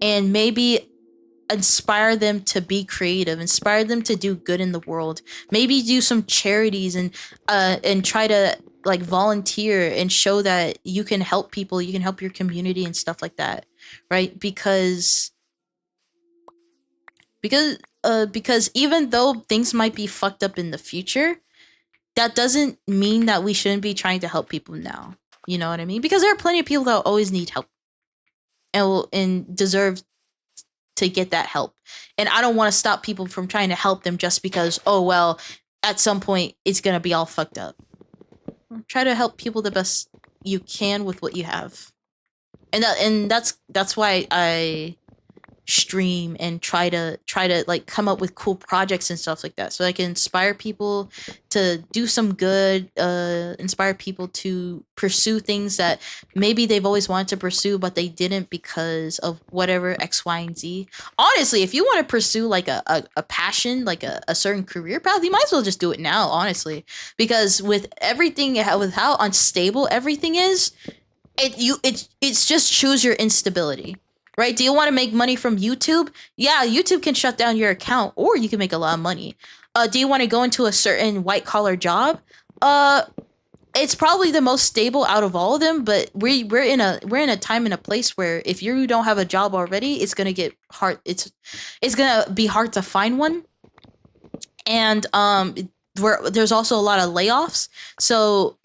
and maybe inspire them to be creative, inspire them to do good in the world, maybe do some charities and try to like volunteer and show that you can help people, you can help your community and stuff like that, right? Because even though things might be fucked up in the future, that doesn't mean that we shouldn't be trying to help people now. You know what I mean? Because there are plenty of people that always need help and deserve to get that help. And I don't want to stop people from trying to help them just because, oh, well, at some point it's going to be all fucked up. Try to help people the best you can with what you have. And that's why I stream and try to like come up with cool projects and stuff like that, so I can inspire people to do some good, inspire people to pursue things that maybe they've always wanted to pursue but they didn't because of whatever X, Y, and Z. Honestly, if you want to pursue like a passion, like a certain career path, you might as well just do it now, honestly, because with everything, with how unstable everything is, it's just choose your instability. Right? Do you want to make money from YouTube? Yeah, YouTube can shut down your account, or you can make a lot of money. Do you want to go into a certain white collar job? It's probably the most stable out of all of them, but we're in a time and a place where if you don't have a job already, it's gonna get hard. It's gonna be hard to find one, and there's also a lot of layoffs. So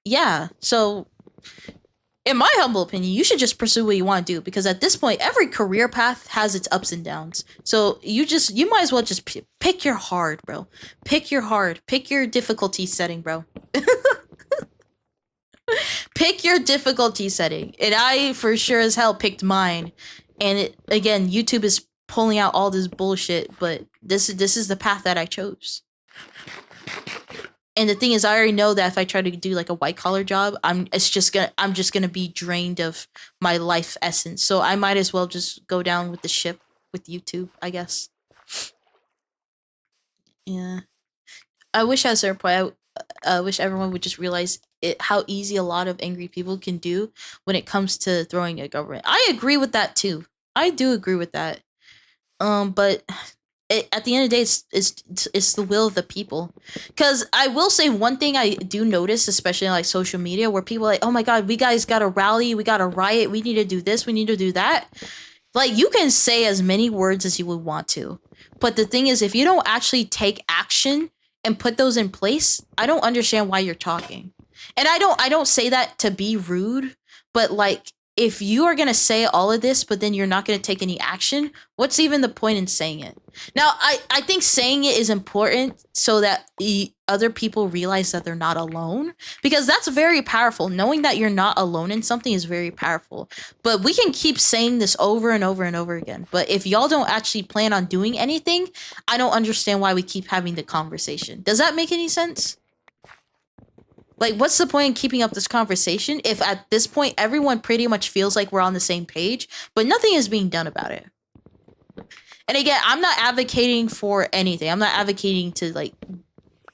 yeah, so in my humble opinion, you should just pursue what you want to do, because at this point, every career path has its ups and downs. So you might as well just pick your hard, bro. Pick your hard. Pick your difficulty setting, bro. Pick your difficulty setting. And I for sure as hell picked mine. And again, YouTube is pulling out all this bullshit, but this is the path that I chose. And the thing is, I already know that if I try to do like a white collar job, I'm just gonna be drained of my life essence. So I might as well just go down with the ship with YouTube, I guess. Yeah. I wish at a certain point, I wish everyone would just realize how easy a lot of angry people can do when it comes to throwing a government. I agree with that too. I do agree with that. But at the end of the day, it's the will of the people. Because I will say one thing I do notice, especially on like social media, where people are like, oh my god, we guys gotta rally, we gotta riot, we need to do this, we need to do that. Like, you can say as many words as you would want to, but the thing is, if you don't actually take action and put those in place, I don't understand why you're talking. And I don't say that to be rude, but like, if you are going to say all of this, but then you're not going to take any action, what's even the point in saying it? Now, I think saying it is important so that other people realize that they're not alone, because that's very powerful. Knowing that you're not alone in something is very powerful. But we can keep saying this over and over and over again. But if y'all don't actually plan on doing anything, I don't understand why we keep having the conversation. Does that make any sense? Like, what's the point in keeping up this conversation if at this point everyone pretty much feels like we're on the same page, but nothing is being done about it? And again, I'm not advocating for anything. I'm not advocating to like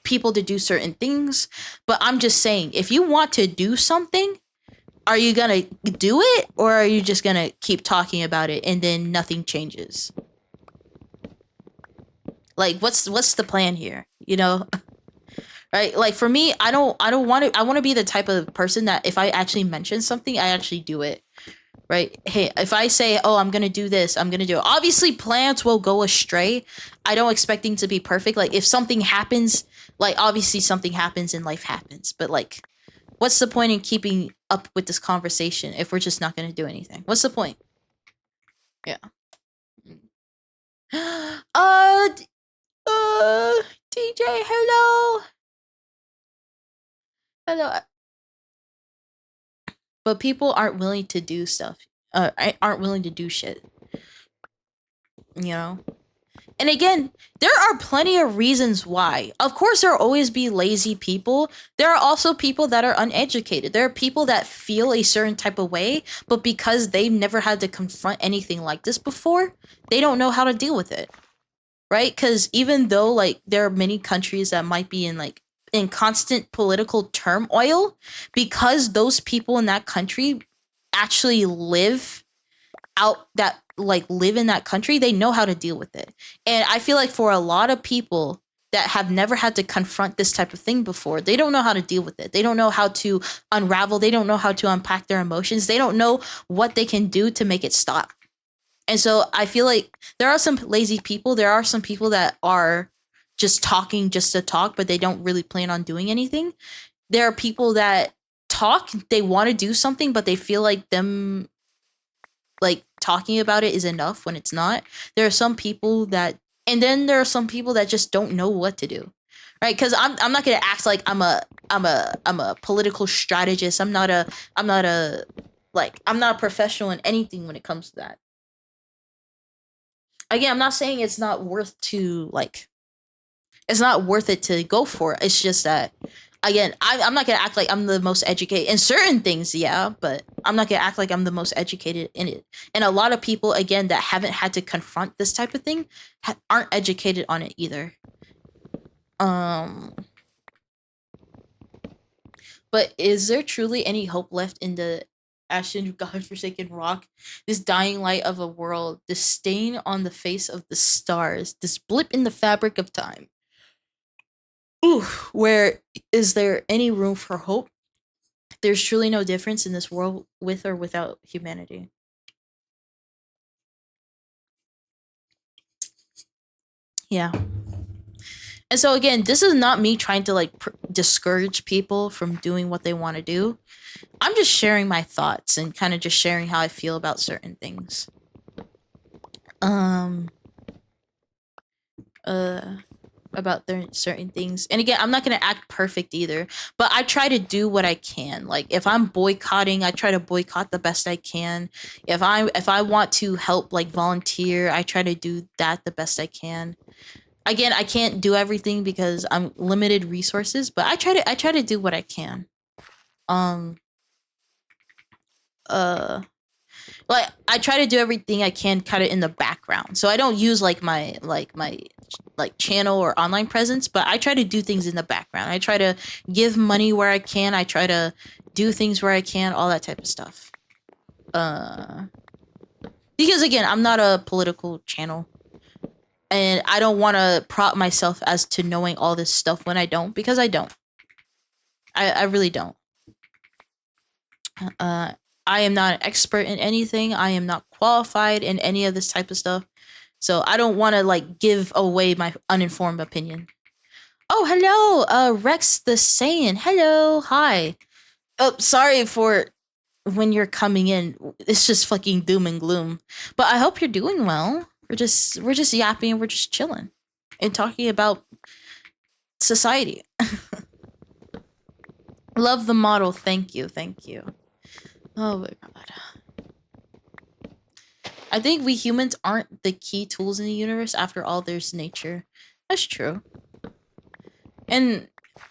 people to do certain things, but I'm just saying if you want to do something, are you gonna do it or are you just gonna keep talking about it and then nothing changes? Like, what's the plan here? You know, right? Like for me, I don't want to. I want to be the type of person that if I actually mention something, I actually do it. Right? Hey, if I say, "Oh, I'm gonna do this," I'm gonna do it. Obviously, plans will go astray. I don't expect things to be perfect. Like if something happens, like obviously something happens and life happens. But like, what's the point in keeping up with this conversation if we're just not gonna do anything? What's the point? Yeah. uh, DJ, hello, hello. But people aren't willing to do stuff. Aren't willing to do shit. You know. And again, there are plenty of reasons why. Of course, there will always be lazy people. There are also people that are uneducated. There are people that feel a certain type of way, but because they've never had to confront anything like this before, they don't know how to deal with it. Right? Because even though like there are many countries that might be in like in constant political turmoil, because those people in that country actually live out that like live in that country, they know how to deal with it. And I feel like for a lot of people that have never had to confront this type of thing before, they don't know how to deal with it. They don't know how to unravel. They don't know how to unpack their emotions. They don't know what they can do to make it stop. And so I feel like there are some lazy people. There are some people that are just talking just to talk, but they don't really plan on doing anything. There are people that talk, they want to do something, but they feel like them like talking about it is enough when it's not. There are some people that, and then there are some people that just don't know what to do, right? Because I'm not gonna act like I'm a political strategist. I'm not a I'm not a professional in anything when it comes to that. Again, I'm not saying it's not worth to like, it's not worth it to go for it. It's just that again, I'm not gonna act like I'm the most educated in certain things, yeah, but I'm not gonna act like I'm the most educated in it. And a lot of people, again, that haven't had to confront this type of thing, aren't educated on it either. But is there truly any hope left in the ashen, godforsaken rock? This dying light of a world, this stain on the face of the stars, this blip in the fabric of time. Ooh, where is there any room for hope? There's truly no difference in this world with or without humanity. Yeah. And so again, this is not me trying to like discourage people from doing what they want to do. I'm just sharing my thoughts and kind of just sharing how I feel about certain things. About certain things. And again, I'm not going to act perfect either, but I try to do what I can. Like if I'm boycotting, I try to boycott the best I can. If I want to help like volunteer, I try to do that the best I can. Again, I can't do everything because I'm limited resources, but I try to do what I can. Like I try to do everything I can kind of in the background. So I don't use like my channel or online presence, but I try to do things in the background. I try to give money where I can. I try to do things where I can, all that type of stuff. Because again, I'm not a political channel. And I don't want to prop myself as to knowing all this stuff when I don't, because I don't. I really don't. I am not an expert in anything. I am not qualified in any of this type of stuff. So I don't want to like give away my uninformed opinion. Oh, hello, Rex the Saiyan. Hello, hi. Oh, sorry for when you're coming in. It's just fucking doom and gloom. But I hope you're doing well. We're just yapping and we're just chilling and talking about society. Love the model. Thank you. Thank you. Oh my god. I think we humans aren't the key tools in the universe. After all, there's nature. That's true. And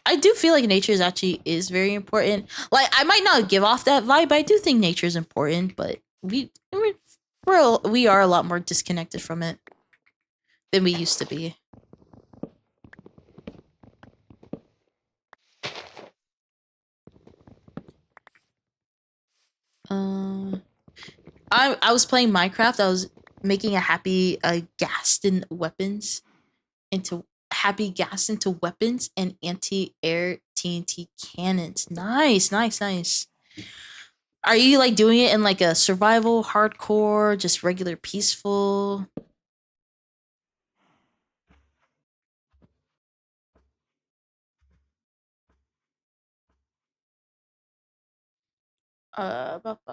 I do feel like nature is very important. Like I might not give off that vibe, but I do think nature is important. But we are a lot more disconnected from it than we used to be. I was playing Minecraft. I was making a happy happy gas into weapons and anti-air TNT cannons. Nice, nice, nice. Are you like doing it in like a survival, hardcore, just regular peaceful? But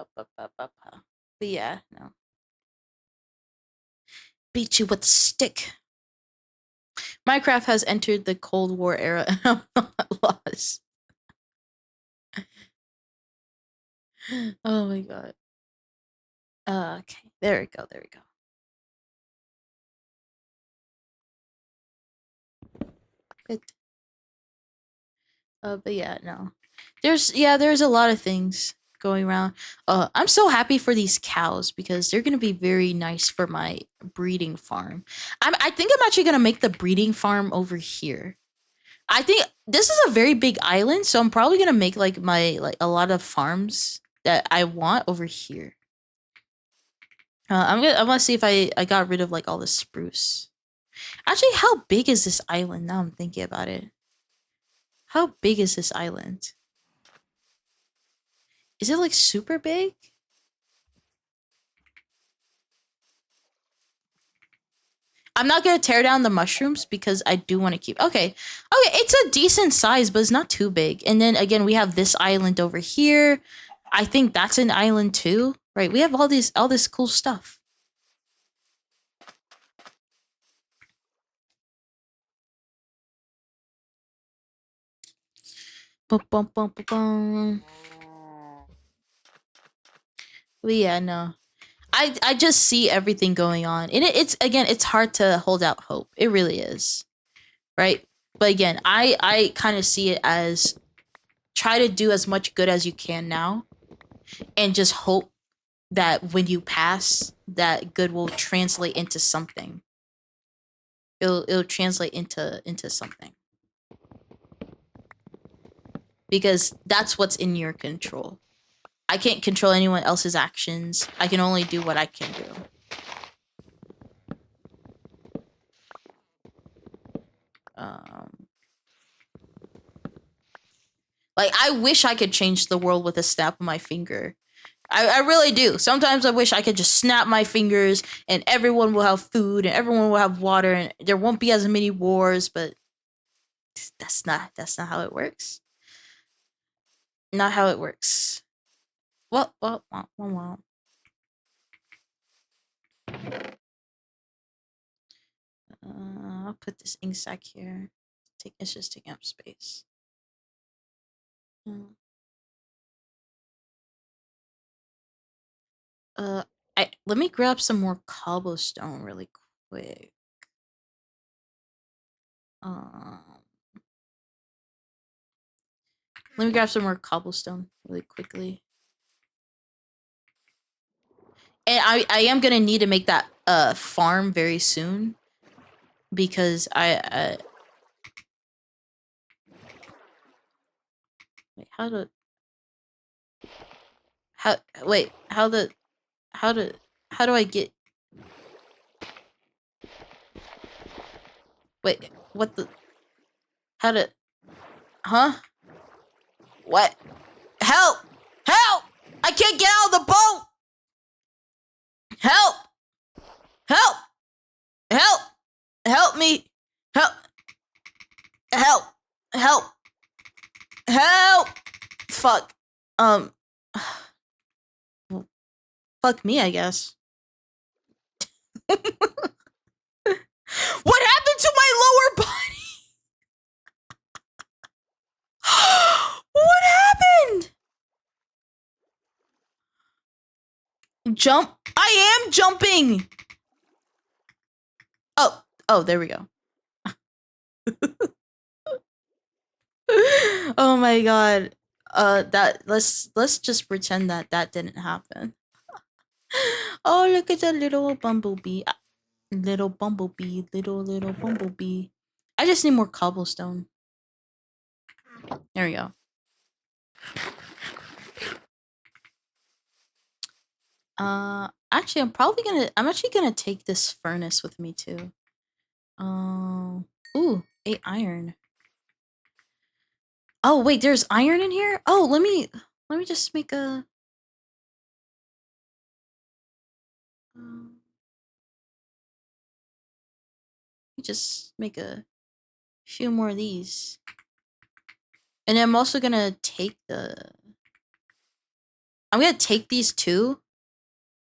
yeah, no. Beat you with a stick. Minecraft has entered the Cold War era and I'm not lost. Oh my god. Okay, there we go, there we go. Good. But yeah, no. There's a lot of things going around. I'm so happy for these cows because they're gonna be very nice for my breeding farm. I think I'm actually gonna make the breeding farm over here. I think this is a very big island, so I'm probably gonna make like a lot of farms that I want over here. I'm gonna see if I got rid of like all the spruce. Actually, how big is this island? Now I'm thinking about it. How big is this island? Is it like super big? I'm not gonna tear down the mushrooms because I do want to keep. Okay, it's a decent size, but it's not too big. And then again, we have this island over here. I think that's an island too, right? We have all this cool stuff. Bum, bum, bum, bum, bum. But yeah, no. I just see everything going on. And it's hard to hold out hope. It really is. Right? But again, I kind of see it as try to do as much good as you can now and just hope that when you pass, that good will translate into something. It'll translate into something. Because that's what's in your control. I can't control anyone else's actions. I can only do what I can do. Like I wish I could change the world with a snap of my finger. I really do. Sometimes I wish I could just snap my fingers and everyone will have food and everyone will have water and there won't be as many wars, but that's not how it works. Not how it works. Well. I'll put this ink sac here. It's just taking up space. Let me grab some more cobblestone really quick. Let me grab some more cobblestone really quickly. And I am gonna need to make that farm very soon because wait, how do I get wait what the how to huh what help I can't get out of the boat help help me help fuck fuck me I guess. What happened to my lower body? What happened? Jump. I am jumping. Oh, there we go. Oh my god. That let's just pretend that that didn't happen. Oh, look at the little bumblebee. Little bumblebee, little bumblebee. I just need more cobblestone. There we go. Actually, I'm actually gonna take this furnace with me too. Ooh, 8 iron. Oh wait, there's iron in here. Oh, let me just make a. Just make a few more of these, and I'm also gonna take the. I'm gonna take these too,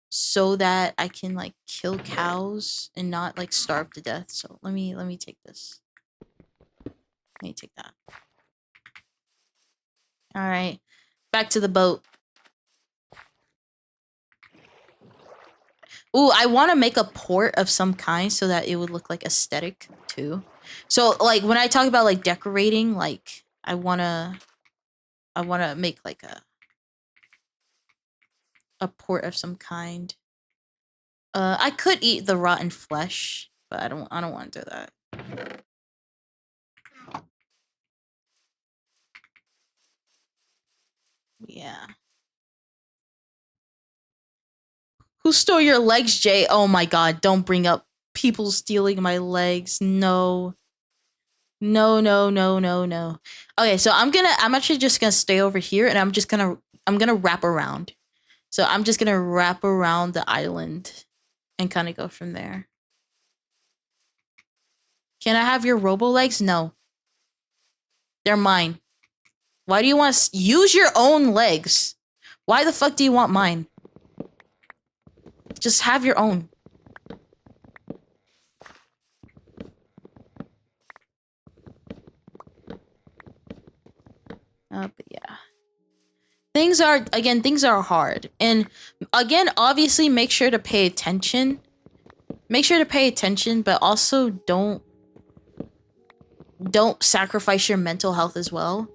so that I can like kill cows and not like starve to death. So let me take this. Let me take that. All right, back to the boat. Ooh, I want to make a port of some kind so that it would look like aesthetic too. So like when I talk about like decorating, like I wanna make like a port of some kind. I could eat the rotten flesh, but I don't want to do that. Yeah. Who stole your legs, Jay? Oh my god, don't bring up people stealing my legs. No. No, no, no, no, no. Okay, so I'm actually just gonna stay over here and I'm gonna wrap around. So I'm just gonna wrap around the island and kind of go from there. Can I have your robo legs? No. They're mine. Why do you want to use your own legs? Why the fuck do you want mine? Just have your own. But yeah. Things are hard. And again, obviously make sure to pay attention. Make sure to pay attention, but also don't sacrifice your mental health as well.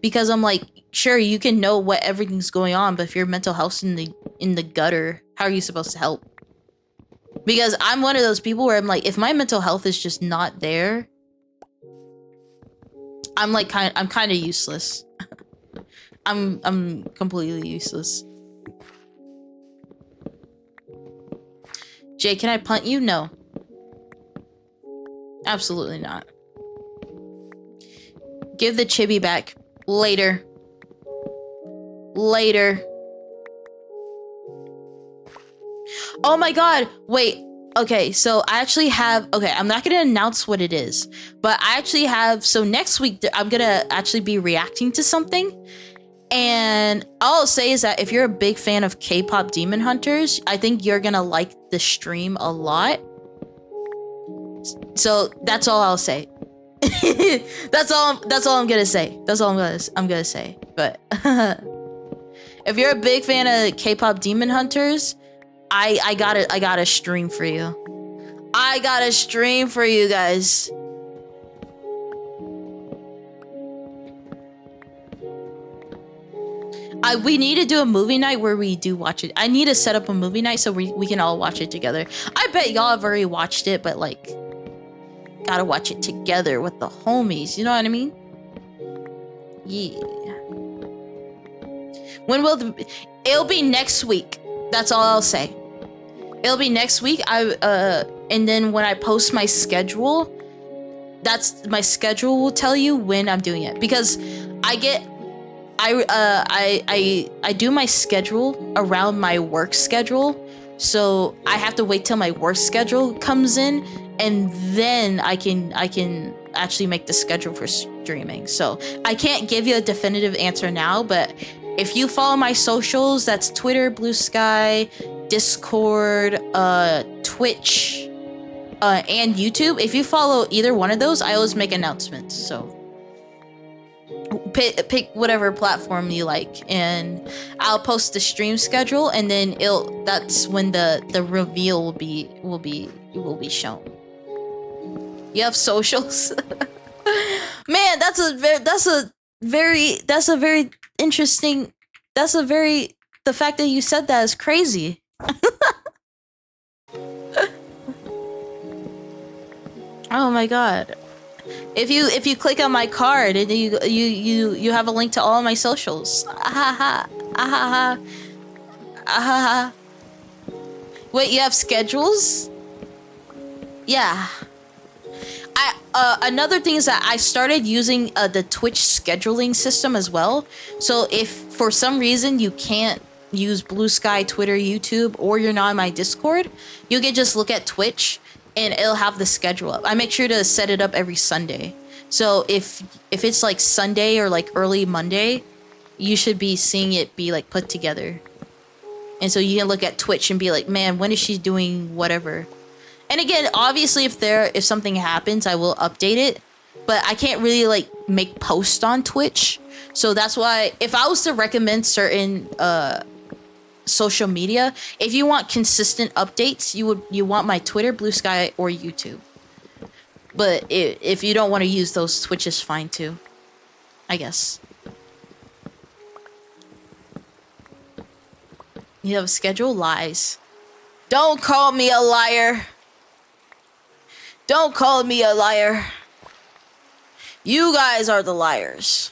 Because I'm like, sure, you can know what everything's going on, but if your mental health's in the gutter, how are you supposed to help? Because I'm one of those people where I'm like, if my mental health is just not there, I'm kind of useless. I'm completely useless. Jay, can I punt you? No. Absolutely not. Give the chibi back. Later. Later. Oh my god, wait. Okay, so I actually have, okay, I'm not gonna announce what it is, but I actually have, so next week, I'm gonna actually be reacting to something, and all I'll say is that if you're a big fan of K-pop Demon Hunters, I think you're gonna like the stream a lot. So that's all I'll say. that's all I'm gonna say. That's all I'm gonna say. But if you're a big fan of K-pop Demon Hunters, I got a stream for you. I got a stream for you guys. We need to do a movie night where we do watch it. I need to set up a movie night so we can all watch it together. I bet y'all have already watched it, but like, gotta watch it together with the homies. You know what I mean? Yeah. When will it'll be next week. That's all I'll say. It'll be next week. And then when I post my schedule, that's my schedule will tell you when I'm doing it, because I do my schedule around my work schedule, so I have to wait till my work schedule comes in, and then I can actually make the schedule for streaming. So I can't give you a definitive answer now, but if you follow my socials, that's Twitter, Blue Sky, Discord, Twitch, and YouTube. If you follow either one of those, I always make announcements. So pick whatever platform you like, and I'll post the stream schedule, and then that's when the reveal will be shown. You have socials? Man, that's a That's a very interesting. That's a very. The fact that you said that is crazy. Oh my god. If you click on my card and you have a link to all my socials. Ahaha. Ahaha. Ahaha. Wait, you have schedules? Yeah. Another thing is that I started using the Twitch scheduling system as well. So if for some reason you can't use Blue Sky, Twitter, YouTube, or you're not in my Discord, you can just look at Twitch and it'll have the schedule up. I make sure to set it up every Sunday. So if it's like Sunday or like early Monday, you should be seeing it be like put together. And so you can look at Twitch and be like, man, when is she doing whatever? And again, obviously, if something happens, I will update it. But I can't really like make posts on Twitch, so that's why if I was to recommend certain social media, if you want consistent updates, you want my Twitter, Blue Sky, or YouTube. But if you don't want to use those, Twitch is fine too, I guess. You have a schedule? Lies. Don't call me a liar. Don't call me a liar. You guys are the liars.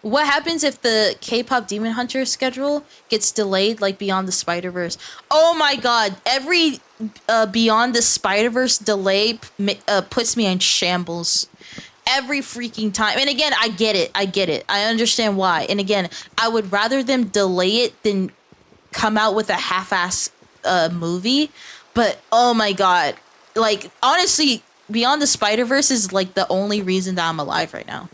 What happens if the K-pop Demon Hunter schedule gets delayed, like Beyond the Spider-Verse? Oh my god, every Beyond the Spider-Verse delay puts me in shambles. Every freaking time. And again, I get it. I understand why. And again, I would rather them delay it than come out with a half-ass movie. But oh my god, like honestly, Beyond the Spider-Verse is like the only reason that I'm alive right now.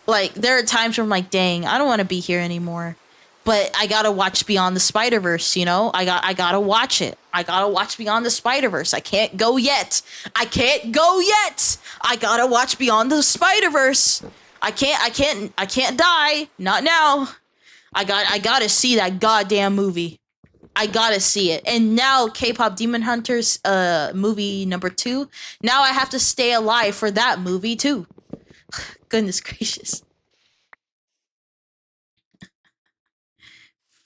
Like there are times where I'm like, dang, I don't want to be here anymore, but I gotta watch Beyond the Spider-Verse. You know, I gotta watch it. I gotta watch Beyond the Spider-Verse. I can't go yet. I gotta watch Beyond the Spider-Verse. I can't die. Not now. I gotta see that goddamn movie. I gotta see it. And now K-pop Demon Hunters movie number 2. Now I have to stay alive for that movie too. Goodness gracious.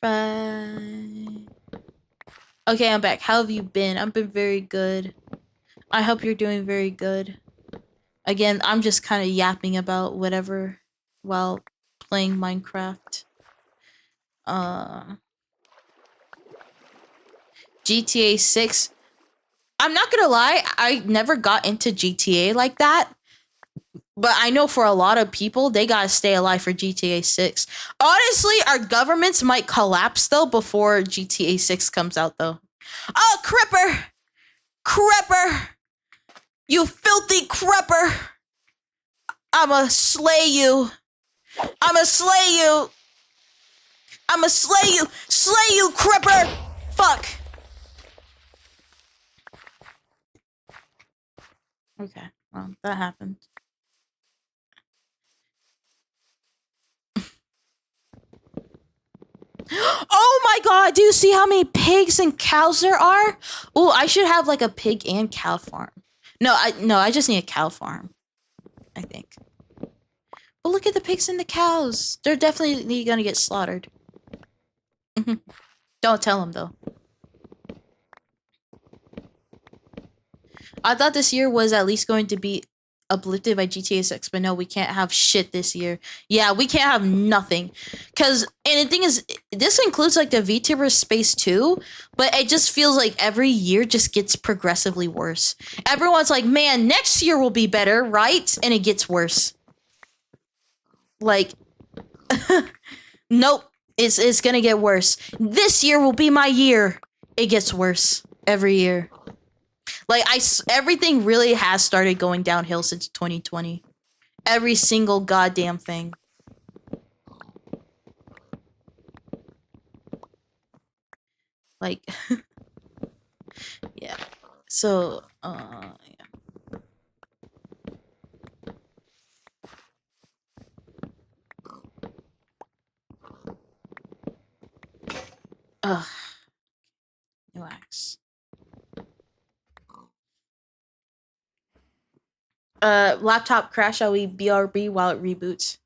Right. Okay, I'm back. How have you been? I've been very good. I hope you're doing very good. Again, I'm just kind of yapping about whatever while playing Minecraft. GTA 6. I'm not gonna lie, I never got into GTA like that. But I know for a lot of people, they gotta stay alive for GTA 6. Honestly, our governments might collapse though before GTA 6 comes out though. Oh, Crepper! Crepper! You filthy Crepper! I'ma slay you! I'ma slay you! I'ma slay you! Slay you, Crepper! Fuck! Okay, well, that happened. Oh my god, do you see how many pigs and cows there are? Oh, I should have like a pig and cow farm. No, I just need a cow farm, I think. But look at the pigs and the cows. They're definitely gonna get slaughtered. Don't tell them though. I thought this year was at least going to be uplifted by GTA 6, but no, we can't have shit this year. Yeah, we can't have nothing. And the thing is, this includes like the VTuber space too, but it just feels like every year just gets progressively worse. Everyone's like, man, next year will be better, right? And it gets worse. Like, nope, it's gonna get worse. This year will be my year. It gets worse every year. Like, everything really has started going downhill since 2020. Every single goddamn thing. Like, yeah. So, yeah. Ugh. Relax. Laptop crash, shall we BRB while it reboots?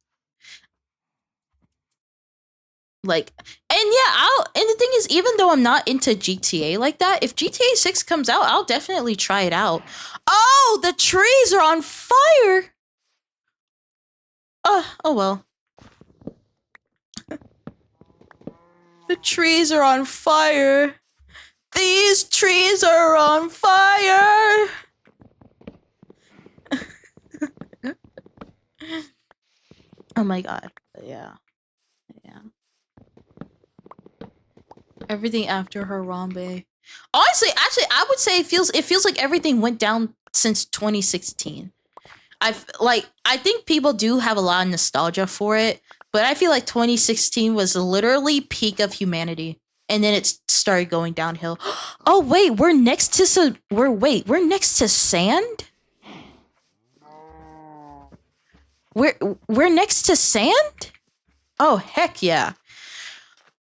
Like, and yeah, and the thing is, even though I'm not into GTA like that, if GTA 6 comes out, I'll definitely try it out. Oh, the trees are on fire. Oh well. The trees are on fire. These trees are on fire. Oh my god. Yeah. Everything after Harambe. Honestly, actually, I would say it feels like everything went down since 2016. I think people do have a lot of nostalgia for it, but I feel like 2016 was literally peak of humanity, and then it started going downhill. Oh wait, we're next to we're next to sand. We're next to sand. Oh heck yeah!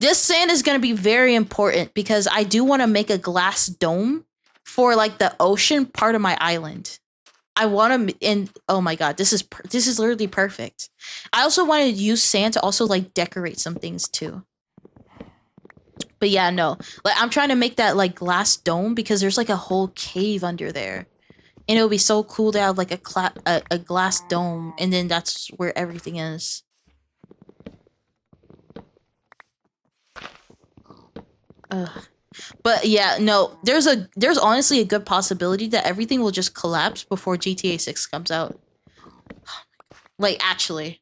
This sand is going to be very important because I do want to make a glass dome for like the ocean part of my island. I want to, and oh my god, this is literally perfect. I also want to use sand to also like decorate some things too. But yeah, no, like I'm trying to make that like glass dome because there's like a whole cave under there, and it would be so cool to have like a glass dome, and then that's where everything is. But yeah, no, there's honestly a good possibility that everything will just collapse before GTA 6 comes out. Like actually.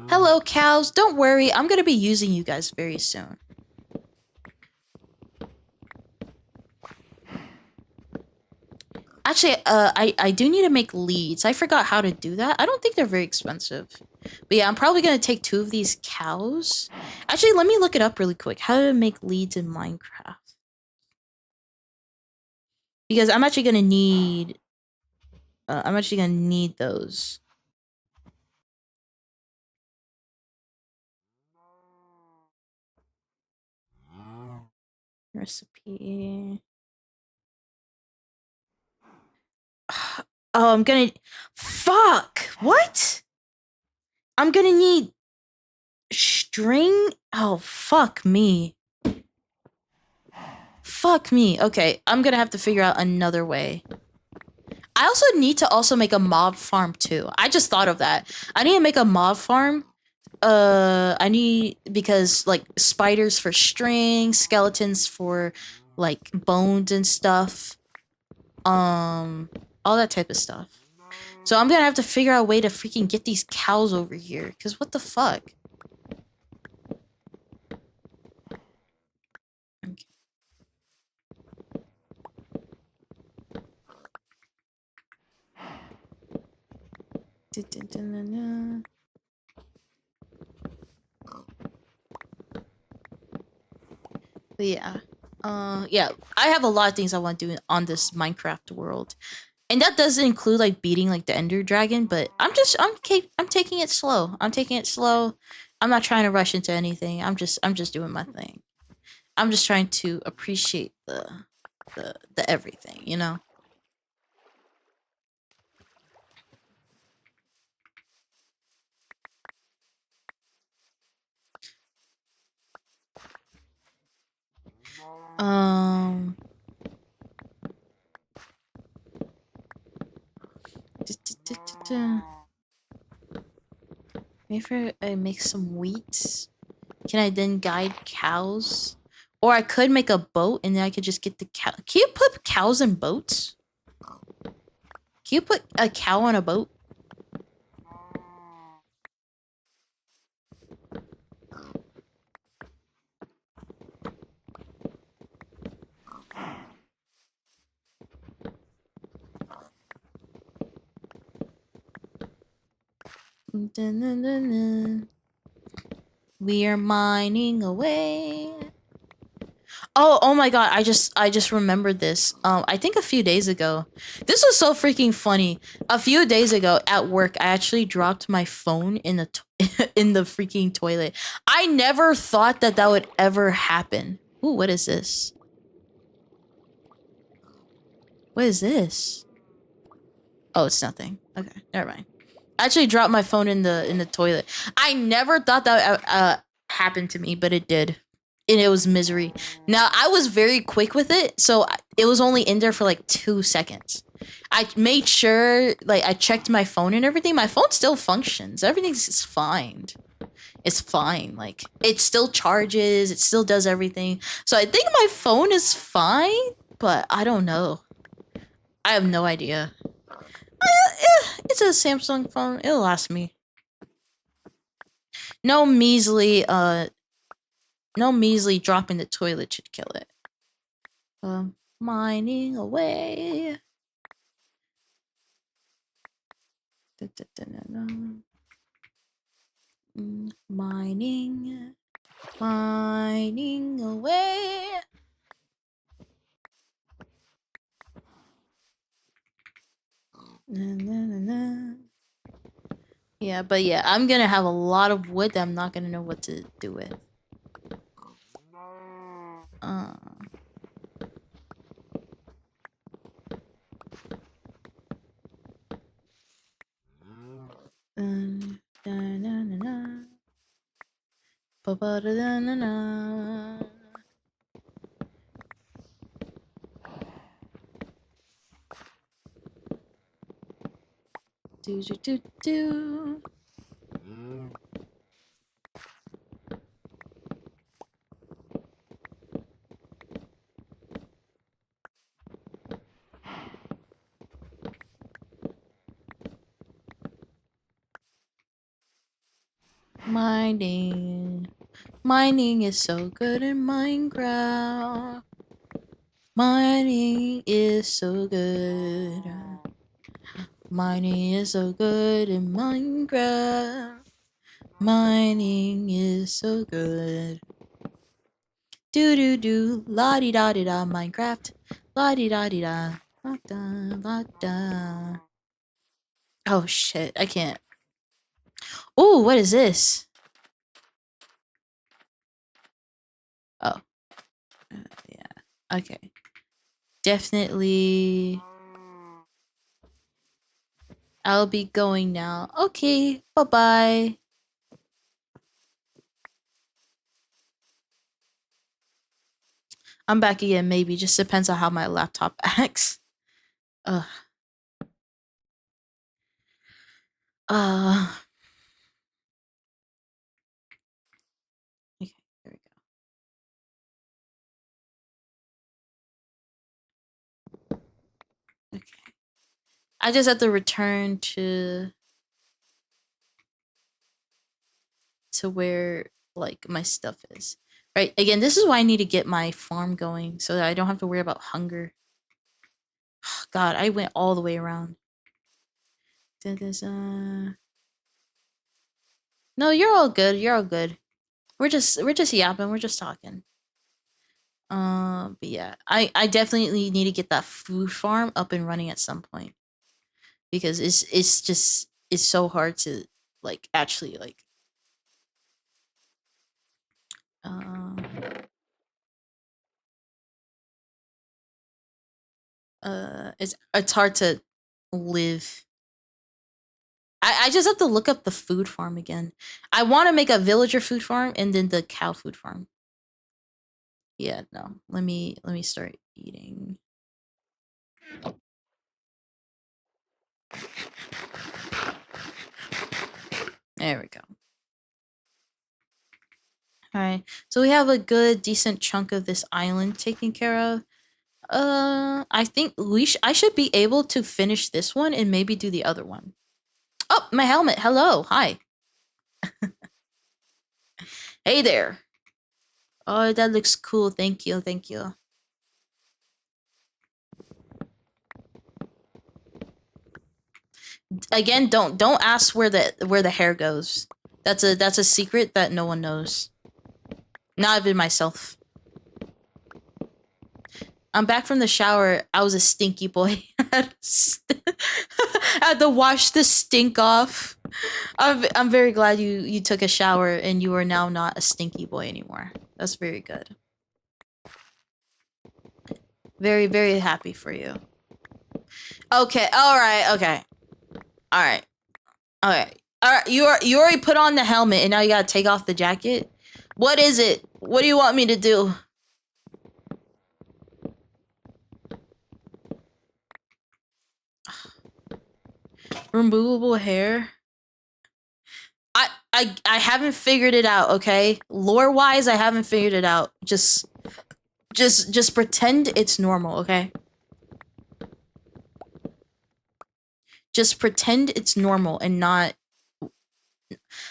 Hello cows, don't worry, I'm gonna be using you guys very soon. Actually, I do need to make leads. I forgot how to do that. I don't think they're very expensive. But yeah, I'm probably gonna take 2 of these cows. Actually, let me look it up really quick. How to make leads in Minecraft. Because I'm actually gonna need those. Recipe. Oh, I'm gonna... Fuck! What? I'm gonna need... String? Oh, fuck me. Fuck me. Okay, I'm gonna have to figure out another way. I also need to also make a mob farm too. I just thought of that. I need to make a mob farm. Because like spiders for string, skeletons for like bones and stuff. All that type of stuff. So I'm gonna have to figure out a way to freaking get these cows over here. Cause what the fuck? Okay. But yeah. Yeah, I have a lot of things I want to do on this Minecraft world. And that doesn't include like beating like the Ender Dragon, but I'm taking it slow. I'm taking it slow. I'm not trying to rush into anything. I'm just doing my thing. I'm just trying to appreciate the everything, you know? Maybe I make some wheat. Can I then guide cows? Or I could make a boat and then I could just get the cow. Can you put cows in boats? Can you put a cow on a boat? We are mining away. Oh my god, I just remembered this. I think a few days ago. This was so freaking funny. A few days ago at work, I actually dropped my phone in the in the freaking toilet. I never thought that would ever happen. Ooh, what is this? What is this? Oh, it's nothing. Okay, never mind. I actually dropped my phone in the toilet. I never thought that happened to me, but it did. And it was misery. Now, I was very quick with it, so it was only in there for like 2 seconds. I made sure, like, I checked my phone and everything. My phone still functions. Everything's fine. It's fine. Like, it still charges. It still does everything. So I think my phone is fine, but I don't know. I have no idea. It's a Samsung phone. It'll last me. No measly drop in the toilet should kill it. Mining away. Mining away. Yeah, but yeah, I'm gonna have a lot of wood that I'm not gonna know what to do with. Do. Mining is so good in Minecraft. Mining is so good. Mining is so good in Minecraft. Mining is so good. Do la di da di da Minecraft. La di da di da. La da la da. Oh shit, I can't. Oh, what is this? Oh. Yeah. Okay. Definitely. I'll be going now. Okay. Bye-bye. I'm back again, maybe. Just depends on how my laptop acts. Ugh. Okay, there we go. Okay. I just have to return to where, like, my stuff is. Right? Again, this is why I need to get my farm going so that I don't have to worry about hunger. God, I went all the way around. No, you're all good. You're all good. We're just yapping. We're just talking. But yeah, I definitely need to get that food farm up and running at some point because it's so hard to, like, actually, like, it's hard to live. I just have to look up the food farm again. I want to make a villager food farm and then the cow food farm. Yeah, no. Let me start eating. There we go. All right. So we have a good decent chunk of this island taken care of. I think I should be able to finish this one and maybe do the other one. Oh, my helmet. Hello. Hi. Hey there. Oh, that looks cool. Thank you. Thank you. Again, don't ask where the hair goes. That's a secret that no one knows. Not even myself. I'm back from the shower. I was a stinky boy. I had to wash the stink off. I'm very glad you took a shower and you are now not a stinky boy anymore. That's very good. Very, very happy for you. Okay, alright, okay. Alright. Alright. Alright, you already put on the helmet and now you gotta take off the jacket? What is it? What do you want me to do? Removable hair? I haven't figured it out, okay? Lore-wise, I haven't figured it out. Just pretend it's normal, okay? Just pretend it's normal and not...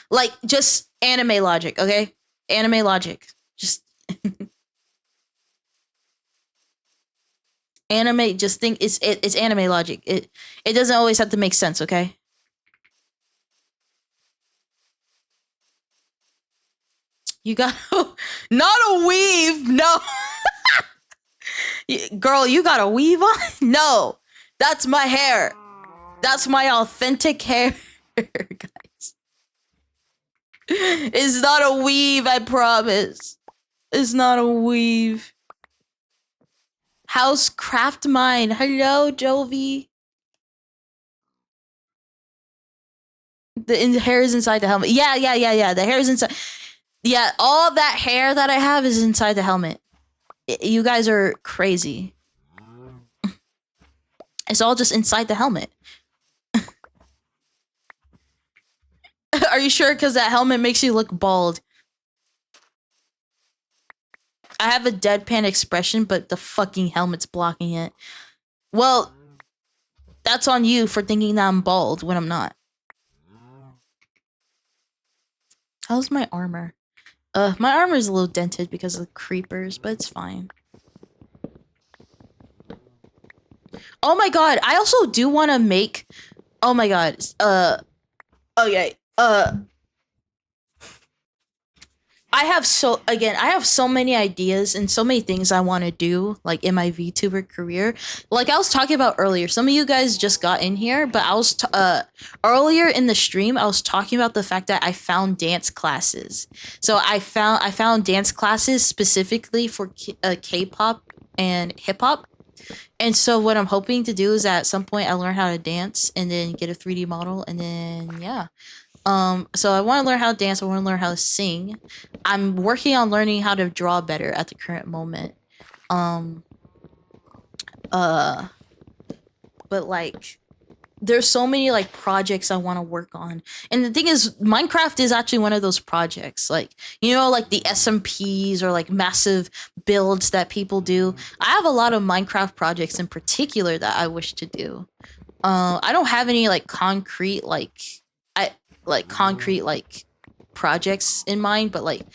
Like, just anime logic, okay? Anime logic. Just... anime, just think it's anime logic. It doesn't always have to make sense, okay? You got not a weave, no. Girl, you got a weave on? No, that's my hair. That's my authentic hair, guys. It's not a weave, I promise. It's not a weave. House Craft Mine. Hello, Jovi. The hair is inside the helmet. Yeah. The hair is inside. Yeah, all that hair that I have is inside the helmet. You guys are crazy. It's all just inside the helmet. Are you sure? Because that helmet makes you look bald. I have a deadpan expression, but the fucking helmet's blocking it. Well, that's on you for thinking that I'm bald when I'm not. How's my armor? My armor is a little dented because of the creepers, but it's fine. Oh my god, I also do want to make... Oh my god, okay, I have so many ideas and so many things I want to do, like, in my VTuber career. Like I was talking about earlier, some of you guys just got in here, but I was, earlier in the stream, I was talking about the fact that I found dance classes. So I found dance classes specifically for K-pop and hip-hop. And so what I'm hoping to do is at some point I learn how to dance and then get a 3D model and then, yeah. So I want to learn how to dance. I want to learn how to sing. I'm working on learning how to draw better at the current moment. But like, there's so many like projects I want to work on. And the thing is, Minecraft is actually one of those projects. Like, you know, like the SMPs or like massive builds that people do. I have a lot of Minecraft projects in particular that I wish to do. I don't have any like concrete projects in mind, but like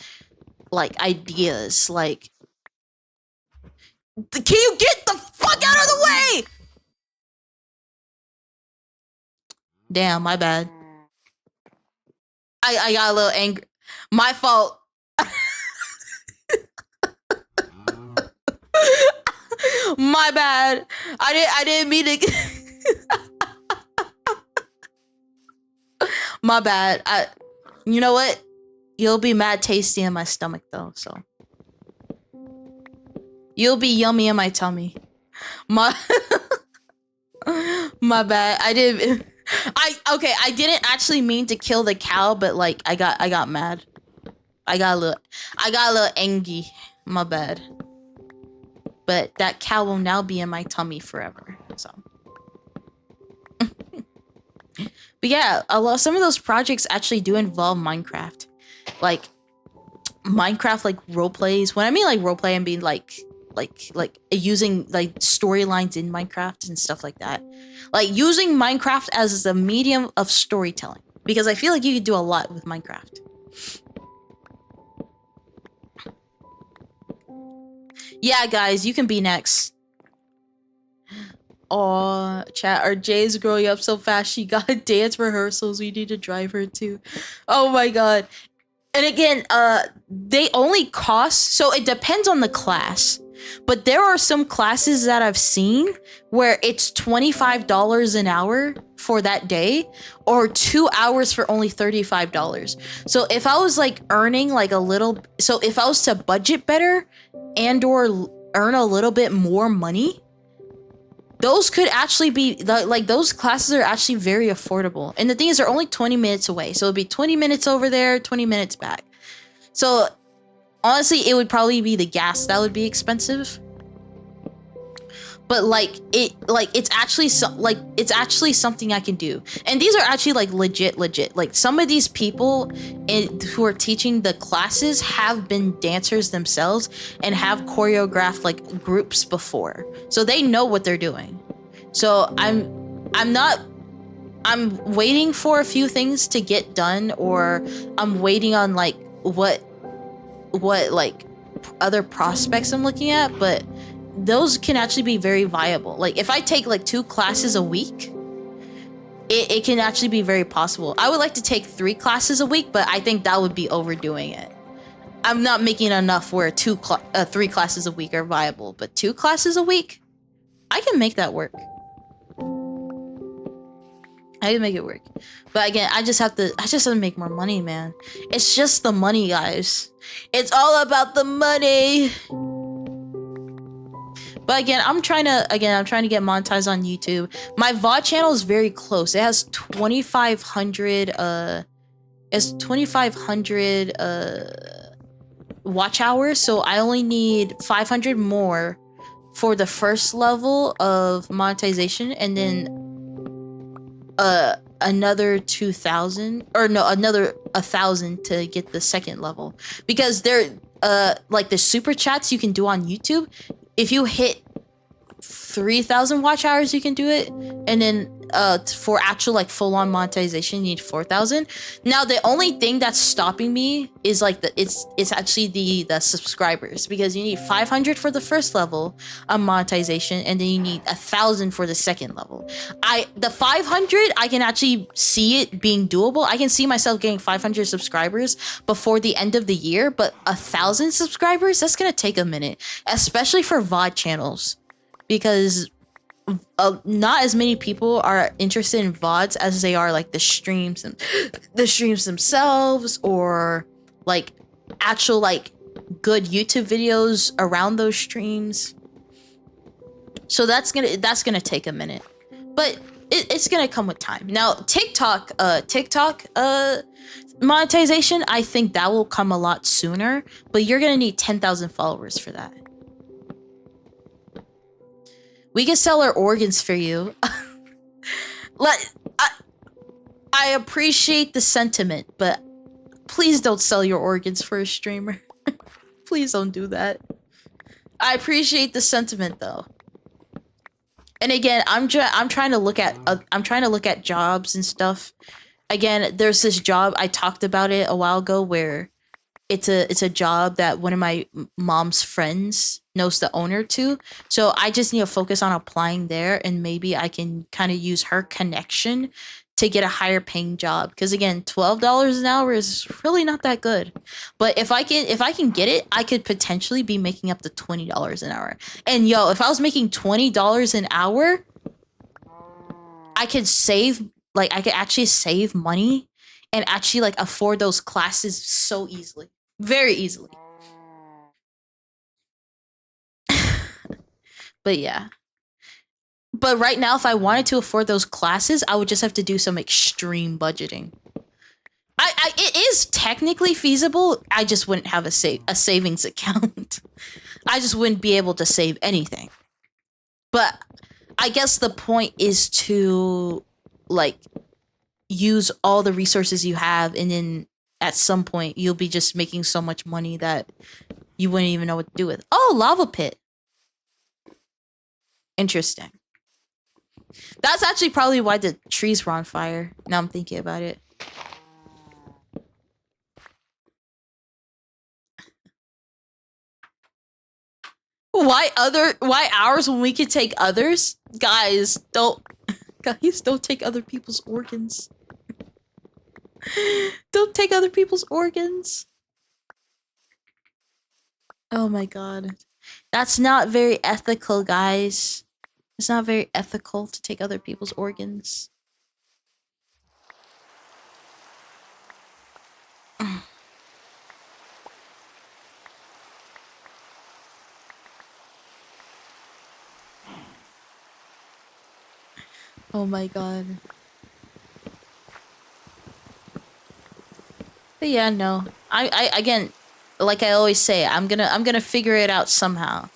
ideas. Like, can you get the fuck out of the way? Damn, my bad. I got a little angry. My fault. My bad. I didn't mean to. My bad. You know what? You'll be mad tasty in my stomach though, so. You'll be yummy in my tummy. My bad. I didn't actually mean to kill the cow, but like I got mad. I got a little angry. My bad. But that cow will now be in my tummy forever. So. But yeah, some of those projects actually do involve Minecraft. Like Minecraft like role plays. When I mean like role play, I mean like using like storylines in Minecraft and stuff like that. Like using Minecraft as a medium of storytelling, because I feel like you could do a lot with Minecraft. Yeah, guys, you can be next. Aw, chat, our Jay's growing up so fast, she got dance rehearsals. We need to drive her too. Oh my god. And again, they only cost, so it depends on the class. But there are some classes that I've seen where it's $25 an hour for that day, or 2 hours for only $35. So if I was like earning like a little, so if I was to budget better and or earn a little bit more money, those could actually be like those classes are actually very affordable. And the thing is, they're only 20 minutes away, so it'd be 20 minutes over there, 20 minutes back. So honestly, it would probably be the gas that would be expensive. But it's actually it's actually something I can do. And these are actually like legit. Like some of these people who are teaching the classes have been dancers themselves and have choreographed like groups before, so they know what they're doing. So I'm waiting for a few things to get done, or I'm waiting on like what like other prospects I'm looking at, but those can actually be very viable. Like if I take like 2 classes a week, it can actually be very possible. I would like to take 3 classes a week, but I think that would be overdoing it. I'm not making enough where 3 classes a week are viable, but 2 classes a week, I can make that work. I can make it work. But again, I just have to make more money, man. It's just the money, guys. It's all about the money. But again, I'm trying to get monetized on YouTube. My VOD channel is very close. It has 2,500 watch hours, so I only need 500 more for the first level of monetization, and then another 2,000, or no, another 1,000 to get the second level. Because they're like the super chats you can do on YouTube, if you hit 3,000 watch hours you can do it, and then for actual like full-on monetization you need 4,000. Now the only thing that's stopping me is like it's actually the subscribers, because you need 500 for the first level of monetization, and then you need 1,000 for the second level. The 500, I can actually see it being doable. I can see myself getting 500 subscribers before the end of the year, but 1,000 subscribers, that's gonna take a minute, especially for VOD channels, because not as many people are interested in VODs as they are like the streams themselves, or like actual like good YouTube videos around those streams. So that's gonna take a minute, but it's gonna come with time. Now TikTok monetization, I think that will come a lot sooner, but you're gonna need 10,000 followers for that. We can sell our organs for you. I appreciate the sentiment, but please don't sell your organs for a streamer. Please don't do that. I appreciate the sentiment though. And again, I'm trying to look at jobs and stuff. Again, there's this job, I talked about it a while ago, where it's a job that one of my mom's friends knows the owner to. So I just need to focus on applying there, and maybe I can kind of use her connection to get a higher paying job. Because again, $12 an hour is really not that good. But if I can get it, I could potentially be making up to $20 an hour. And yo, if I was making $20 an hour, I could actually save money and actually like afford those classes so easily. Very easily. But yeah. But right now, if I wanted to afford those classes, I would just have to do some extreme budgeting. It is technically feasible. I just wouldn't have a savings account. I just wouldn't be able to save anything. But I guess the point is to like use all the resources you have, and then at some point you'll be just making so much money that you wouldn't even know what to do with. Oh, lava pit. Interesting. That's actually probably why the trees were on fire. Now I'm thinking about it. Why ours when we could take others? Guys, don't take other people's organs. Don't take other people's organs. Oh my god. That's not very ethical, guys. It's not very ethical to take other people's organs. Oh my god. But yeah, no. I again, like I always say, I'm gonna figure it out somehow.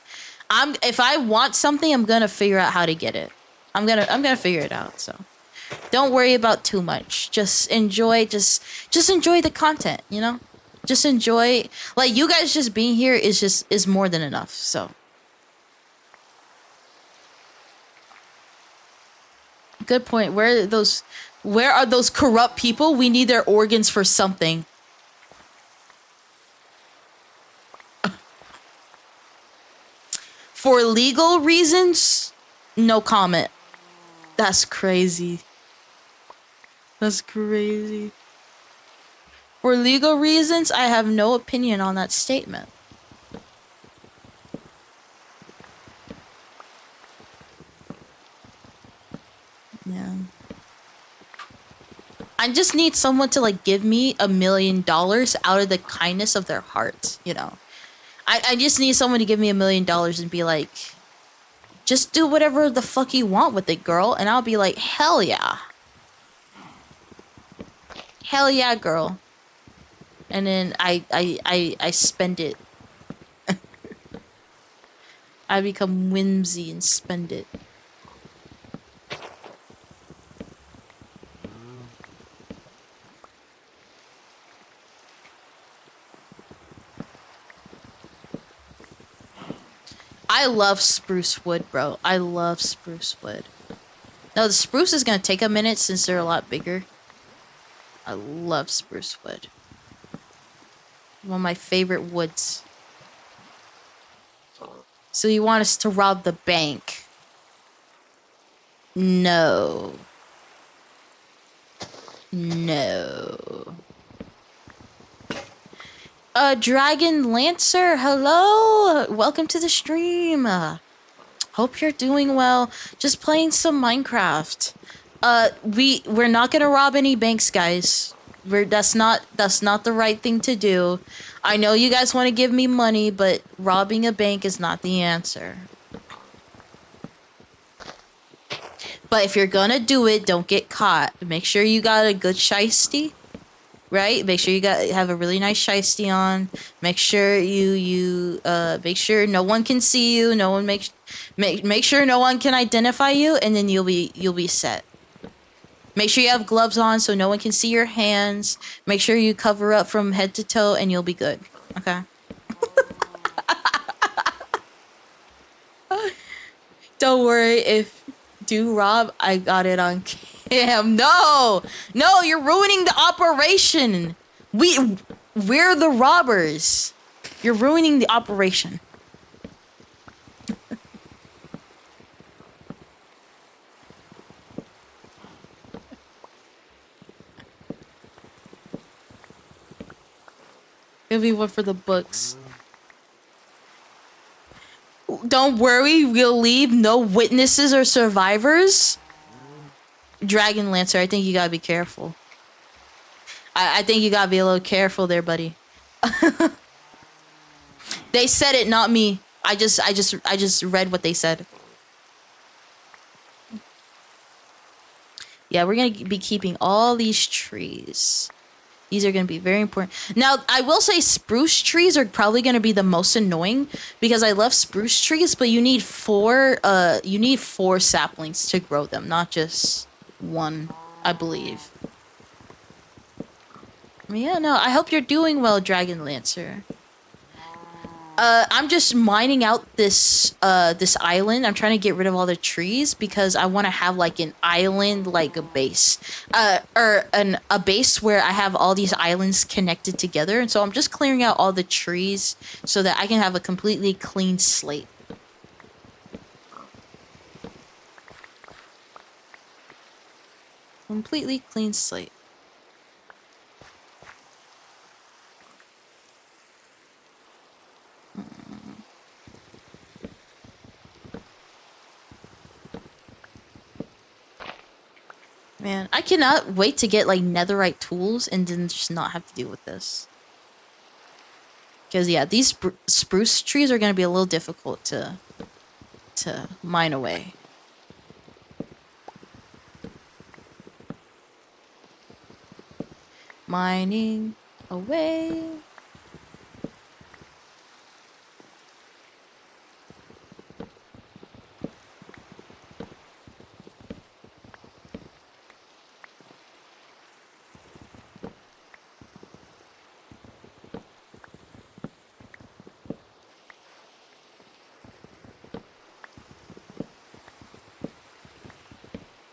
If I want something, I'm gonna figure out how to get it. I'm gonna figure it out. So don't worry about too much. Just enjoy. Just enjoy the content. You know. Just enjoy. Like you guys just being here is more than enough. So good point. Where are those corrupt people? We need their organs for something. For legal reasons, no comment. That's crazy. That's crazy. For legal reasons, I have no opinion on that statement. Yeah. I just need someone to like give me $1 million out of the kindness of their heart, you know. I just need someone to give me $1 million and be like, just do whatever the fuck you want with it, girl. And I'll be like, hell yeah. Hell yeah, girl. And then I spend it. I become whimsy and spend it. I love spruce wood, bro. I love spruce wood. No, the spruce is gonna take a minute since they're a lot bigger. I love spruce wood. One of my favorite woods. So you want us to rob the bank? No. No. Dragon Lancer, hello! Welcome to the stream. Hope you're doing well. Just playing some Minecraft. We're not gonna rob any banks, guys. That's not the right thing to do. I know you guys want to give me money, but robbing a bank is not the answer. But if you're gonna do it, don't get caught. Make sure you got a good shiesty, right? Make sure you have a really nice shiesty on. Make sure make sure no one can see you. No one make sure no one can identify you, and then you'll be set. Make sure you have gloves on so no one can see your hands. Make sure you cover up from head to toe, and you'll be good. Okay. Don't worry if do rob, I got it on cam. No, you're ruining the operation. We're the robbers. You're ruining the operation. It'll be one for the books. Don't worry, we'll leave no witnesses or survivors. Dragon Lancer, I think you gotta be careful. I think you gotta be a little careful there, buddy. They said it, not me. I just read what they said. Yeah, we're gonna be keeping all these trees. These are going to be very important. Now, I will say spruce trees are probably going to be the most annoying because I love spruce trees, but you need four saplings to grow them, not just one, I believe. Yeah, no, I hope you're doing well, Dragon Lancer. I'm just mining out this island. I'm trying to get rid of all the trees because I want to have like an island, like a base, or a base where I have all these islands connected together. And so I'm just clearing out all the trees so that I can have a completely clean slate. Completely clean slate. Man, I cannot wait to get like netherite tools and then just not have to deal with this. Because yeah, these spruce trees are going to be a little difficult to mine away. Mining away.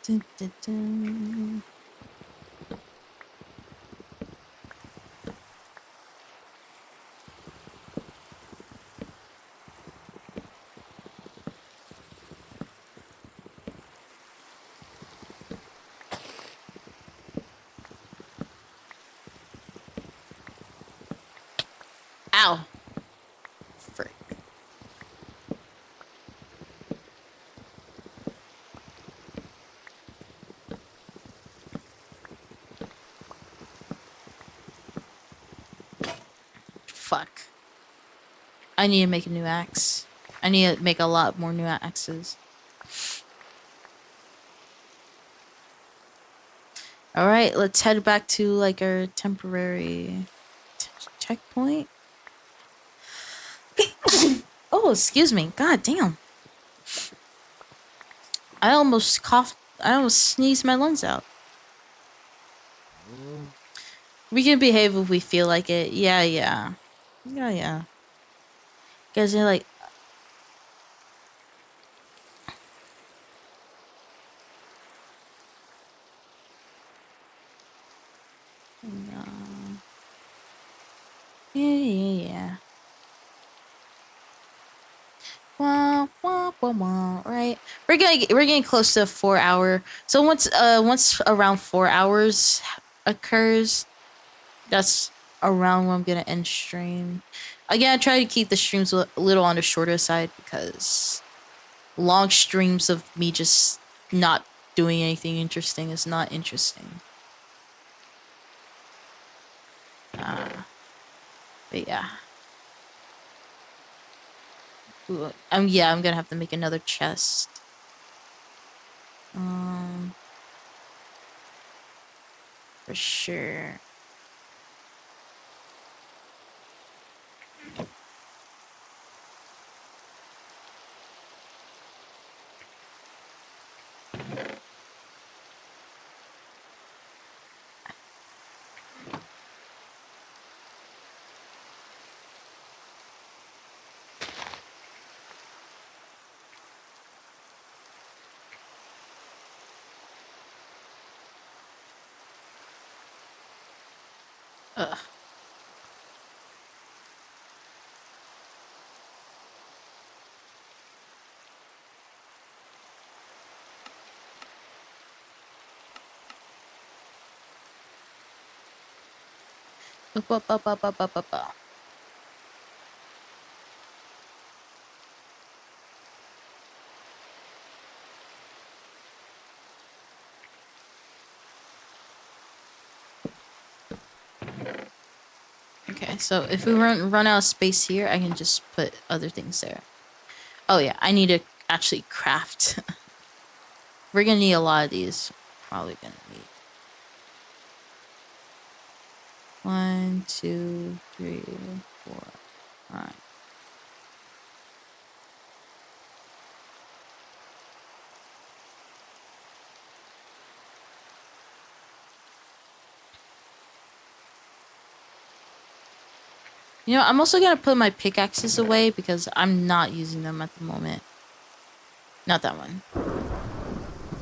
Dun, dun, dun. Ow. Frick. Fuck. I need to make a new axe. I need to make a lot more new axes. Alright, let's head back to like our temporary checkpoint. Oh, excuse me. God damn. I almost coughed. I almost sneezed my lungs out. We can behave if we feel like it. Yeah, yeah. Yeah, yeah. Guys are like... No. Yeah, yeah, yeah. Wah, wah, wah, wah, right? We're getting close to 4 hour. So once around 4 hours occurs, that's around when I'm gonna end stream. Again, I try to keep the streams a little on the shorter side because long streams of me just not doing anything interesting is not interesting. But yeah. Ooh, yeah, I'm gonna have to make another chest. For sure. Ugh. Up, up, up, up, up, up, up, up. Okay, so if we run out of space here, I can just put other things there. Oh yeah, I need to actually craft. We're gonna need a lot of these. Probably gonna need 1, 2, 3, 4, 5. You know, I'm also gonna put my pickaxes away because I'm not using them at the moment. Not that one.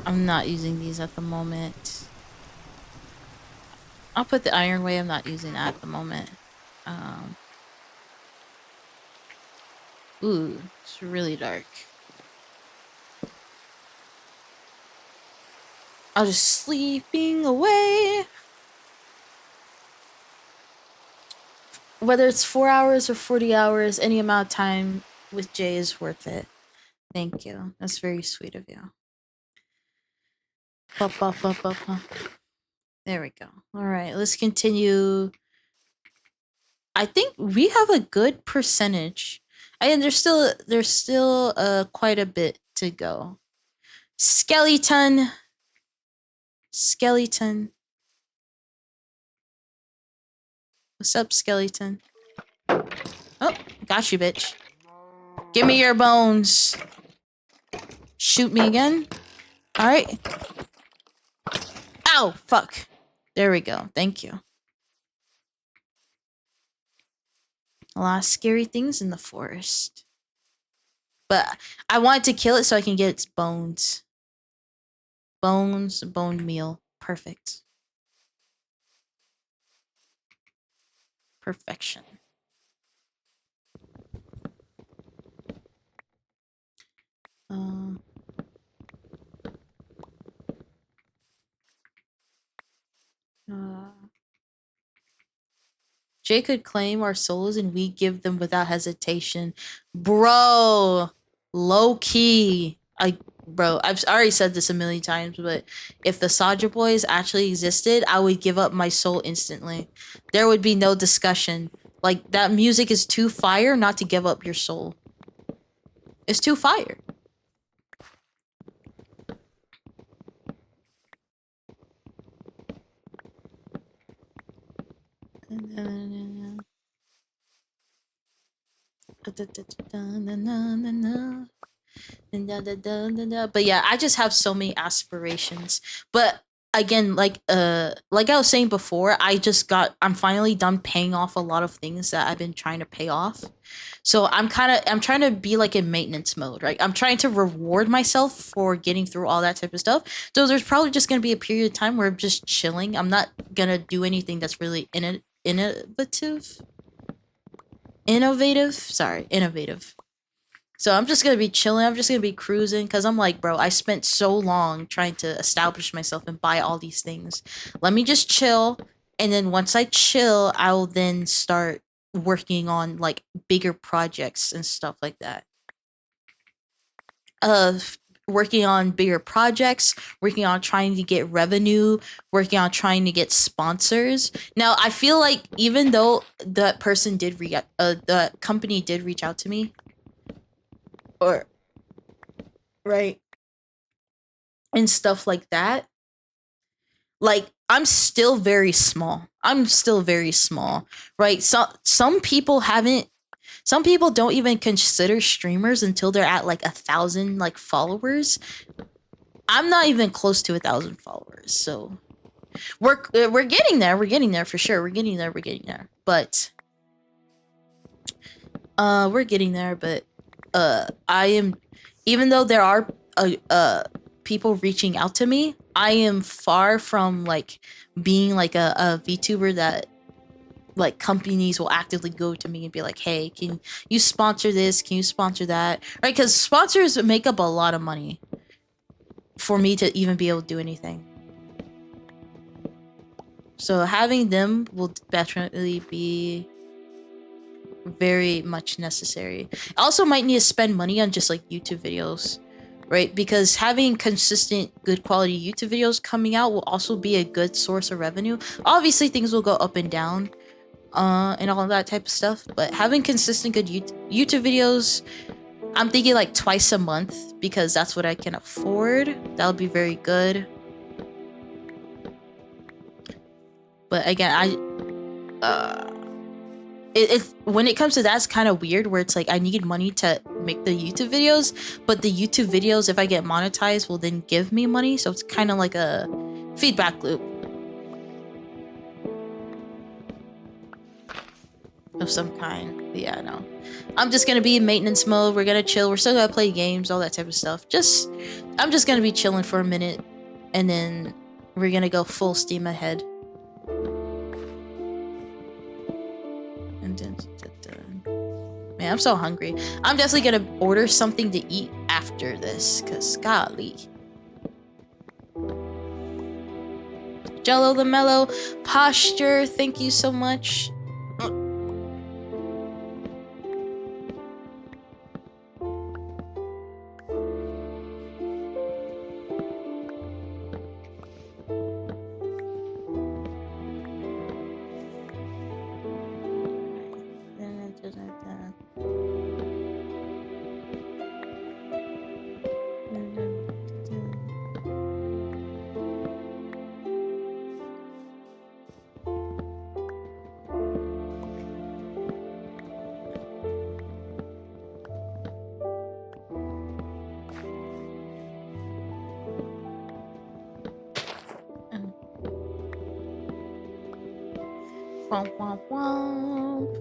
I'm not using these at the moment. I'll put the iron away. I'm not using that at the moment. Ooh, it's really dark. I'll just sleeping away. Whether it's 4 hours or 40 hours, any amount of time with Jay is worth it. Thank you. That's very sweet of you. Ba, ba, ba, ba, ba. There we go. All right, let's continue. I think we have a good percentage. And there's still quite a bit to go. Skeleton. What's up, skeleton? Oh, got you, bitch. Give me your bones. Shoot me again. All right. Ow, fuck. There we go. Thank you. A lot of scary things in the forest. But I wanted to kill it so I can get its bones. Bones, bone meal. Perfect. Perfection. Jay could claim our souls and we give them without hesitation. Bro, low key. Bro, I've already said this a million times, but if the Soulja Boys actually existed, I would give up my soul instantly. There would be no discussion. Like, that music is too fire not to give up your soul. It's too fire. But yeah, I just have so many aspirations. But again, like I was saying before, I'm finally done paying off a lot of things that I've been trying to pay off. So I'm trying to be like in maintenance mode, right? I'm trying to reward myself for getting through all that type of stuff. So there's probably just gonna be a period of time where I'm just chilling. I'm not gonna do anything that's really innovative. So I'm just gonna be chilling. I'm just gonna be cruising because I'm like, bro, I spent so long trying to establish myself and buy all these things. Let me just chill, and then once I chill, I'll then start working on like bigger projects and stuff like that. Working on bigger projects, working on trying to get revenue, working on trying to get sponsors. Now, I feel like even though that person did the company did reach out to me, or right, and stuff like that, like I'm still very small. Right? Some people don't even consider streamers until they're at like 1,000 like followers. I'm not even close to 1,000 followers, so we're getting there. We're getting there for sure. We're getting there. But we're getting there. But I am, even though there are people reaching out to me, I am far from like being like a VTuber that like companies will actively go to me and be like, hey, can you sponsor this? Can you sponsor that? Right? Because sponsors make up a lot of money for me to even be able to do anything. So having them will definitely be very much necessary. I also might need to spend money on just like YouTube videos, right? Because having consistent, good quality YouTube videos coming out will also be a good source of revenue. Obviously, things will go up and down, and all of that type of stuff. But having consistent, good YouTube videos, I'm thinking like twice a month because that's what I can afford. That would be very good. But again, when it comes to that, it's kind of weird where it's like I need money to make the YouTube videos, but the YouTube videos, if I get monetized, will then give me money. So it's kind of like a feedback loop of some kind. But yeah, no, I'm just gonna be in maintenance mode. We're gonna chill. We're still gonna play games, all that type of stuff. I'm just gonna be chilling for a minute, and then we're gonna go full steam ahead. Man, I'm so hungry. I'm definitely gonna order something to eat after this, cause golly. Jello the Mellow Posture, thank you so much. Womp, womp, womp.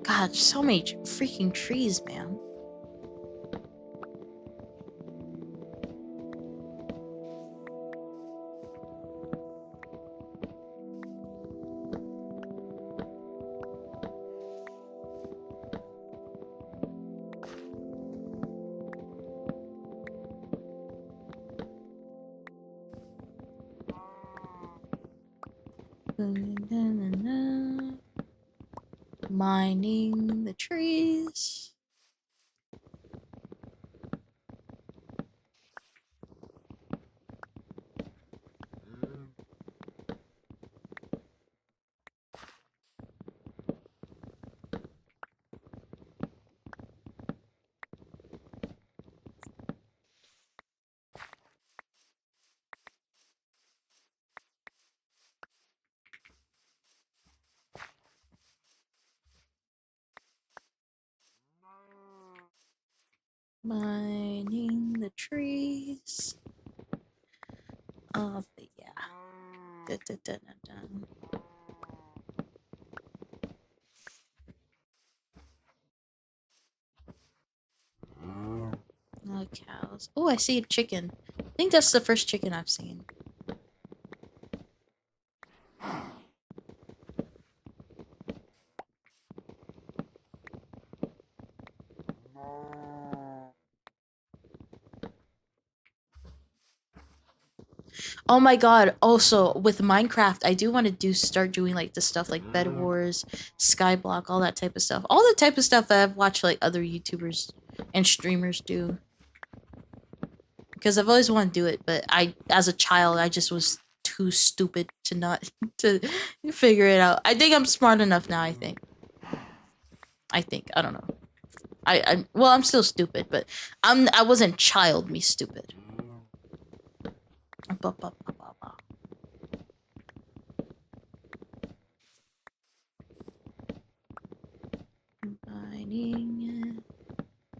God, so many freaking trees, man. Mining the trees. Mining the trees. Oh, yeah. Dun, dun, dun, dun, dun. Oh, cows. Oh, I see a chicken. I think that's the first chicken I've seen. Oh my god, also with Minecraft, I do want to start doing like the stuff like Bed Wars, Skyblock, all that type of stuff. All the type of stuff that I've watched like other YouTubers and streamers do. Because I've always wanted to do it, but as a child, I just was too stupid to not to figure it out. I think I'm smart enough now, I think. I don't know. Well, I'm still stupid, but I wasn't child me stupid. Ba, ba, ba, ba, ba.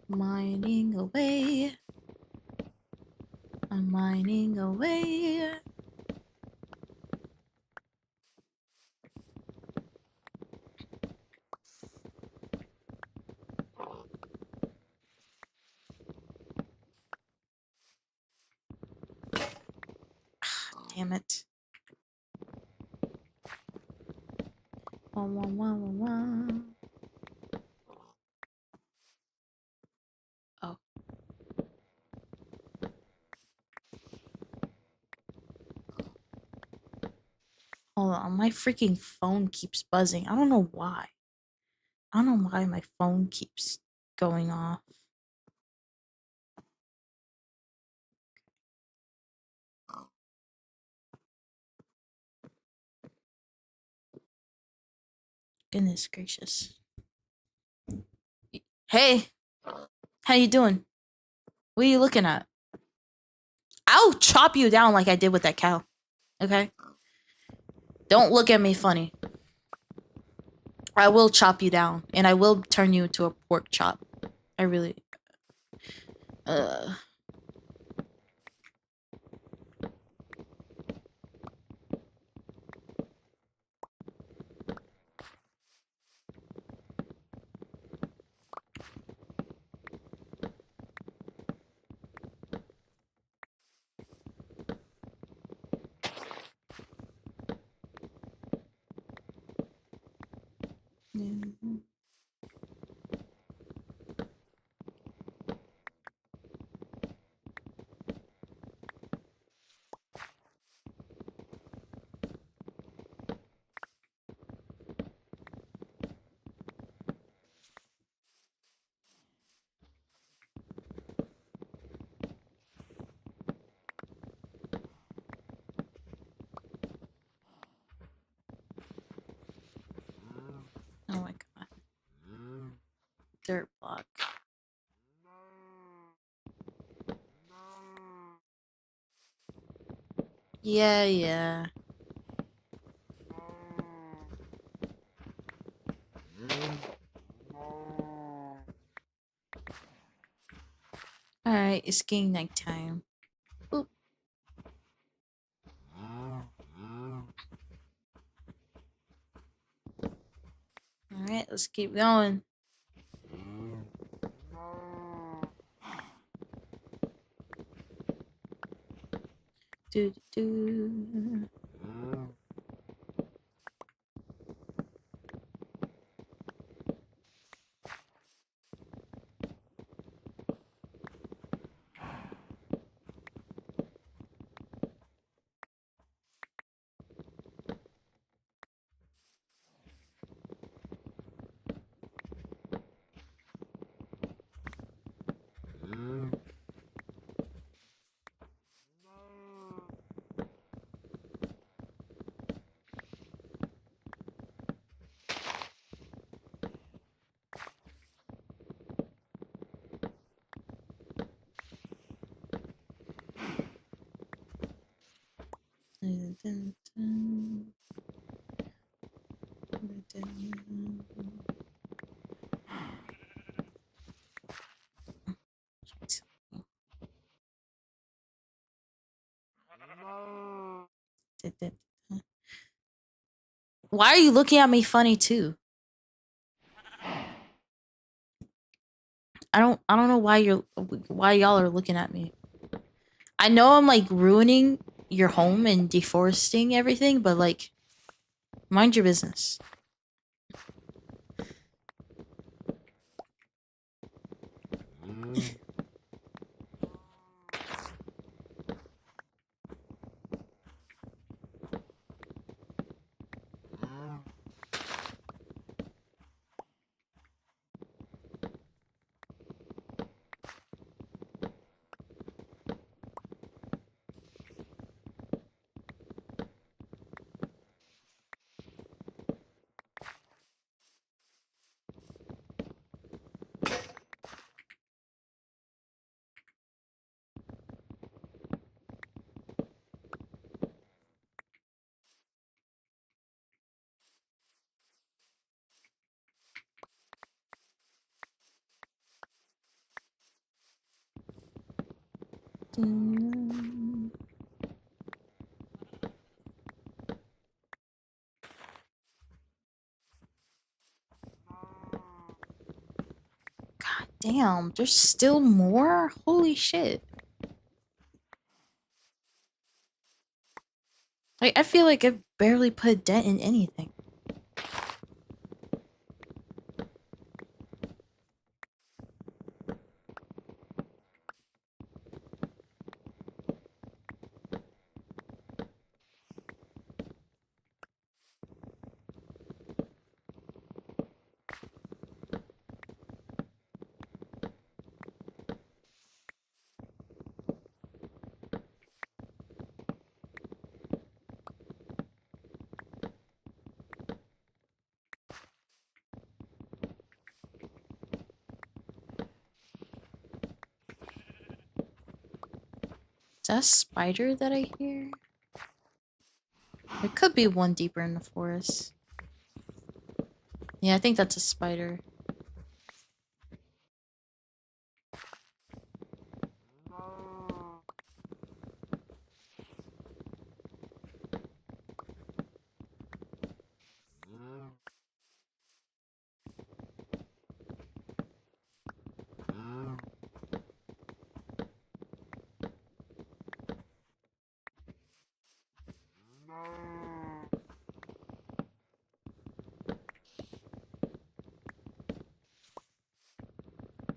Mining away. I'm mining away. Damn it. Wah, wah, wah, wah, wah. Oh. Hold on, my freaking phone keeps buzzing. I don't know why. I don't know why my phone keeps going off. Goodness gracious. Hey, how you doing? What are you looking at? I'll chop you down like I did with that cow. Okay? Don't look at me funny. I will chop you down, and I will turn you into a pork chop. I really... Oh my god. Dirt block. Yeah, yeah. Alright, It's getting nighttime. Oop. Alright, let's keep going. Do do. Dun, dun, dun. Dun, dun, dun. Dun, dun, dun. Why are you looking at me funny too? I don't know why y'all are looking at me. I know I'm like ruining your home and deforesting everything, but like mind your business. God damn, there's still more? Holy shit. Like, I feel like I've barely put a dent in anything. Is that a spider that I hear? There could be one deeper in the forest. Yeah, I think that's a spider.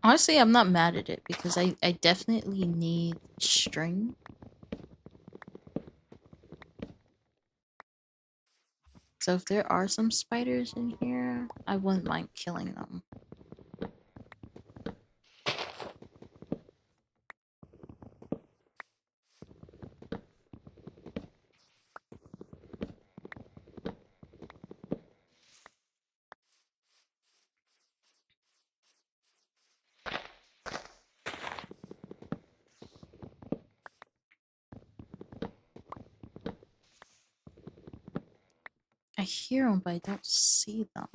Honestly, I'm not mad at it because I definitely need string. So if there are some spiders in here, I wouldn't mind killing them. I hear them, but I don't see them.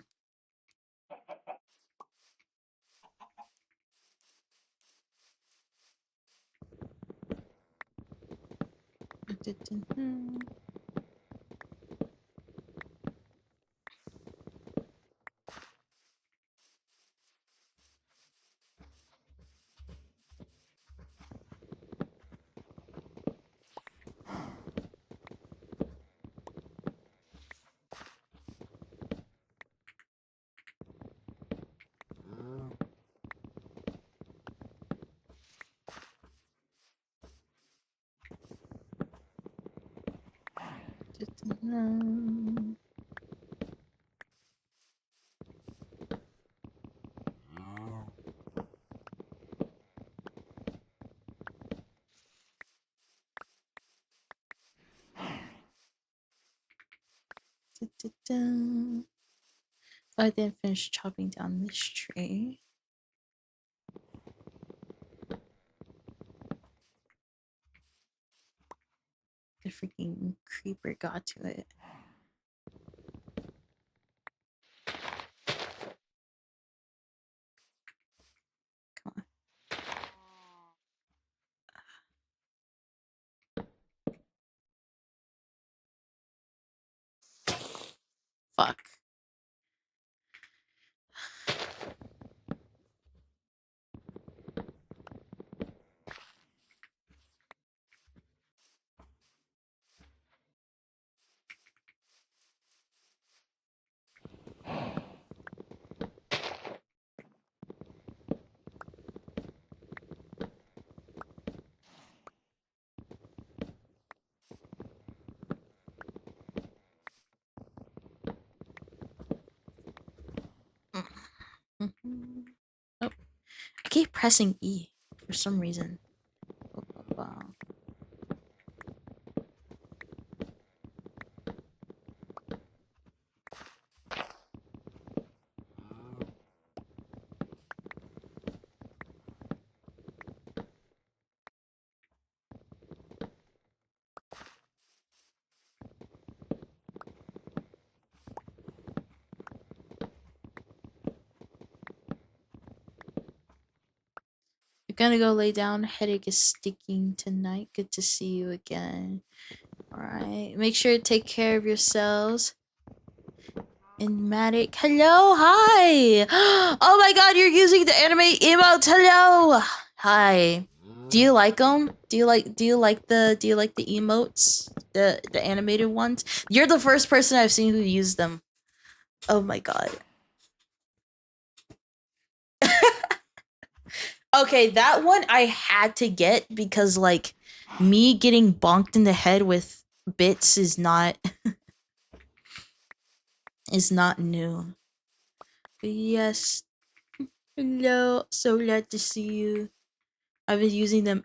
I didn't finish chopping down this tree. The freaking creeper got to it. Come on. Fuck. Oh, I keep pressing E for some reason. Wow. Gonna go lay down. Headache is sticking tonight. Good to see you again. Alright. Make sure to take care of yourselves. And Matic. Hello, hi! Oh my god, you're using the anime emotes. Hello! Hi. Do you like them? Do you like the emotes? The animated ones? You're the first person I've seen who used them. Oh my god. Okay, that one I had to get because, like, me getting bonked in the head with bits is not is not new. But yes. Hello, so glad to see you. I've been using them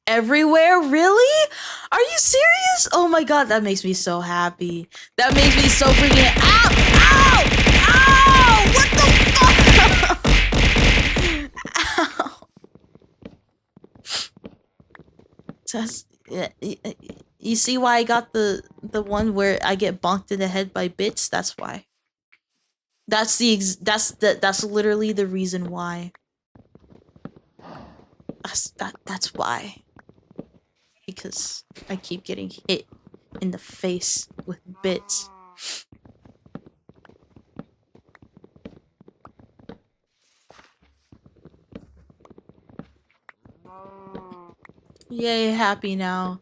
everywhere. Really? Are you serious? Oh my god, that makes me so happy. That makes me so freaking ow! Ow! Ow! What the fuck? Ow! You see why I got the one where I get bonked in the head by bits? That's why. That's literally the reason why. That's why. Because I keep getting hit in the face with bits. Yay, happy now.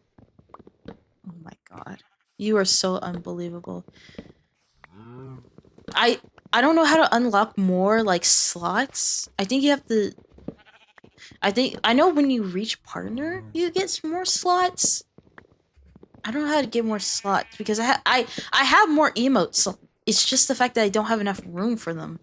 Oh my god. You are so unbelievable. I don't know how to unlock more, like, slots. I think you have to... I know when you reach partner, you get some more slots. I don't know how to get more slots because I have more emotes. So it's just the fact that I don't have enough room for them.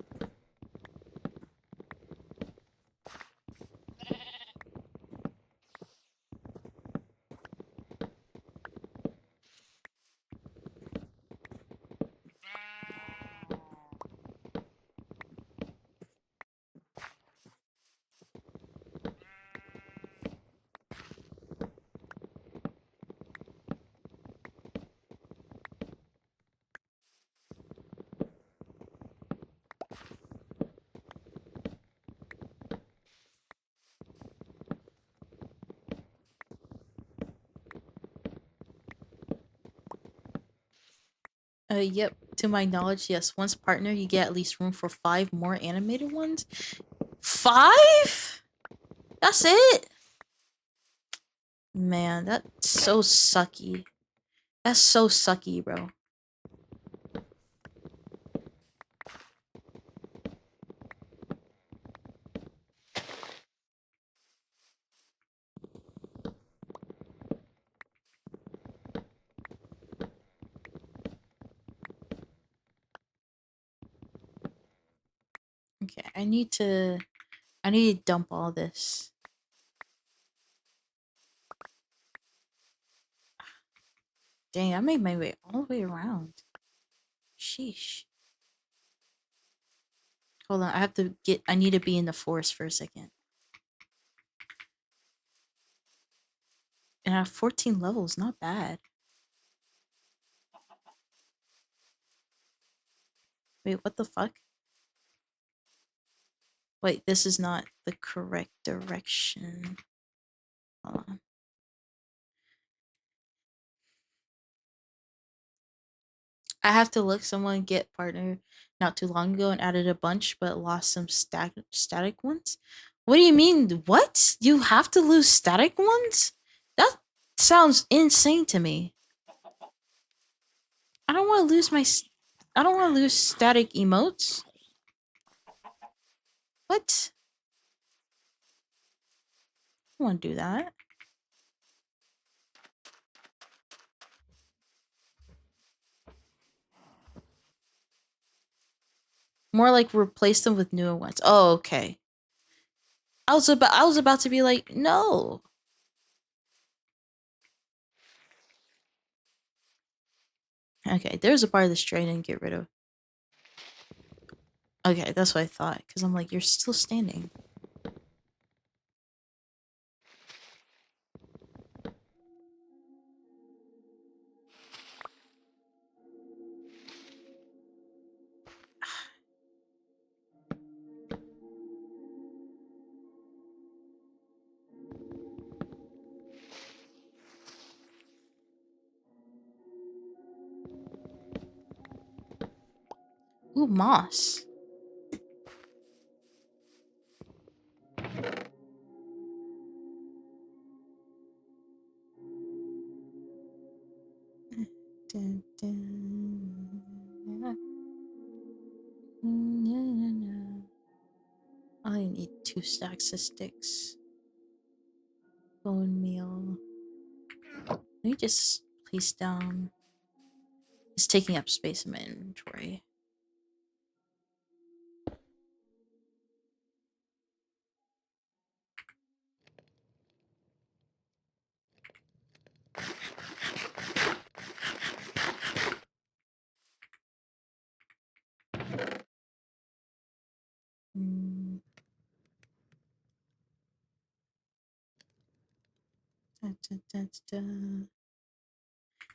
Yep. To my knowledge, yes. Once partner, you get at least room for 5 more animated ones. 5? That's it? Man, that's so sucky. That's so sucky, bro. Okay, I need to dump all this. Dang, I made my way all the way around. Sheesh. Hold on, I need to be in the forest for a second. And I have 14 levels, not bad. Wait, what the fuck? Wait, this is not the correct direction. Hold on. I have to look. Someone get partner not too long ago and added a bunch, but lost some static ones. What do you mean? What? You have to lose static ones? That sounds insane to me. I don't want to lose I don't want to lose static emotes. What? I don't want to do that. More like replace them with newer ones. Oh, okay. I was about to be like, no. Okay, there's a part of this train I didn't get rid of. Okay, that's what I thought. Because I'm like, you're still standing. Ooh, moss. Dun, dun. I need 2 stacks of sticks. Bone meal. Let me just place down. It's taking up space in my inventory. Da, da, da, da.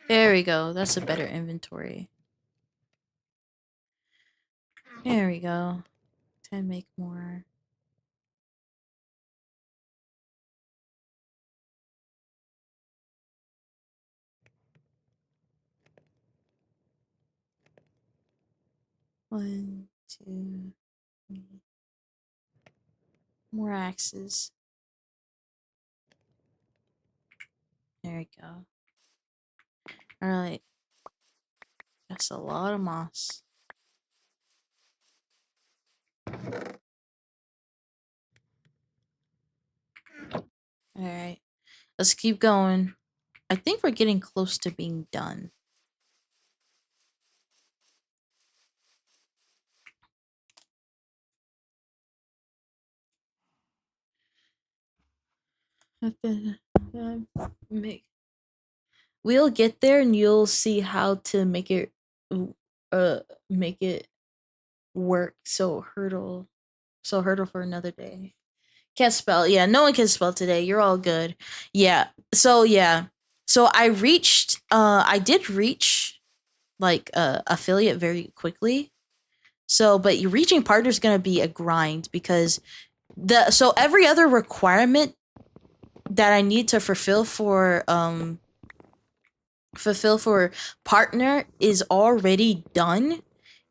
There we go. That's a better inventory. There we go. 10 make more. One, two, three. More axes. There we go. Alright. That's a lot of moss. Alright. Let's keep going. I think we're getting close to being done. We'll get there and you'll see how to make it make it work. So hurdle for another day. Can't spell. Yeah, no one can spell today. You're all good. Yeah. So I did reach like affiliate very quickly. So but reaching partner is going to be a grind because every other requirement that I need to fulfill for fulfill for partner is already done.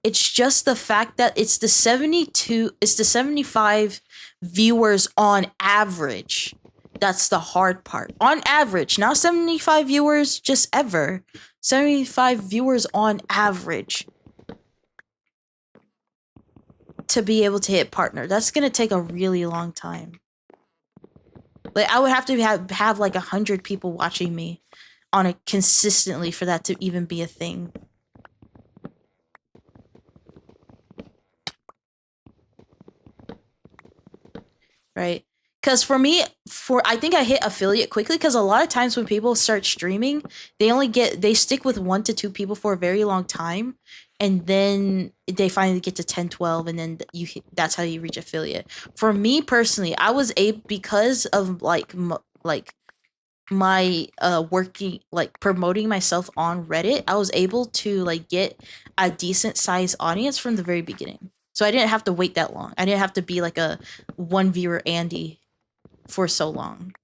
It's just the fact that it's the 75 viewers on average. That's the hard part. On average, not 75 viewers just ever. 75 viewers on average to be able to hit partner. That's gonna take a really long time. Like, I would have to have like 100 people watching me on it consistently for that to even be a thing. Right? Because for me, I think I hit affiliate quickly because a lot of times when people start streaming, they stick with 1 to 2 people for a very long time, and then they finally get to 10, 12, and then that's how you reach affiliate. For me personally, I was because of like my working, like promoting myself on Reddit, I was able to like get a decent sized audience from the very beginning. So I didn't have to wait that long. I didn't have to be like a 1 viewer Andy for so long.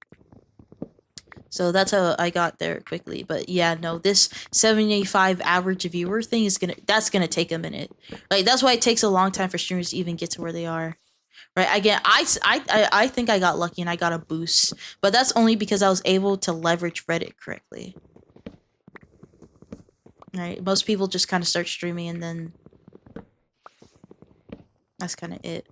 So that's how I got there quickly. But yeah, no, this 75 average viewer thing is that's gonna take a minute. Like, that's why it takes a long time for streamers to even get to where they are. Right? Again, I think I got lucky and I got a boost, but that's only because I was able to leverage Reddit correctly. Right? Most people just kind of start streaming and then that's kind of it.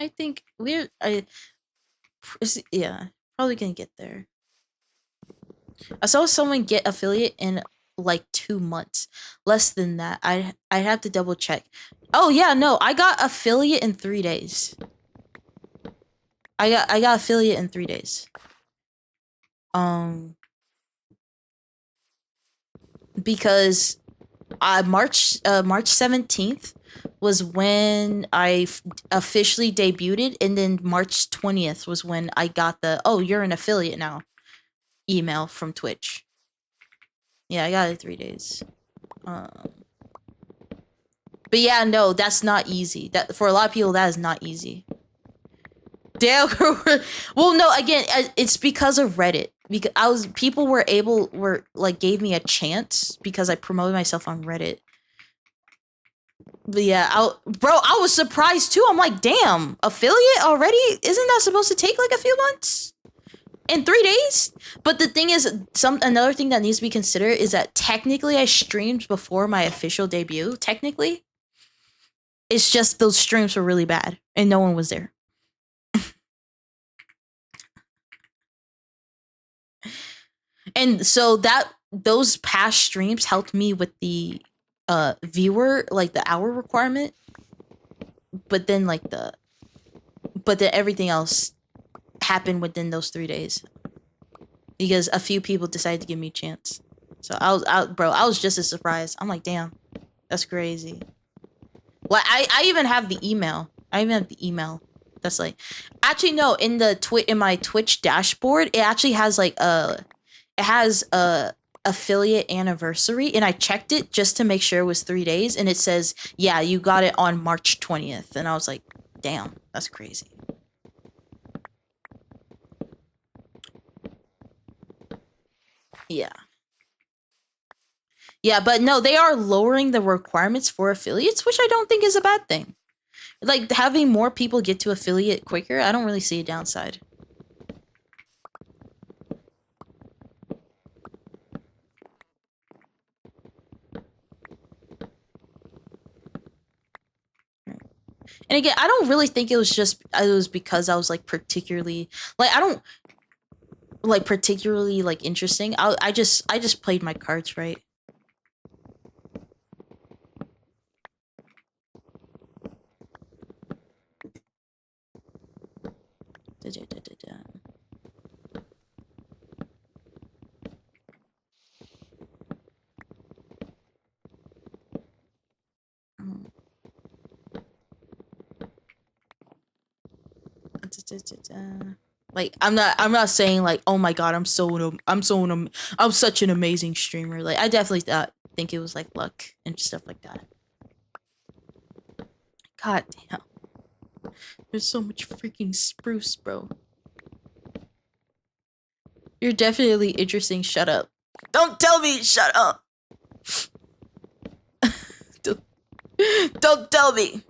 I think yeah, probably gonna get there. I saw someone get affiliate in like 2 months. Less than that. I'd have to double check. Oh yeah, no, I got affiliate in 3 days. I got affiliate in 3 days. Because March 17th was when I officially debuted, and then March 20th was when I got the you're an affiliate now email from Twitch. Yeah, I got it 3 days. But yeah, no, that's not easy. That for a lot of people, that is not easy. Damn. Well, no, again, it's because of Reddit. Because people were gave me a chance because I promoted myself on Reddit. But yeah, I was surprised too. I'm like, damn, affiliate already? Isn't that supposed to take like a few months? In 3 days? But the thing is, another thing that needs to be considered is that technically I streamed before my official debut. Technically, it's just those streams were really bad and no one was there. And so those past streams helped me with the viewer, like the hour requirement, but then everything else happened within those 3 days because a few people decided to give me a chance. So I was just as surprised. I'm like, damn, that's crazy. Well, I even have the email. That's like, actually no, in my Twitch dashboard, it actually has like a affiliate anniversary, and I checked it just to make sure it was 3 days, and it says, yeah, you got it on March 20th, and I was like, damn, that's crazy. Yeah. Yeah, but no, they are lowering the requirements for affiliates, which I don't think is a bad thing. Like, having more people get to affiliate quicker, I don't really see a downside. And again, I don't really think it was because I was like particularly like, I don't like particularly like interesting. I just played my cards right. Like I'm not saying like, oh my god, I'm such an amazing streamer. Like I definitely think it was like luck and stuff like that. God damn. There's so much freaking spruce, bro. You're definitely interesting. Shut up. Don't tell me shut up. Don't tell me.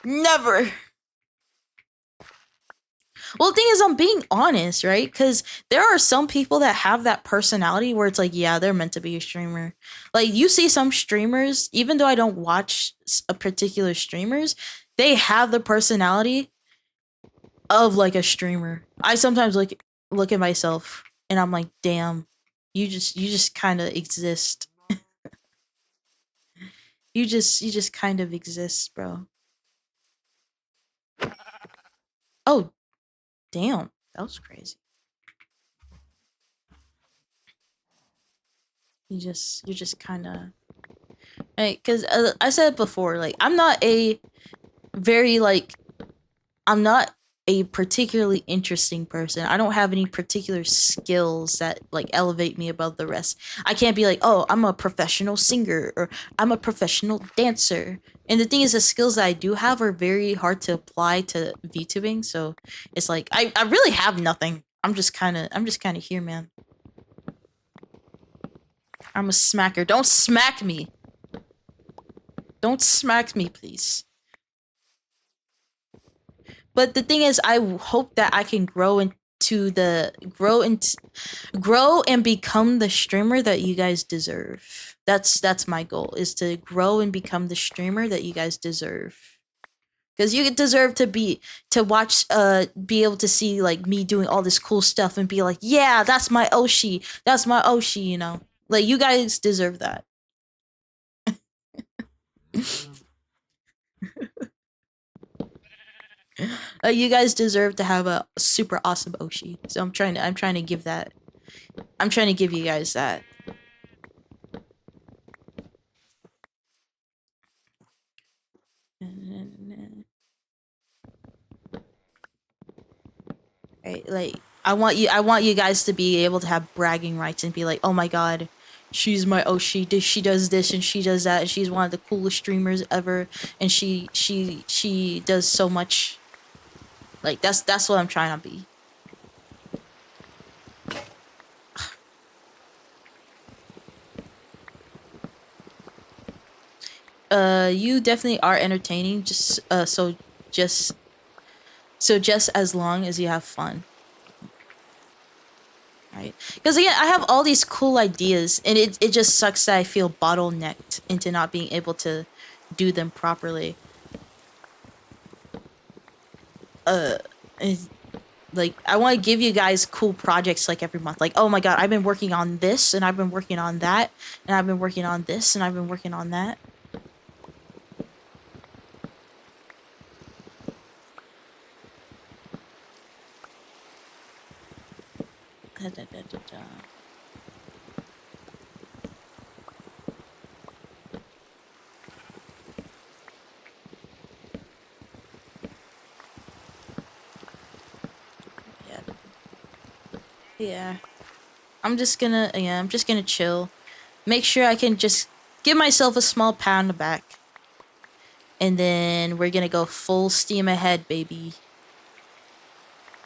Never. Well, the thing is, I'm being honest, right? Because there are some people that have that personality where it's like, yeah, they're meant to be a streamer. Like, you see some streamers, even though I don't watch a particular streamers, they have the personality of like a streamer. I sometimes look at myself and I'm like, damn, you just kind of exist. You just kind of exist, bro. Oh, damn, that was crazy. You're just kind of right, because I said before, like I'm not a very like I'm not a particularly interesting person. I don't have any particular skills that like elevate me above the rest. I can't be like, oh, I'm a professional singer or I'm a professional dancer. And the thing is, the skills that I do have are very hard to apply to VTubing. So it's like I really have nothing. I'm just kind of here, man. I'm a smacker. Don't smack me. Don't smack me, please. But the thing is, I hope that I can grow and become the streamer that you guys deserve. That's my goal, is to grow and become the streamer that you guys deserve. Because you deserve to be able to see like me doing all this cool stuff and be like, yeah, that's my Oshi, you know. Like you guys deserve that. You guys deserve to have a super awesome Oshi. So I'm trying to give that. I'm trying to give you guys that. Right, like I want you guys to be able to have bragging rights and be like, oh my god, she's my Oshi. She does this and she does that and she's one of the coolest streamers ever and she does so much. Like that's what I'm trying to be. You definitely are entertaining. Just just as long as you have fun, right? Because again, I have all these cool ideas, and it just sucks that I feel bottlenecked into not being able to do them properly. Like I want to give you guys cool projects like every month. Like, oh my god, I've been working on this, and I've been working on that, and I've been working on this, and I've been working on that. Yeah. I'm just gonna chill. Make sure I can just give myself a small pat on the back. And then we're gonna go full steam ahead, baby.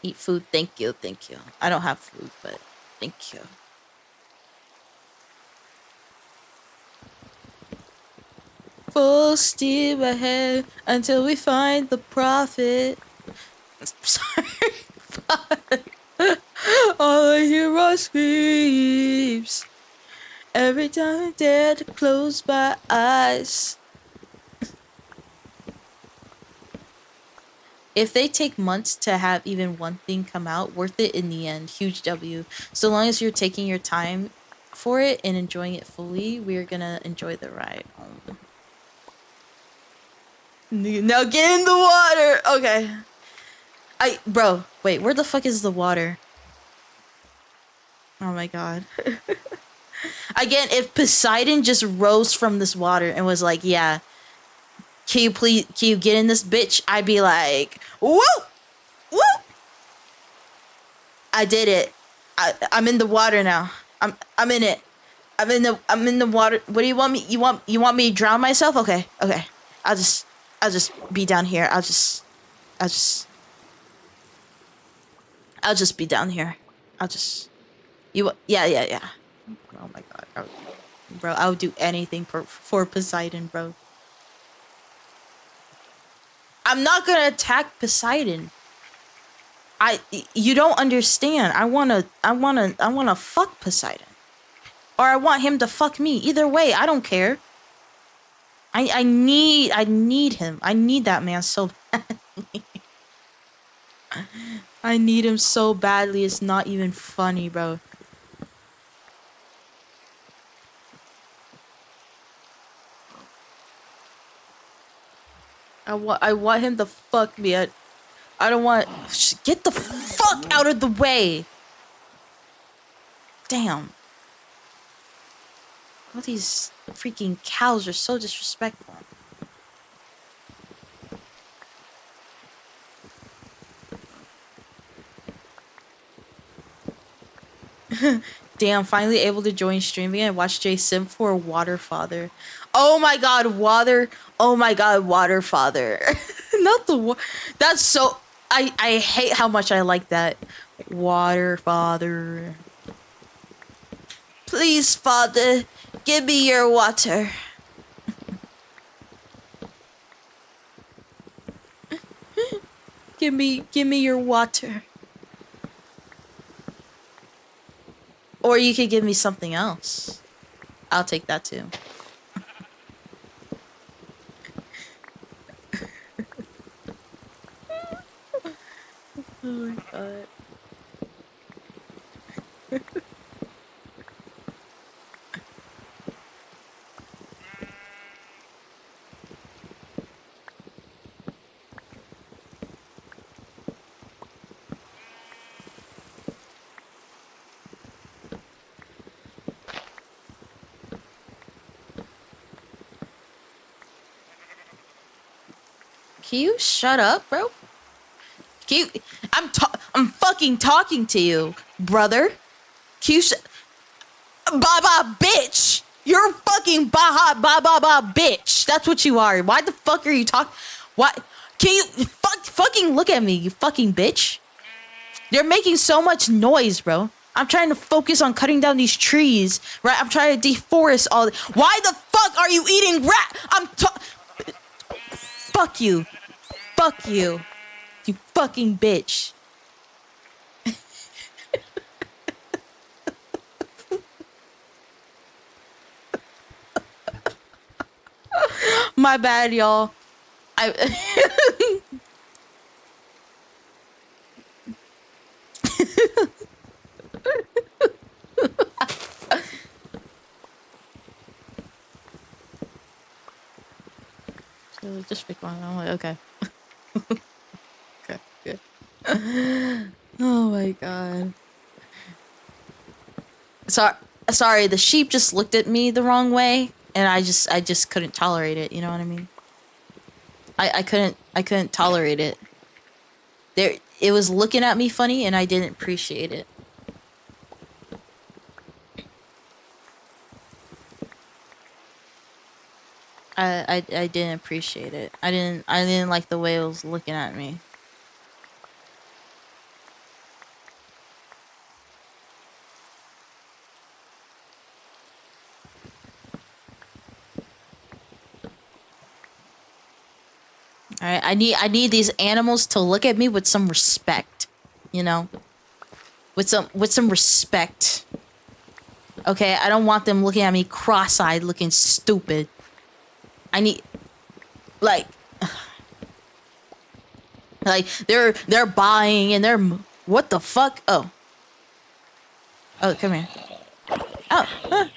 Eat food, thank you. I don't have food, but thank you. Full steam ahead until we find the profit. Sorry. All I hear are screams every time I dare to close my eyes. If they take months to have even one thing come out, worth it in the end. Huge W. So long as you're taking your time for it and enjoying it fully, we're gonna enjoy the ride home. Now get in the water! Okay. Bro, wait, where the fuck is the water? Oh my god. Again, if Poseidon just rose from this water and was like, yeah, can you get in this bitch? I'd be like, whoa! Woo! I did it. I'm in the water now. I'm in it. I'm in the water. What do you want me? You want me to drown myself? Okay. Okay. I'll just be down here. I'll just I'll just be down here. I'll just yeah. Oh my god. Bro, I would do anything for Poseidon, bro. I'm not gonna attack Poseidon. You don't understand. I wanna fuck Poseidon. Or I want him to fuck me. Either way, I don't care. I need him. I need that man so badly. I need him so badly. It's not even funny, bro. I want him to fuck me. I don't want. Get the fuck out of the way. Damn. All these freaking cows are so disrespectful. Damn, finally able to join streaming and watch Jay Sim for Water Father. Oh my god, Water. Oh my god, Water Father. Not the that's so I hate how much I like that. Water Father. Please, Father, give me your water. Give me your water. Or you could give me something else. I'll take that too. Oh my god. Can you shut up, bro? Can you, I'm fucking talking to you, brother. Can you Baba bitch. You're a fucking ba bitch. That's what you are. Why the fuck are you talking? Why? Can you fucking look at me, you fucking bitch? They're making so much noise, bro. I'm trying to focus on cutting down these trees, right? I'm trying to deforest all. Why the fuck are you eating rat? Fuck you. Fuck you. You fucking bitch. My bad, y'all. Just pick one. I'm like, okay. Okay, good. Oh my god. Sorry, the sheep just looked at me the wrong way, and I just couldn't tolerate it. You know what I mean? I couldn't tolerate it. It was looking at me funny, and I didn't appreciate it. I didn't appreciate it. I didn't like the way it was looking at me. All right, I need these animals to look at me with some respect, you know, with some respect. Okay, I don't want them looking at me cross-eyed, looking stupid. I need, like they're buying and they're what the fuck? Oh, come here. Oh. Huh.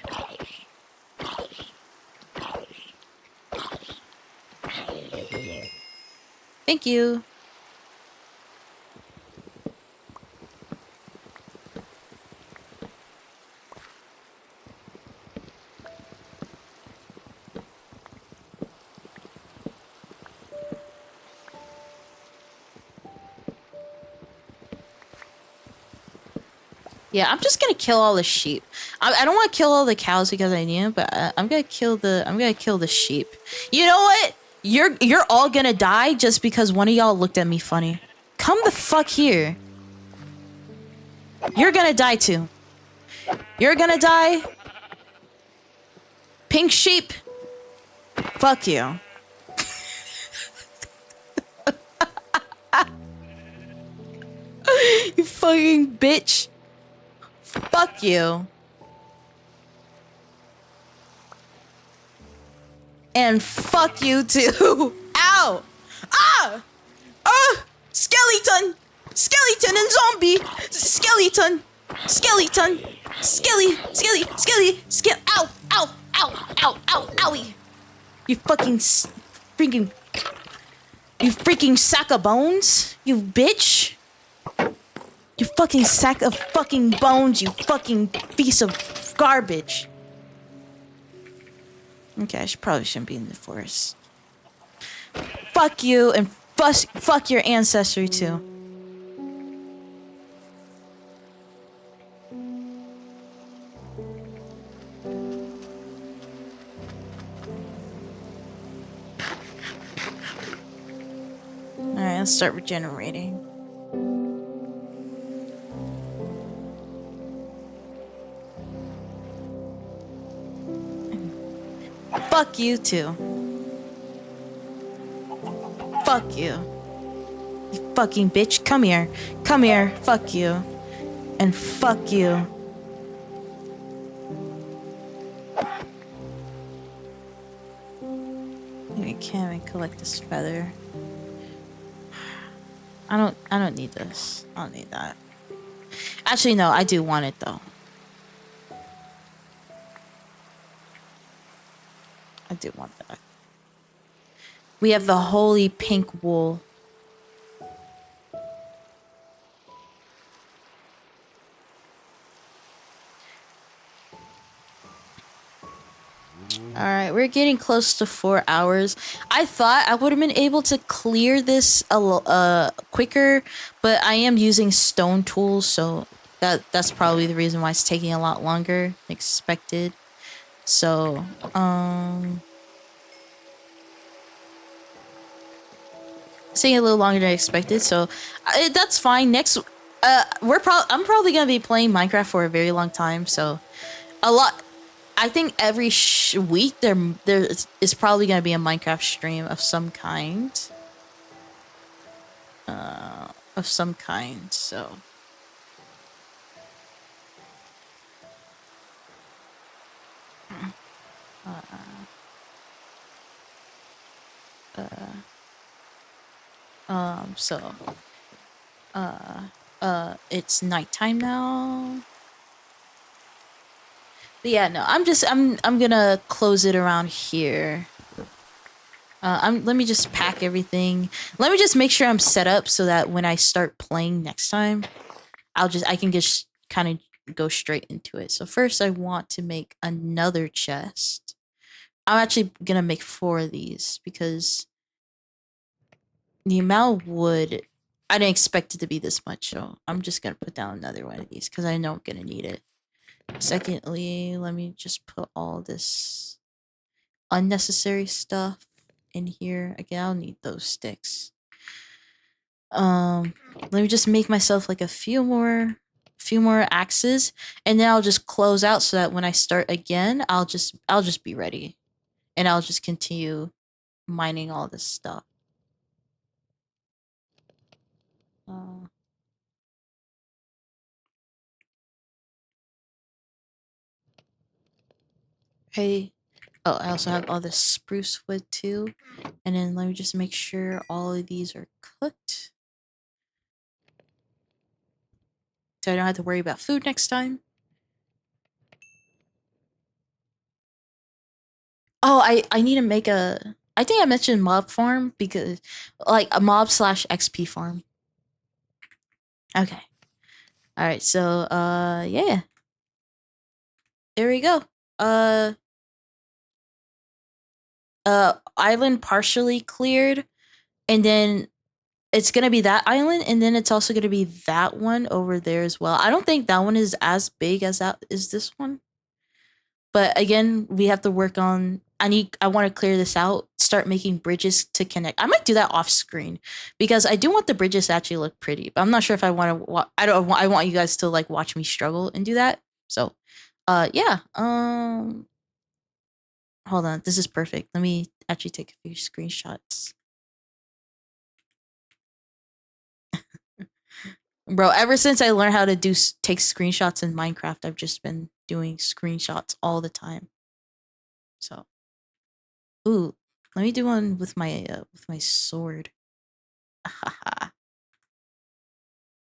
Thank you. Yeah, I'm just gonna kill all the sheep. I don't want to kill all the cows because I need them, but I'm gonna kill the sheep. You know what? You're all gonna die just because one of y'all looked at me funny. Come the fuck here. You're gonna die too. You're gonna die. Pink sheep. Fuck you. You fucking bitch. Fuck you. And fuck you too. Ow! Ah! Ah! Skeleton! Skeleton and zombie! Skeleton! Skeleton! Ow! Ow! Ow! Ow! Ow! Owie! You fucking freaking... You freaking sack of bones! You bitch! You fucking sack of fucking bones, you fucking piece of garbage! Okay, probably shouldn't be in the forest. Fuck you and fuck your ancestry too. Alright, let's start regenerating. Fuck you too. Fuck you. You fucking bitch. Come here. Come here. Fuck you. And fuck you. Maybe can't collect this feather. I don't need this. I don't need that. Actually, no, I do want it though. I do want that. We have the holy pink wool. Alright, we're getting close to 4 hours. I thought I would have been able to clear this quicker, but I am using stone tools, so that's probably the reason why it's taking a lot longer than expected. So, it's taking a little longer than expected, so that's fine. Next, I'm probably gonna be playing Minecraft for a very long time, so I think every week there is probably gonna be a Minecraft stream of some kind. So. It's nighttime now. But yeah, no, I'm gonna close it around here. Let me just pack everything. Let me just make sure I'm set up so that when I start playing next time, I can just kind of go straight into it. So first I want to make another chest. I'm actually gonna make 4 of these because the amount of wood, I didn't expect it to be this much, so I'm just gonna put down another one of these because I know I'm gonna need it. Secondly, let me just put all this unnecessary stuff in here. Again, I'll need those sticks. Let me just make myself like a few more axes, and then I'll just close out so that when I start again, I'll just be ready, and I'll just continue mining all this stuff. Hey, oh, I also have all this spruce wood too, and then let me just make sure all of these are cooked, so I don't have to worry about food next time. Oh, I need to make a... I think I mentioned mob farm because... Like, a mob / XP farm. Okay. Alright, so, yeah. There we go. Island partially cleared. And then it's gonna be that island, and then it's also gonna be that one over there as well. I don't think that one is as big as that is this one. But again, we have to work on. I want to clear this out. Start making bridges to connect. I might do that off screen because I do want the bridges to actually look pretty. But I'm not sure if I want to. I don't. I want you guys to like watch me struggle and do that. So, yeah. Hold on. This is perfect. Let me actually take a few screenshots. Bro, ever since I learned how to take screenshots in Minecraft, I've just been doing screenshots all the time. So, ooh, let me do one with my sword. Aha.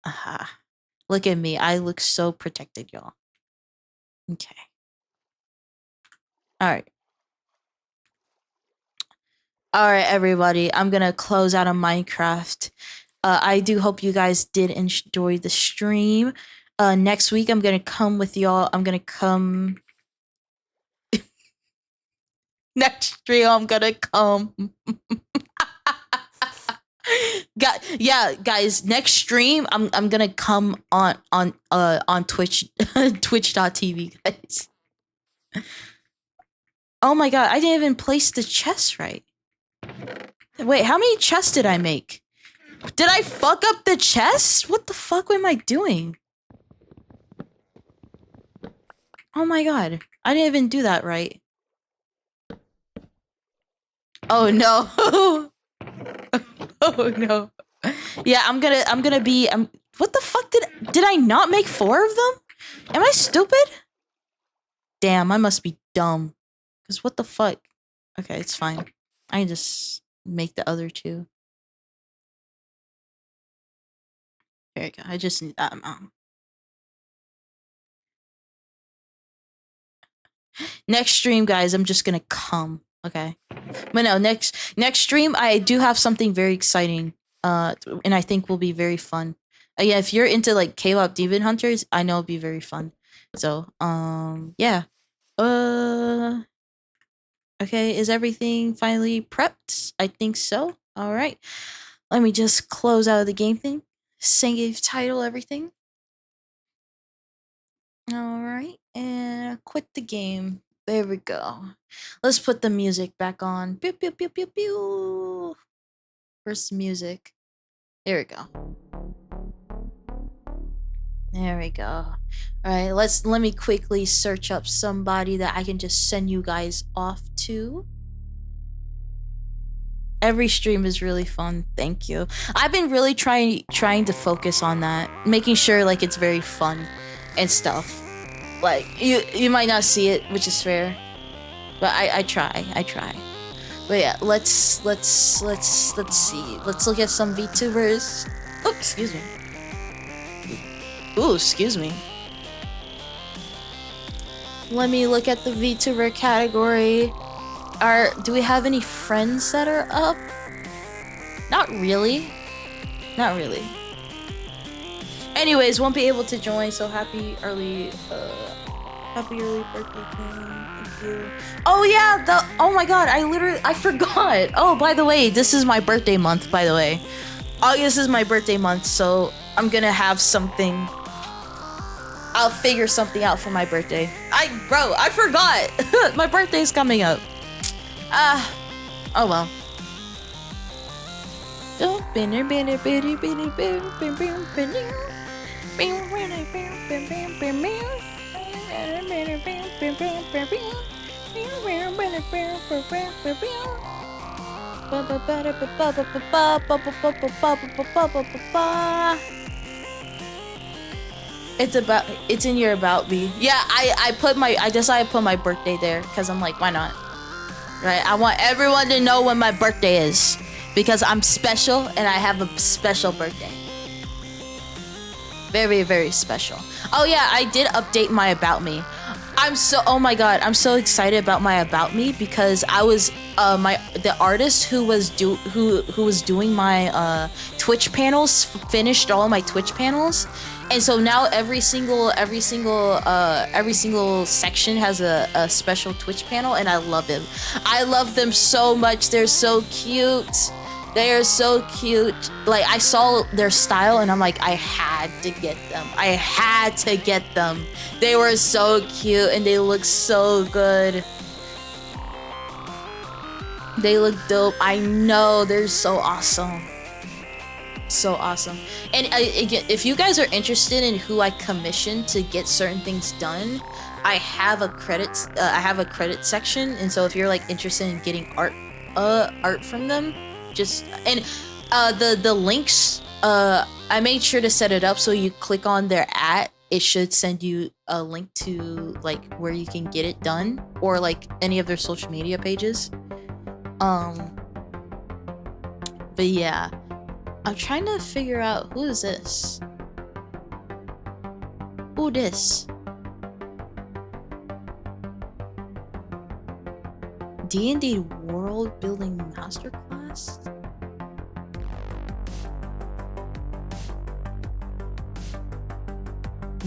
Aha. Look at me. I look so protected, y'all. Okay. All right. All right, everybody. I'm going to close out of Minecraft. I do hope you guys did enjoy the stream. Next week, I'm going to come with y'all. I'm going to come... Next stream, I'm going to come... guys, next stream I'm gonna come on Twitch twitch.tv, guys. Oh my god, I didn't even place the chest right. Wait, how many chests did I make? Did I fuck up the chest? What the fuck am I doing? Oh my god, I didn't even do that right. Oh no. Oh no. Yeah, I'm gonna be what the fuck did I not make 4 of them? Am I stupid? Damn, I must be dumb. Cause what the fuck? Okay, it's fine. I can just make the other 2. There you go. I just need that amount. Next stream, guys, I'm just gonna come. Okay. But no, next stream I do have something very exciting. And I think will be very fun. Yeah, if you're into like K-pop Demon Hunters, I know it'll be very fun. So, yeah. Okay, is everything finally prepped? I think so. All right. Let me just close out of the game thing. Save title, everything. All right, and quit the game. There we go. Let's put the music back on. Pew, pew, pew, pew, pew. Where's the music? There we go. There we go. All right, let me quickly search up somebody that I can just send you guys off to. Every stream is really fun. Thank you. I've been really trying to focus on that, making sure like it's very fun and stuff. Like you might not see it, which is fair, but I try. But yeah, let's see. Let's look at some VTubers. Oh, excuse me. Ooh, excuse me. Let me look at the VTuber category. Do we have any friends that are up? Not really. Not really. Anyways, won't be able to join, so happy early birthday, thank you. Oh yeah, oh my god, I forgot. Oh, by the way, this is my birthday month, by the way. August is my birthday month, so I'm gonna have something. I'll figure something out for my birthday. Bro, I forgot. My birthday's coming up. Oh well. It's in your about me. Yeah, I decided to put my birthday there because I'm like, why not? Right? I want everyone to know when my birthday is because I'm special and I have a special birthday. Very, very special. Oh yeah, I did update my about me. Oh my god, I'm so excited about my about me because I was the artist who was doing my Twitch panels finished all my Twitch panels. And so now every single section has a special Twitch panel, and I love them. I love them so much. They're so cute. They are so cute. Like, I saw their style and I'm like, I had to get them. I had to get them. They were so cute and they look so good. They look dope. I know, they're so awesome. So awesome. And again, if you guys are interested in who I commissioned to get certain things done, I have a credits. I have a credit section, and so if you're like interested in getting art from them, just and the links. I made sure to set it up so you click on their it should send you a link to like where you can get it done, or like any of their social media pages. But yeah, I'm trying to figure out who is this. Who this? D&D World Building Masterclass?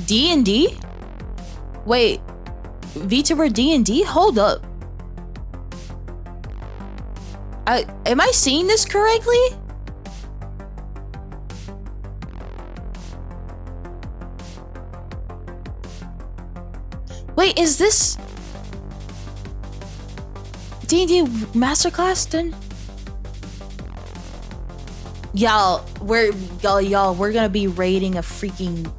D&D? Wait, VTuber D&D? Hold up. Am I seeing this correctly? Wait, is this D&D Masterclass then? Y'all, we're gonna be raiding a freaking...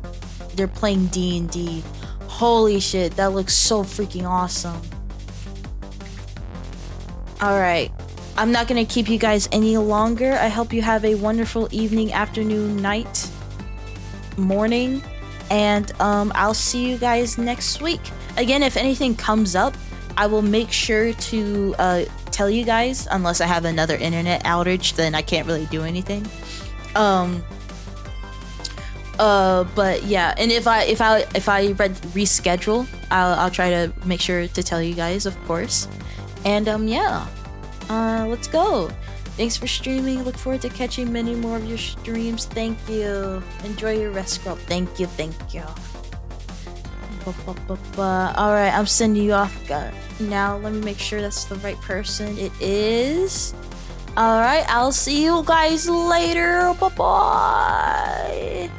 They're playing D&D. Holy shit, that looks so freaking awesome. Alright, I'm not gonna keep you guys any longer. I hope you have a wonderful evening, afternoon, night, morning, and I'll see you guys next week. Again, if anything comes up, I will make sure to tell you guys, unless I have another internet outage, then I can't really do anything. But yeah, and if I reschedule, I'll try to make sure to tell you guys, of course. And yeah, let's go. Thanks for streaming. Look forward to catching many more of your streams. Thank you. Enjoy your rest, girl. Thank you. Alright, I'm sending you off. Now let me make sure that's the right person. It is. Alright, I'll see you guys later. Bye bye.